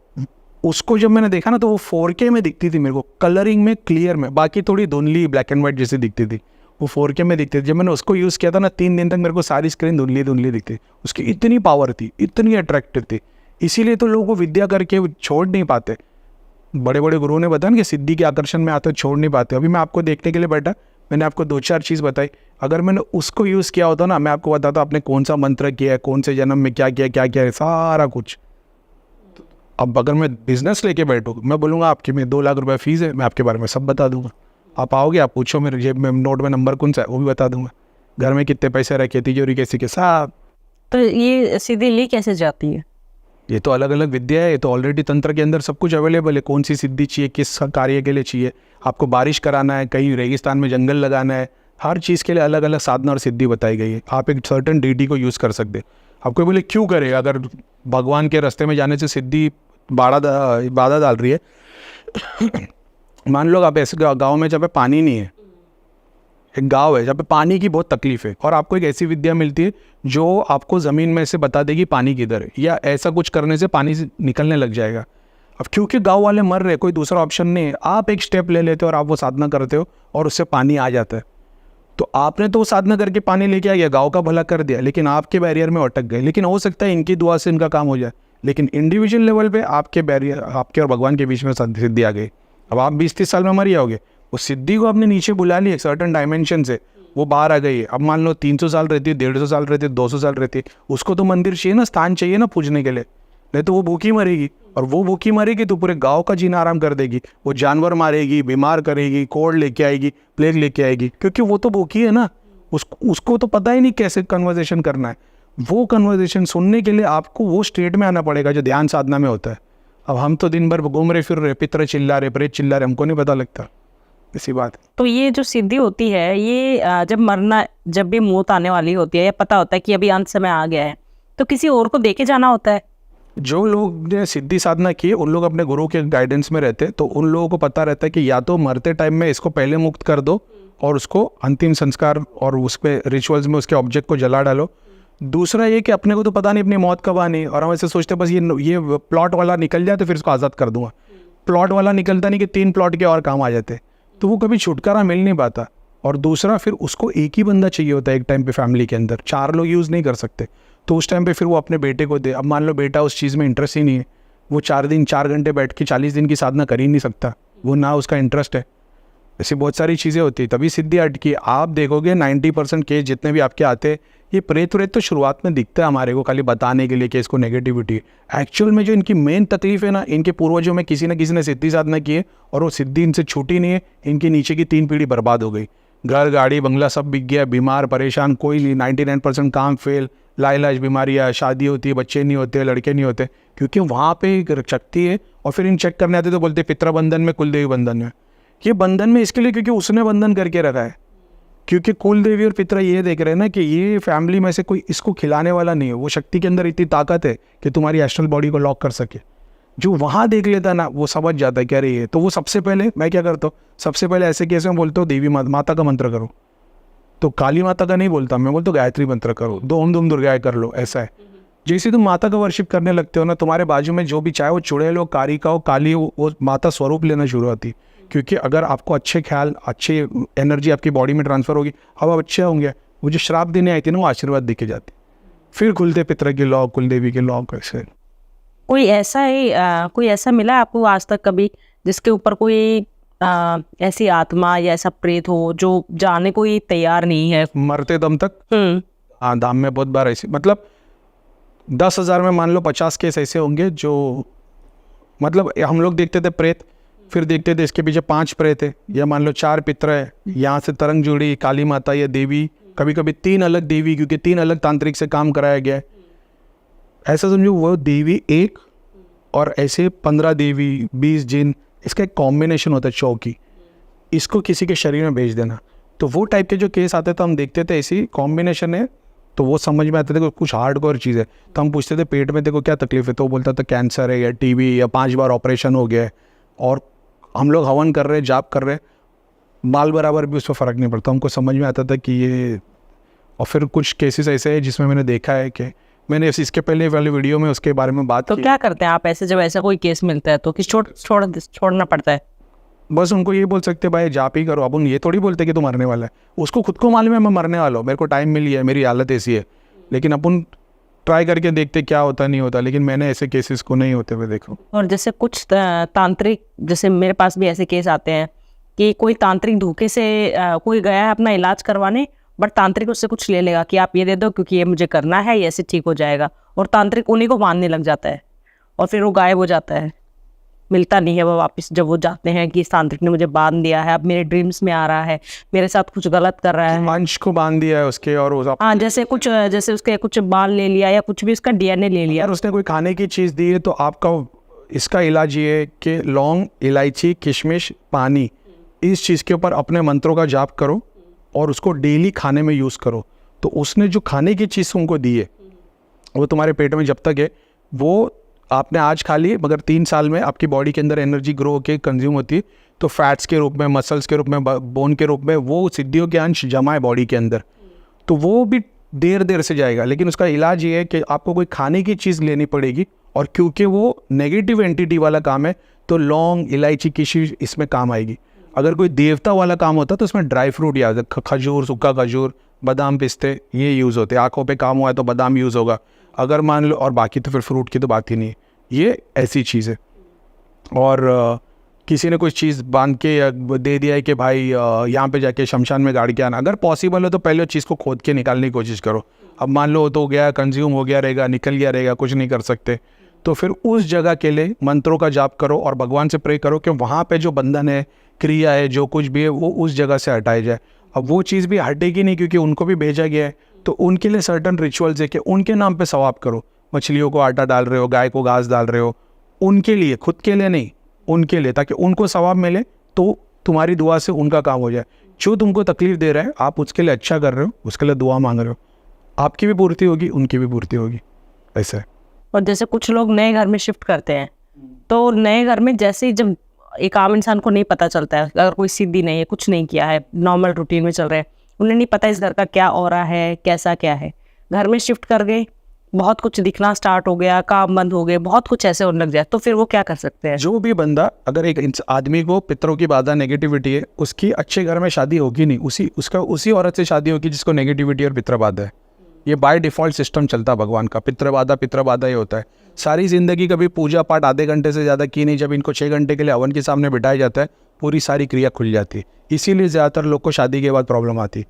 उसको जब मैंने देखा ना तो वो 4K में दिखती थी मेरे को, कलरिंग में, क्लियर में। बाकी थोड़ी धुंधली ब्लैक एंड वाइट जैसी दिखती थी, वो 4K में दिखती थी। जब मैंने उसको यूज़ किया था ना 3 दिन तक मेरे को सारी स्क्रीन धुंधली धुंधली दिखती। उसकी इतनी पावर थी, इतनी अट्रैक्टिव थी, इसीलिए तो लोग वो विद्या करके छोड़ नहीं पाते। बड़े बड़े गुरुओं ने बताया ना कि सिद्धि के आकर्षण में आते छोड़ नहीं पाते। अभी मैं आपको देखने के लिए बैठा, मैंने आपको 2-4 चीज़ बताई। अगर मैंने उसको यूज़ किया होता ना, मैं आपको बताता आपने कौन सा मंत्र किया है, कौन से जन्म में क्या किया है, सारा कुछ। अब अगर मैं बिजनेस लेके बैठूँ, मैं बोलूँगा आपकी में 2 लाख रुपए फीस है, मैं आपके बारे में सब बता दूंगा। आप आओगे, आप पूछो मेरे जेब में नोट में नंबर कौन सा है, वो भी बता दूंगा। घर में कितने पैसे रखे, तिजोरी कैसी के साहब। तो ये सिद्धि ली कैसे जाती है? ये तो अलग अलग विद्या है, ये तो ऑलरेडी तंत्र के अंदर सब कुछ अवेलेबल है। कौन सी सिद्धि चाहिए, किस कार्य के लिए चाहिए, आपको बारिश कराना है, कहीं रेगिस्तान में जंगल लगाना है, हर चीज़ के लिए अलग अलग साधना और सिद्धि बताई गई है। आप एक सर्टन डीटी को यूज़ कर सकते। आपको बोले क्यों करे, अगर भगवान के रास्ते में जाने से सिद्धि बाधा डाल रही है। मान लो आप ऐसे गाँव में जहाँ पे पानी नहीं है, एक गांव है जहाँ पे पानी की बहुत तकलीफ है, और आपको एक ऐसी विद्या मिलती है जो आपको ज़मीन में से बता देगी पानी किधर है, या ऐसा कुछ करने से पानी से निकलने लग जाएगा। अब क्योंकि गांव वाले मर रहे, कोई दूसरा ऑप्शन नहीं है, आप एक स्टेप ले लेते हो और आप वो साधना करते हो और उससे पानी आ जाता है। तो आपने तो वो साधना करके पानी लेके आ गया, गाँव का भला कर दिया, लेकिन आपके बैरियर में अटक गए। लेकिन हो सकता है इनकी दुआ से इनका काम हो जाए, लेकिन इंडिविजुअल लेवल पर आपके बैरियर, आपके और भगवान के बीच में सिद्धि आ गई। अब आप 20-30 साल में मर जाओगे। उस सिद्धि को आपने नीचे बुला ली एक सर्टन डायमेंशन से, वो बाहर आ गई है। अब मान लो 300 साल रहती है, 150 साल रहती है, 200 साल रहती है, उसको तो मंदिर चाहिए ना, स्थान चाहिए ना पूजने के लिए, नहीं तो वो भूखी मरेगी। और वो भूखी मरेगी तो पूरे गांव का जीना आराम कर देगी। वो जानवर मारेगी, बीमार करेगी, कोड़ लेके आएगी, प्लेग लेके आएगी, क्योंकि वो तो भूखी है ना। उसको तो पता ही नहीं कैसे कन्वर्सेशन करना है। वो कन्वर्सेशन सुनने के लिए आपको वो स्टेट में आना पड़ेगा जो ध्यान साधना में होता है। अब हम तो दिन भर घूम रहे फिर रहे, पितर चिल्ला रहे, प्रेत चिल्ला रहे, हमको नहीं पता लगता इसी बात। तो ये जो सिद्धि होती है, ये जब भी मौत आने वाली होती है, या पता होता है कि अभी अंत समय आ गया है, तो किसी और को देके जाना होता है? जो लोग ने सिद्धि साधना की उन लोग अपने गुरु के गाइडेंस में रहते, तो उन लोगों को पता रहता है कि या तो मरते टाइम में इसको पहले मुक्त कर दो और उसको अंतिम संस्कार और उस पर रिचुअल्स में उसके ऑब्जेक्ट को जला डालो। दूसरा ये कि अपने को तो पता नहीं अपनी मौत कब आनी, और हम ऐसे सोचते बस ये प्लॉट वाला निकल जाए तो फिर इसको आज़ाद कर दूंगा। प्लॉट वाला निकलता नहीं कि 3 प्लॉट के और काम आ जाते, तो वो कभी छुटकारा मिल नहीं पाता। और दूसरा फिर उसको एक ही बंदा चाहिए होता है एक टाइम पे फैमिली के अंदर, 4 लोग यूज़ नहीं कर सकते। तो उस टाइम पे फिर वो अपने बेटे को दे। अब मान लो बेटा उस चीज़ में इंटरेस्ट ही नहीं है, वो 4 घंटे बैठ के 40 दिन की साधना कर ही नहीं सकता, वो ना उसका इंटरेस्ट है। ऐसी बहुत सारी चीज़ें होती है, तभी सिद्धि अटकी। आप देखोगे 90% केस जितने भी आपके आते हैं, ये प्रेत तो शुरुआत में दिखता है हमारे को खाली बताने के लिए कि इसको नेगेटिविटी। एक्चुअल में जो इनकी मेन तकलीफ है ना, इनके पूर्वजों में किसी न किसी ने सिद्धि साधना की है और वो सिद्धि इनसे छूटी नहीं है। इनके नीचे की 3 पीढ़ी बर्बाद हो गई, घर गाड़ी बंगला सब बिक गया, बीमार परेशान कोई नहीं, 99% काम फेल, लाइलाज बीमारियाँ, शादी होती है, बच्चे नहीं होते, लड़के नहीं होते, क्योंकि वहाँ पे एक शक्ति है। और फिर इन चेक करने आते तो बोलते पितृ बंधन में, कुल देवी बंधन में। ये बंधन में इसके लिए क्योंकि उसने बंधन करके रखा है, क्योंकि कुल देवी और पितरा ये देख रहे हैं ना कि ये फैमिली में से कोई इसको खिलाने वाला नहीं है। वो शक्ति के अंदर इतनी ताकत है कि तुम्हारी एस्ट्रल बॉडी को लॉक कर सके। जो वहाँ देख लेता ना, वो समझ जाता है क्या रही है। तो वो सबसे पहले मैं क्या करता हूँ, सबसे पहले ऐसे केस में बोलता हूँ देवी माता का मंत्र करो। तो काली माता का नहीं बोलता मैं, बोलता हूँ गायत्री मंत्र करो, 2 ओम दुम दुर्गाएं कर लो। ऐसा है, जैसे तुम माता का वर्शिप करने लगते हो ना, तुम्हारे बाजू में जो भी चाहे वो चुड़ैल हो, कारिका हो, काली हो, वो माता स्वरूप लेना शुरू होती। क्योंकि अगर आपको अच्छे ख्याल, अच्छी एनर्जी आपकी बॉडी में ट्रांसफ़र होगी, अब आप अच्छे होंगे, वो जो श्राप देने आई थी ना, वो आशीर्वाद देके जाती। फिर खुलते पितरा के लॉ, कुल देवी के लॉ। कैसे कोई ऐसा मिला आपको आज तक कभी जिसके ऊपर कोई ऐसी आत्मा या ऐसा प्रेत हो जो जाने को ही तैयार नहीं है मरते दम तक? हाँ, धाम में बहुत बार ऐसी, मतलब 10,000 में मान लो 50 केस ऐसे होंगे जो, मतलब हम लोग देखते थे प्रेत, फिर देखते थे इसके पीछे 5 प्रेत है, या मान लो 4 पितर है, यहाँ से तरंग जुड़ी काली माता या देवी, कभी कभी 3 अलग देवी, क्योंकि 3 अलग तांत्रिक से काम कराया गया है। ऐसा समझो वो देवी एक और ऐसे 15 देवी, 20 जिन, इसका एक कॉम्बिनेशन होता है चौकी, इसको किसी के शरीर में भेज देना। तो वो टाइप के जो केस आते थे हम देखते थे ऐसी कॉम्बिनेशन है, तो वो समझ में आते थे कुछ हार्डकोर चीज़ है। तो हम पूछते थे पेट में देखो क्या तकलीफ है, तो वो बोलता था कैंसर है या टीबी या 5 बार ऑपरेशन हो गया है। और हम लोग हवन कर रहे, जाप कर रहे, बाल बराबर भी उसमें फ़र्क नहीं पड़ता। हमको समझ में आता था कि ये, और फिर कुछ केसेस ऐसे हैं जिसमें मैंने देखा है कि मैंने इसके पहले वाले वीडियो में उसके बारे में बात तो की। क्या करते हैं आप ऐसे, जब ऐसा कोई केस मिलता है तो किस छोड़ना पड़ता है? बस उनको ये बोल सकते भाई जाप ही करो। अब उन ये थोड़ी बोलते कि तू मरने वाला है, उसको खुद को मालूम है मैं मरने वाला हूँ, मेरे को टाइम मिली है, मेरी हालत ऐसी है, लेकिन अपन ट्राई करके देखते क्या होता नहीं होता। लेकिन मैंने ऐसे केसेस को नहीं होते हुए देखा। और जैसे कुछ तांत्रिक, जैसे मेरे पास भी ऐसे केस आते हैं कि कोई तांत्रिक धोखे से कोई गया है अपना इलाज करवाने, बट तांत्रिक उससे कुछ ले लेगा कि आप ये दे दो क्योंकि ये मुझे करना है, ये ऐसे ठीक हो जाएगा, और तांत्रिक उन्हीं को मानने लग जाता है और फिर वो गायब हो जाता है, मिलता नहीं है वो वापस। जब वो जाते हैं कि इस तांत्रिक ने मुझे बांध दिया है, अब मेरे ड्रीम्स में आ रहा है, मेरे साथ कुछ गलत कर रहा है। अंश को बांध दिया है उसके, और हाँ, जैसे उसके कुछ बाल ले लिया या कुछ भी उसका डीएनए ले लिया। अगर उसने कोई खाने की चीज़ दी है तो आपका इसका इलाज ये है कि लौंग, इलायची, किशमिश, पानी, इस चीज़ के ऊपर अपने मंत्रों का जाप करो और उसको डेली खाने में यूज़ करो। तो उसने जो खाने की चीज़ उनको दी है वो तुम्हारे पेट में जब तक है, वो आपने आज खा ली, मगर 3 साल में आपकी बॉडी के अंदर एनर्जी ग्रो होकर कंज्यूम होती है, तो फैट्स के रूप में, मसल्स के रूप में, बोन के रूप में वो सिद्धियों के अंश जमा है बॉडी के अंदर, तो वो भी देर से जाएगा। लेकिन उसका इलाज ये है कि आपको कोई खाने की चीज़ लेनी पड़ेगी, और क्योंकि वो नेगेटिव एंटिटी वाला काम है तो लौंग, इलायची, किशमिश इसमें काम आएगी। अगर कोई देवता वाला काम होता तो उसमें ड्राई फ्रूट या खजूर, सूखा खजूर, बादाम, पिस्ते ये यूज़ होते हैं। आँखों पे काम हुआ है तो बादाम यूज़ होगा, अगर मान लो, और बाकी तो फिर फ्रूट की तो बात ही नहीं है। ये ऐसी चीज़ है। और किसी ने कुछ चीज़ बांध के या दे दिया है कि भाई यहाँ पे जाके शमशान में गाड़ के आना, अगर पॉसिबल हो तो पहले उस चीज़ को खोद के निकालने की कोशिश करो। अब मान लो तो गया, कंज्यूम हो गया रहेगा, निकल गया रहेगा, कुछ नहीं कर सकते, तो फिर उस जगह के लिए मंत्रों का जाप करो और भगवान से प्रे करो कि वहाँ पे जो बंधन है, क्रिया है, जो कुछ भी है, वो उस जगह से हटाई जाए। अब वो चीज़ भी हटेगी नहीं क्योंकि उनको भी भेजा गया है, तो उनके लिए सर्टन रिचुअल्स है कि उनके नाम पे सवाब करो। मछलियों को आटा डाल रहे हो, गाय को घास डाल रहे हो, उनके लिए, खुद के लिए नहीं, उनके लिए, ताकि उनको सवाब मिले, तो तुम्हारी दुआ से उनका काम हो जाए। जो तुमको तकलीफ दे रहा है आप उसके लिए अच्छा कर रहे हो, उसके लिए दुआ मांग रहे हो, आपकी भी पूर्ति होगी, उनकी भी पूर्ति होगी, ऐसा है। और जैसे कुछ लोग नए घर में शिफ्ट करते हैं, तो नए घर में जैसे ही, जब एक आम इंसान को नहीं पता चलता है, अगर कोई सिद्धि नहीं है, कुछ नहीं किया है, नॉर्मल रूटीन में चल रहे हैं, उन्हें नहीं पता इस घर का क्या ऑरा है, कैसा क्या है, घर में शिफ्ट कर गए, बहुत कुछ दिखना स्टार्ट हो गया, काम बंद हो गए, बहुत कुछ ऐसे होने लग जाए, तो फिर वो क्या कर सकते हैं? जो भी बंदा, अगर एक आदमी को पितरों की बाधा, नेगेटिविटी है, उसकी अच्छे घर में शादी होगी नहीं, उसी औरत से शादी होगी जिसको नेगेटिविटी और पितर बाधा है। ये बाय डिफ़ॉल्ट सिस्टम चलता है भगवान का, पितर बाधा ही होता है। सारी ज़िंदगी कभी पूजा पाठ आधे घंटे से ज़्यादा की नहीं, जब इनको 6 घंटे के लिए हवन के सामने बिठाया जाता है, पूरी सारी क्रिया खुल जाती है। इसीलिए ज़्यादातर लोग को शादी के बाद प्रॉब्लम आती है,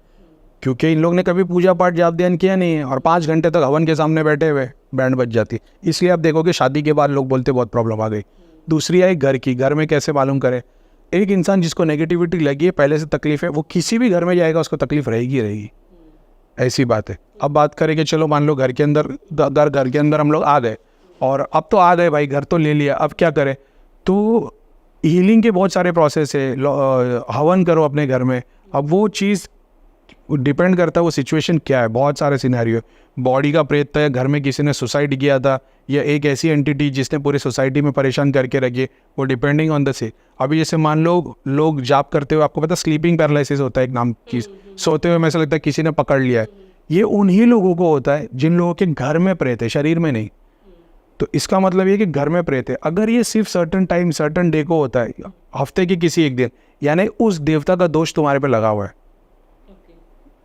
क्योंकि इन लोग ने कभी पूजा पाठ जाप ध्यान किया नहीं है, और 5 घंटे तक हवन के सामने बैठे हुए बैंड बज जाती। इसलिए आप देखोगे शादी के बाद लोग बोलते बहुत प्रॉब्लम आ गई। दूसरी आई घर की, घर में कैसे मालूम करें? एक इंसान जिसको नेगेटिविटी लगी है, पहले से तकलीफ है, वो किसी भी घर में जाएगा उसको तकलीफ रहेगी, ऐसी बात है। अब बात करें कि चलो मान लो घर के अंदर हम लोग आ गए, और अब तो आ गए भाई, घर तो ले लिया, अब क्या करें? तो हीलिंग के बहुत सारे प्रोसेस है, हवन करो अपने घर में। अब वो चीज़ डिपेंड करता है वो सिचुएशन क्या है, बहुत सारे सिनेरियो। बॉडी का प्रेत है, घर में किसी ने सुसाइड किया था, या एक ऐसी एंटिटी जिसने पूरी सोसाइटी में परेशान करके रखी, वो डिपेंडिंग ऑन द से। अभी जैसे मान लो लोग जाप करते हुए, आपको पता स्लीपिंग पैरालिसिस होता है एक नाम की, सोते हुए में ऐसा लगता है किसी ने पकड़ लिया है। ये उन्हीं लोगों को होता है जिन लोगों के घर में प्रेत है, शरीर में नहीं। तो इसका मतलब ये कि घर में प्रेत है। अगर ये सिर्फ सर्टन टाइम, सर्टन डे को होता है, हफ्ते के किसी एक दिन, यानी उस देवता का दोष तुम्हारे पे लगा हुआ है।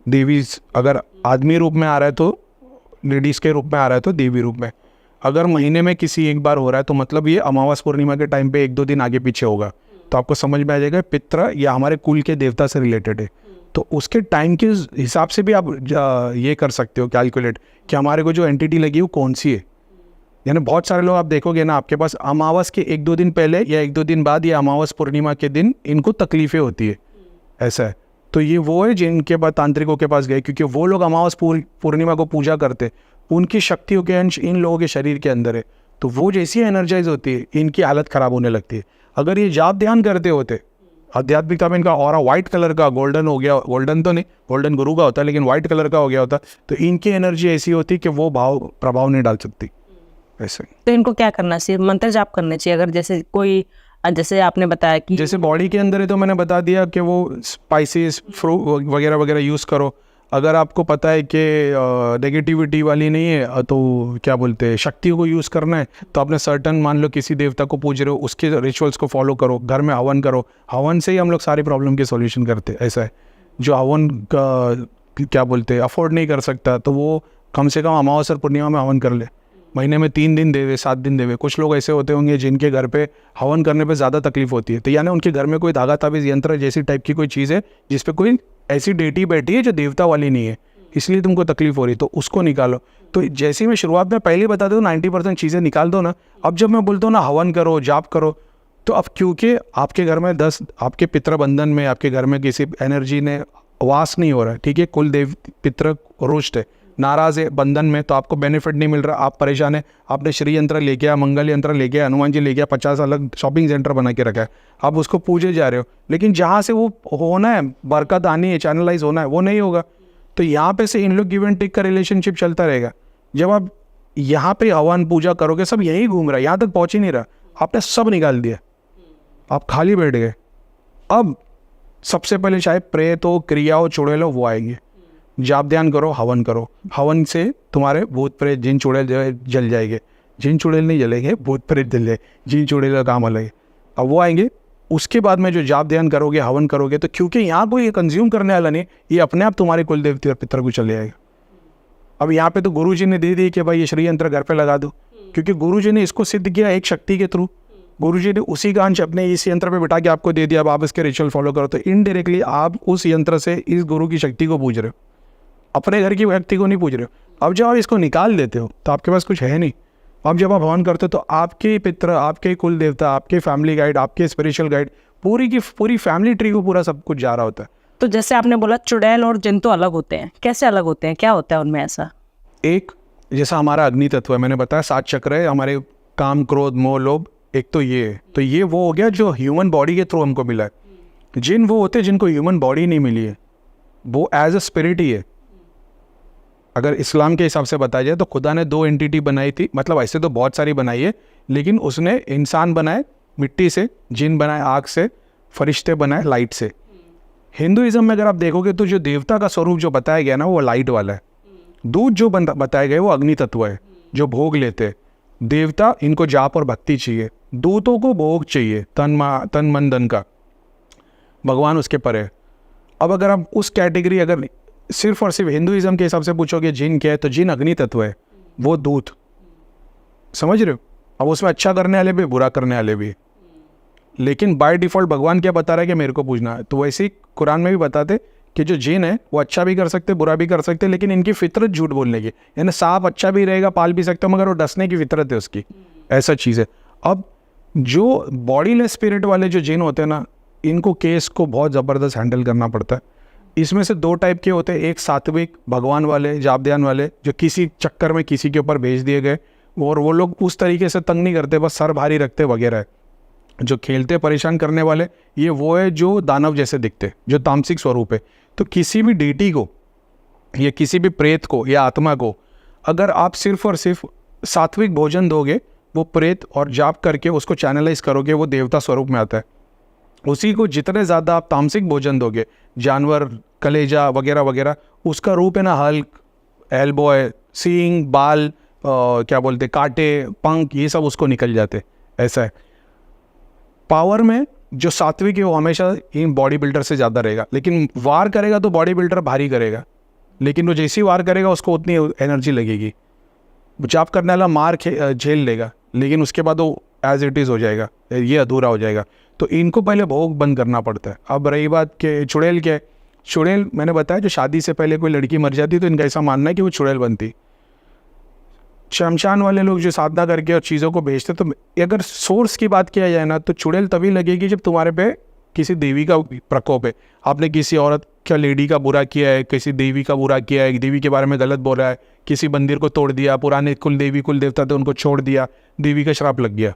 देवी अगर आदमी रूप में आ रहा है तो, लेडीज़ के रूप में आ रहा है तो देवी रूप में। अगर महीने में किसी एक बार हो रहा है तो मतलब ये अमावस पूर्णिमा के टाइम पे 1-2 दिन आगे पीछे होगा, तो आपको समझ में आ जाएगा पित्र या हमारे कुल के देवता से रिलेटेड है। तो उसके टाइम के हिसाब से भी आप ये कर सकते हो कैलकुलेट कि हमारे को जो एंटिटी लगी वो कौन सी है। यानी बहुत सारे लोग आप देखोगे ना, आपके पास अमावस के 1-2 दिन पहले या 1-2 दिन बाद या अमावस पूर्णिमा के दिन इनको तकलीफ़ें होती है, ऐसा है। तो ये वो है जिनके बाद तांत्रिकों के पास गए, क्योंकि वो लोग अमावस पूर्णिमा को पूजा करते, उनकी शक्तियों के अंश इन लोगों के शरीर के अंदर है, तो वो जैसी एनर्जाइज होती है इनकी हालत ख़राब होने लगती है। अगर ये जाप ध्यान करते होते, आध्यात्मिकता में इनका ऑरा वाइट कलर का, गोल्डन हो गया, गोल्डन तो नहीं, गोल्डन गुरु का होता है, लेकिन वाइट कलर का हो गया होता, तो इनकी एनर्जी ऐसी होती कि वो प्रभाव नहीं डाल सकती ऐसे। तो इनको क्या करना चाहिए? मंत्र जाप करने चाहिए? अगर जैसे कोई जैसे आपने बताया कि जैसे बॉडी के अंदर है तो मैंने बता दिया कि वो स्पाइसेस फ्रूट वगैरह वगैरह यूज़ करो। अगर आपको पता है कि नेगेटिविटी वाली नहीं है तो क्या बोलते हैं शक्तियों को यूज़ करना है, तो आपने सर्टन मान लो किसी देवता को पूज रहे हो, उसके रिचुअल्स को फॉलो करो, घर में हवन करो। हवन से ही हम लोग सारी प्रॉब्लम के सॉल्यूशन करते हैं। ऐसा है, जो हवन का क्या बोलते हैं अफोर्ड नहीं कर सकता तो वो कम से कम अमावस और पूर्णिमा में हवन कर ले, महीने में 3 दिन देवे 7 दिन देवे। कुछ लोग ऐसे होते होंगे जिनके घर पे हवन करने पे ज़्यादा तकलीफ होती है, तो यानी उनके घर में कोई धागा ताबीज़ यंत्र जैसी टाइप की कोई चीज़ है जिस पे कोई ऐसी डेटी बैठी है जो देवता वाली नहीं है, इसलिए तुमको तकलीफ हो रही है, तो उसको निकालो। तो जैसे ही मैं शुरुआत में पहले बता दूँ 90% चीज़ें निकाल दो ना। अब जब मैं बोलता हूँ ना हवन करो जाप करो, तो अब क्योंकि आपके घर में 10 आपके पितृ बंधन में आपके घर में किसी एनर्जी ने वास नहीं हो रहा है, ठीक है, कुल देव पितृ रुष्ट है, नाराज है बंधन में, तो आपको बेनिफिट नहीं मिल रहा, आप परेशान है। आपने श्री यंत्र लेके आया, मंगल यंत्र लेके आया, हनुमान जी लेके आया, 50 अलग शॉपिंग सेंटर बना के रखा है, आप उसको पूजे जा रहे हो, लेकिन जहाँ से वो होना है बरकत आनी है चैनलाइज होना है वो नहीं होगा। तो यहाँ पे से इन लोग गिव एंड टेक का रिलेशनशिप चलता रहेगा। जब आप यहाँ पे हवन पूजा करोगे सब यही घूम रहा है, यहाँ तक पहुँच ही नहीं रहा, आपने सब निकाल दिया, आप खाली बैठ गए। अब सबसे पहले चाहे प्रेत हो क्रिया हो चुड़ैल हो वो आएंगे, जाप ध्यान करो हवन करो, हवन से तुम्हारे भूत प्रेत जिन चुड़ैल जल जाएंगे, जिन चुड़ैल नहीं जलेंगे भूत प्रेत जल जाए, जिन चुड़ैल का काम अलग है। अब वो आएंगे, उसके बाद में जो जाप ध्यान करोगे हवन करोगे, तो क्योंकि यहाँ कोई कंज्यूम करने वाला नहीं, ये अपने आप तुम्हारे कुल देवती और पितर को चले जाएगा। अब यहाँ पे तो गुरुजी ने दे दी कि भाई ये श्री यंत्र घर पे लगा दो, क्योंकि गुरुजी ने इसको सिद्ध किया एक शक्ति के थ्रू, गुरुजी ने उसी का अंश अपने इस यंत्र पे बिठा के आपको दे दिया। अब आप इसके रिचुअल फॉलो करो, तो इनडायरेक्टली आप उस यंत्र से इस गुरु की शक्ति को पूज रहे हो, अपने घर की व्यक्ति को नहीं पूज रहे हो। अब जब आप इसको निकाल देते हो तो आपके पास कुछ है नहीं। अब जब आप हवन करते हो तो आपके पितर, आपके कुल देवता, आपके फैमिली गाइड, आपके स्पिरिचुअल गाइड, पूरी की पूरी फैमिली ट्री को पूरा सब कुछ जा रहा होता है। तो जैसे आपने बोला चुड़ैल और जिन तो अलग होते हैं, कैसे अलग होते हैं, क्या होता है उनमें ऐसा? एक जैसा हमारा अग्नि तत्व है, मैंने बताया 7 चक्र है हमारे, काम क्रोध मोह लोभ, एक तो ये है। तो ये वो हो गया जो ह्यूमन बॉडी के थ्रू हमको मिला है। जिन वो होते हैं जिनको ह्यूमन बॉडी नहीं मिली है, वो एज अ स्पिरिट ही है। अगर इस्लाम के हिसाब से बताया जाए तो खुदा ने 2 एंटिटी बनाई थी, मतलब ऐसे तो बहुत सारी बनाई है, लेकिन उसने इंसान बनाए मिट्टी से, जिन बनाए आग से, फरिश्ते बनाए लाइट से। हिंदुइज्म में अगर आप देखोगे तो जो देवता का स्वरूप जो बताया गया ना वो लाइट वाला है। दूत जो बताए गए वो अग्नि तत्व है जो भोग लेते हैं। देवता इनको जाप और भक्ति चाहिए, दूतों को भोग चाहिए तन मन धन का, भगवान उसके परे है। अब अगर आप उस कैटेगरी अगर सिर्फ और सिर्फ हिंदुइज्म के हिसाब से पूछोगे जिन क्या है, तो जिन अग्नि तत्व है, वो दूत, समझ रहे हो। अब उसमें अच्छा करने वाले भी बुरा करने वाले भी, लेकिन बाय डिफॉल्ट भगवान क्या बता रहा है कि मेरे को पूजना है। तो वैसे ही कुरान में भी बताते कि जो जिन है वो अच्छा भी कर सकते बुरा भी कर सकते, लेकिन इनकी फितरत झूठ बोलने की, यानी सांप अच्छा भी रहेगा पाल भी सकते हो मगर वो डसने की फितरत है उसकी, ऐसा चीज़ है। अब जो बॉडीलेस स्पिरिट वाले जो जिन होते हैं ना, इनको केस को बहुत ज़बरदस्त हैंडल करना पड़ता है। इसमें से 2 टाइप के होते हैं, एक सात्विक भगवान वाले जाप ध्यान वाले जो किसी चक्कर में किसी के ऊपर भेज दिए गए, और वो लोग उस तरीके से तंग नहीं करते, बस सर भारी रखते वगैरह है। जो खेलते परेशान करने वाले ये वो है जो दानव जैसे दिखते, जो तामसिक स्वरूप है। तो किसी भी डीटी को या किसी भी प्रेत को या आत्मा को अगर आप सिर्फ और सिर्फ सात्विक भोजन दोगे, वो प्रेत और जाप करके उसको चैनलाइज करोगे, वो देवता स्वरूप में आता है। उसी को जितने ज़्यादा आप तामसिक भोजन दोगे, जानवर कलेजा वगैरह वगैरह, उसका रूप है ना हल्क, एल्बो है, सींग, बाल, क्या बोलते कांटे, पंख, ये सब उसको निकल जाते, ऐसा है। पावर में जो सात्विक है वो हमेशा इन बॉडी बिल्डर से ज़्यादा रहेगा, लेकिन वार करेगा तो बॉडी बिल्डर भारी करेगा, लेकिन वो जैसी वार करेगा उसको उतनी एनर्जी लगेगी। जाप करने वाला मार झेल लेगा, लेकिन उसके बाद वो एज इट इज़ हो जाएगा, ये अधूरा हो जाएगा। तो इनको पहले भोग बंद करना पड़ता है। अब रही बात के चुड़ैल के, चुड़ैल मैंने बताया जो शादी से पहले कोई लड़की मर जाती तो इनका ऐसा मानना है कि वो चुड़ैल बनती। शमशान वाले लोग जो साधना करके और चीज़ों को भेजते, तो अगर सोर्स की बात किया जाए ना, तो चुड़ैल तभी लगेगी जब तुम्हारे पे किसी देवी का प्रकोप है। आपने किसी औरत क्या लेडी का बुरा किया है, किसी देवी का बुरा किया है, देवी के बारे में गलत बोला है, किसी मंदिर को तोड़ दिया, पुराने कुल देवी कुल देवता थे उनको छोड़ दिया, देवी का श्राप लग गया।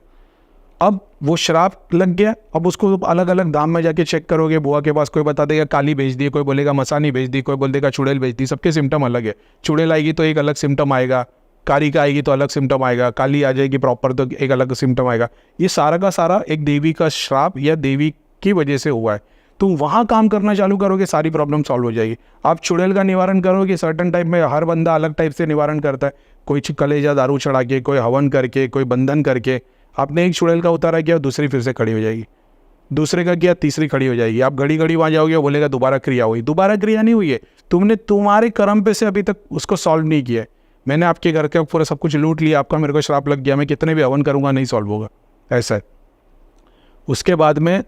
अब वो श्राप लग गया, अब उसको अलग अलग दाम में जाके चेक करोगे, बुआ के पास कोई बता देगा काली भेज दी, कोई बोलेगा मसानी भेज दी, कोई बोल देगा चुड़ैल भेज दी, सबके सिम्टम अलग है। चुड़ैल आएगी तो एक अलग सिम्टम आएगा, कारी का आएगी तो अलग सिम्टम आएगा, काली आ जाएगी प्रॉपर तो एक अलग सिम्टम आएगा। ये सारा का सारा एक देवी का श्राप या देवी की वजह से हुआ है। तुम वहाँ काम करना चालू करोगे, सारी प्रॉब्लम सॉल्व हो जाएगी। आप चुड़ैल का निवारण करोगे, सर्टन टाइप में हर बंदा अलग टाइप से निवारण करता है, कोई कलेजा दारू चढ़ा के, कोई हवन करके, कोई बंधन करके। आपने एक चुड़ैल का उतारा किया, दूसरी फिर से खड़ी हो जाएगी, दूसरे का किया, तीसरी खड़ी हो जाएगी। आप घड़ी घड़ी वहाँ जाओगे, बोलेगा दोबारा क्रिया हुई। दोबारा क्रिया नहीं हुई है, तुमने तुम्हारे कर्म पे से अभी तक उसको सॉल्व नहीं किया है। मैंने आपके घर का पूरा सब कुछ लूट लिया, आपका मेरे को श्राप लग गया, मैं कितने भी हवन करूँगा नहीं सॉल्व होगा, ऐसा है। उसके बाद में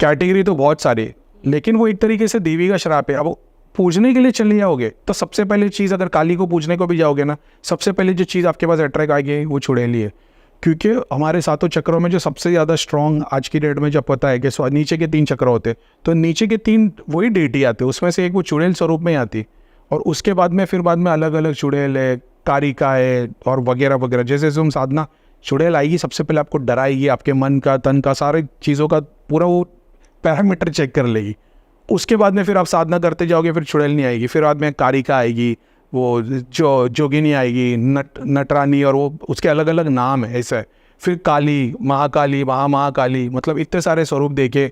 कैटेगरी तो बहुत सारी है, लेकिन वो एक तरीके से देवी का श्राप है। अब पूजने के लिए चले जाओगे तो सबसे पहले चीज़, अगर काली को पूजने को भी जाओगे ना, सबसे पहले जो चीज़ आपके पास अट्रैक्ट आएगी वो चुड़ैल ही है। क्योंकि हमारे सातों चक्रों में जो सबसे ज़्यादा स्ट्रॉन्ग आज की डेट में जब पता है कि नीचे के 3 चक्र होते, तो नीचे के 3 वही डेटी आते, उसमें से एक वो चुड़ैल स्वरूप में आती। और उसके बाद में फिर बाद में अलग अलग चुड़ैल है, कारिका है और वगैरह वगैरह। जैसे जैसे हम साधना, चुड़ैल आएगी सबसे पहले आपको डराएगी, आपके मन का, तन का, सारे चीज़ों का पूरा वो पैरामीटर चेक कर लेगी। उसके बाद में फिर आप साधना करते जाओगे, फिर चुड़ैल नहीं आएगी, फिर बाद में कारिका आएगी, वो जोगिनी आएगी, नटरानी, और वो उसके अलग अलग नाम है, ऐसा है। फिर काली, महाकाली, महाकाली, मतलब इतने सारे स्वरूप देखे,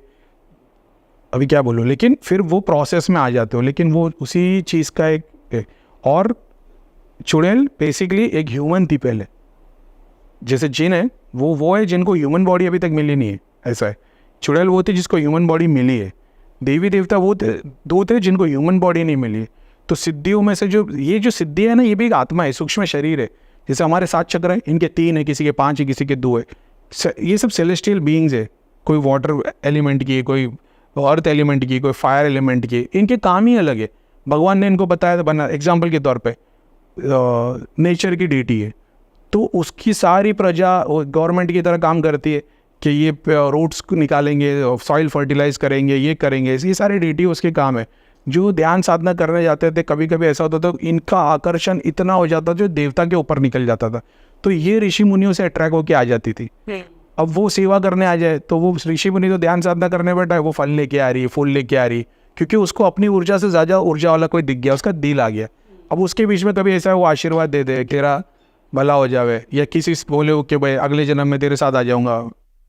अभी क्या बोलूँ, लेकिन फिर वो प्रोसेस में आ जाते हो। लेकिन वो उसी चीज़ का एक और चुड़ैल बेसिकली एक ह्यूमन थी पहले। जैसे जिन है वो है जिनको ह्यूमन बॉडी अभी तक मिली नहीं है, ऐसा है। चुड़ैल वो थी जिसको ह्यूमन बॉडी मिली है। देवी देवता वो थे, 2 थे जिनको ह्यूमन बॉडी नहीं मिली है। तो सिद्धियों में से जो सिद्धि है ना, ये भी एक आत्मा है, सूक्ष्म शरीर है। जैसे हमारे 7 चक्र है, इनके 3 है, किसी के 5 है, किसी के 2 है। ये सब सेलेस्टियल बीइंग्स है। कोई वाटर एलिमेंट की, कोई अर्थ एलिमेंट की, कोई फायर एलिमेंट की, इनके काम ही अलग है। भगवान ने इनको बताया था, बना एग्जाम्पल के तौर पर नेचर की डीटी है, तो उसकी सारी प्रजा गवर्नमेंट की तरह काम करती है कि ये रोड्स निकालेंगे, सॉइल फर्टिलाइज करेंगे, ये करेंगे, ये सारे डीटी उसके काम है। जो ध्यान साधना करने जाते थे, कभी कभी ऐसा होता था इनका आकर्षण इतना हो जाता जो देवता के ऊपर निकल जाता था, तो ये ऋषि मुनियों से अट्रैक्ट होकर आ जाती थी। अब वो सेवा करने आ जाए तो वो ऋषि मुनि तो ध्यान साधना करने बैठा है, वो फल लेके आ रही है, फूल लेके आ रही है, क्योंकि उसको अपनी ऊर्जा से ज़्यादा ऊर्जा वाला कोई दिख गया, उसका दिल आ गया। अब उसके बीच में कभी ऐसा वो आशीर्वाद दे दे, तेरा भला हो जावे, या किसी से बोले कि भाई अगले जन्म में तेरे साथ आ जाऊँगा।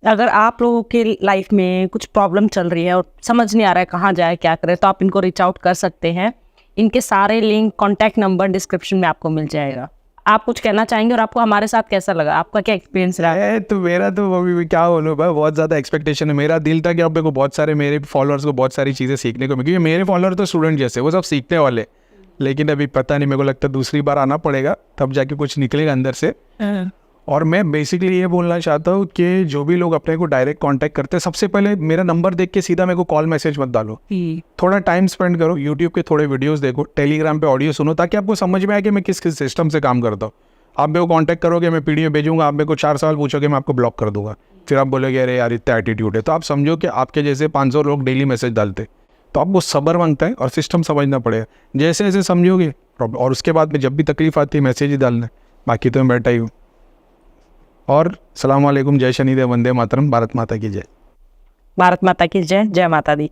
अगर आप लोगों के लाइफ में कुछ प्रॉब्लम चल रही है और समझ नहीं आ रहा है कहाँ जाए, क्या करें, तो आप इनको रीच आउट कर सकते हैं। इनके सारे लिंक, कॉन्टैक्ट नंबर डिस्क्रिप्शन में आपको मिल जाएगा। आप कुछ कहना चाहेंगे और आपको हमारे साथ कैसा लगा, आपका क्या एक्सपीरियंस रहा है? तो मेरा तो अभी क्या बोलूँ भाई, बहुत ज़्यादा एक्सपेक्टेशन है। मेरा दिल था कि अब को बहुत सारे मेरे फॉलोअर्स को बहुत सारी चीज़ें सीखने को मिली, क्योंकि मेरे फॉलोअर तो स्टूडेंट जैसे, वो सब सीखने वाले। लेकिन अभी पता नहीं, मेरे को लगता है दूसरी बार आना पड़ेगा, तब जाके कुछ निकलेगा अंदर से। और मैं बेसिकली ये बोलना चाहता हूँ कि जो भी लोग अपने को डायरेक्ट कांटेक्ट करते हैं, सबसे पहले मेरा नंबर देख के सीधा मेरे को कॉल मैसेज मत डालो, थोड़ा टाइम स्पेंड करो, यूट्यूब के थोड़े वीडियोस देखो, टेलीग्राम पे ऑडियो सुनो, ताकि आपको समझ में आए कि मैं किस किस सिस्टम से काम करता हूँ। आप मेरे को कॉन्टैक्ट करोगे, मैं पीडीएफ भेजूंगा, आप मेरे को 4 सवाल पूछोगे, मैं आपको ब्लॉक कर दूंगा। फिर आप बोलोगे अरे यार इतना एटीट्यूड है। तो आप समझो कि आपके जैसे 500 लोग डेली मैसेज डालते, तो आपको सब्र मांगता है और सिस्टम समझना पड़ेगा। जैसे जैसे समझोगे, और उसके बाद में जब भी तकलीफ आती है मैसेज ही डालना है, बाकी तो मैं बैठा ही हूँ। और सलाम वालेकुम, जय शनिदेव, वंदे मातरम, भारत माता की जय। भारत माता की जय, जय माता दी।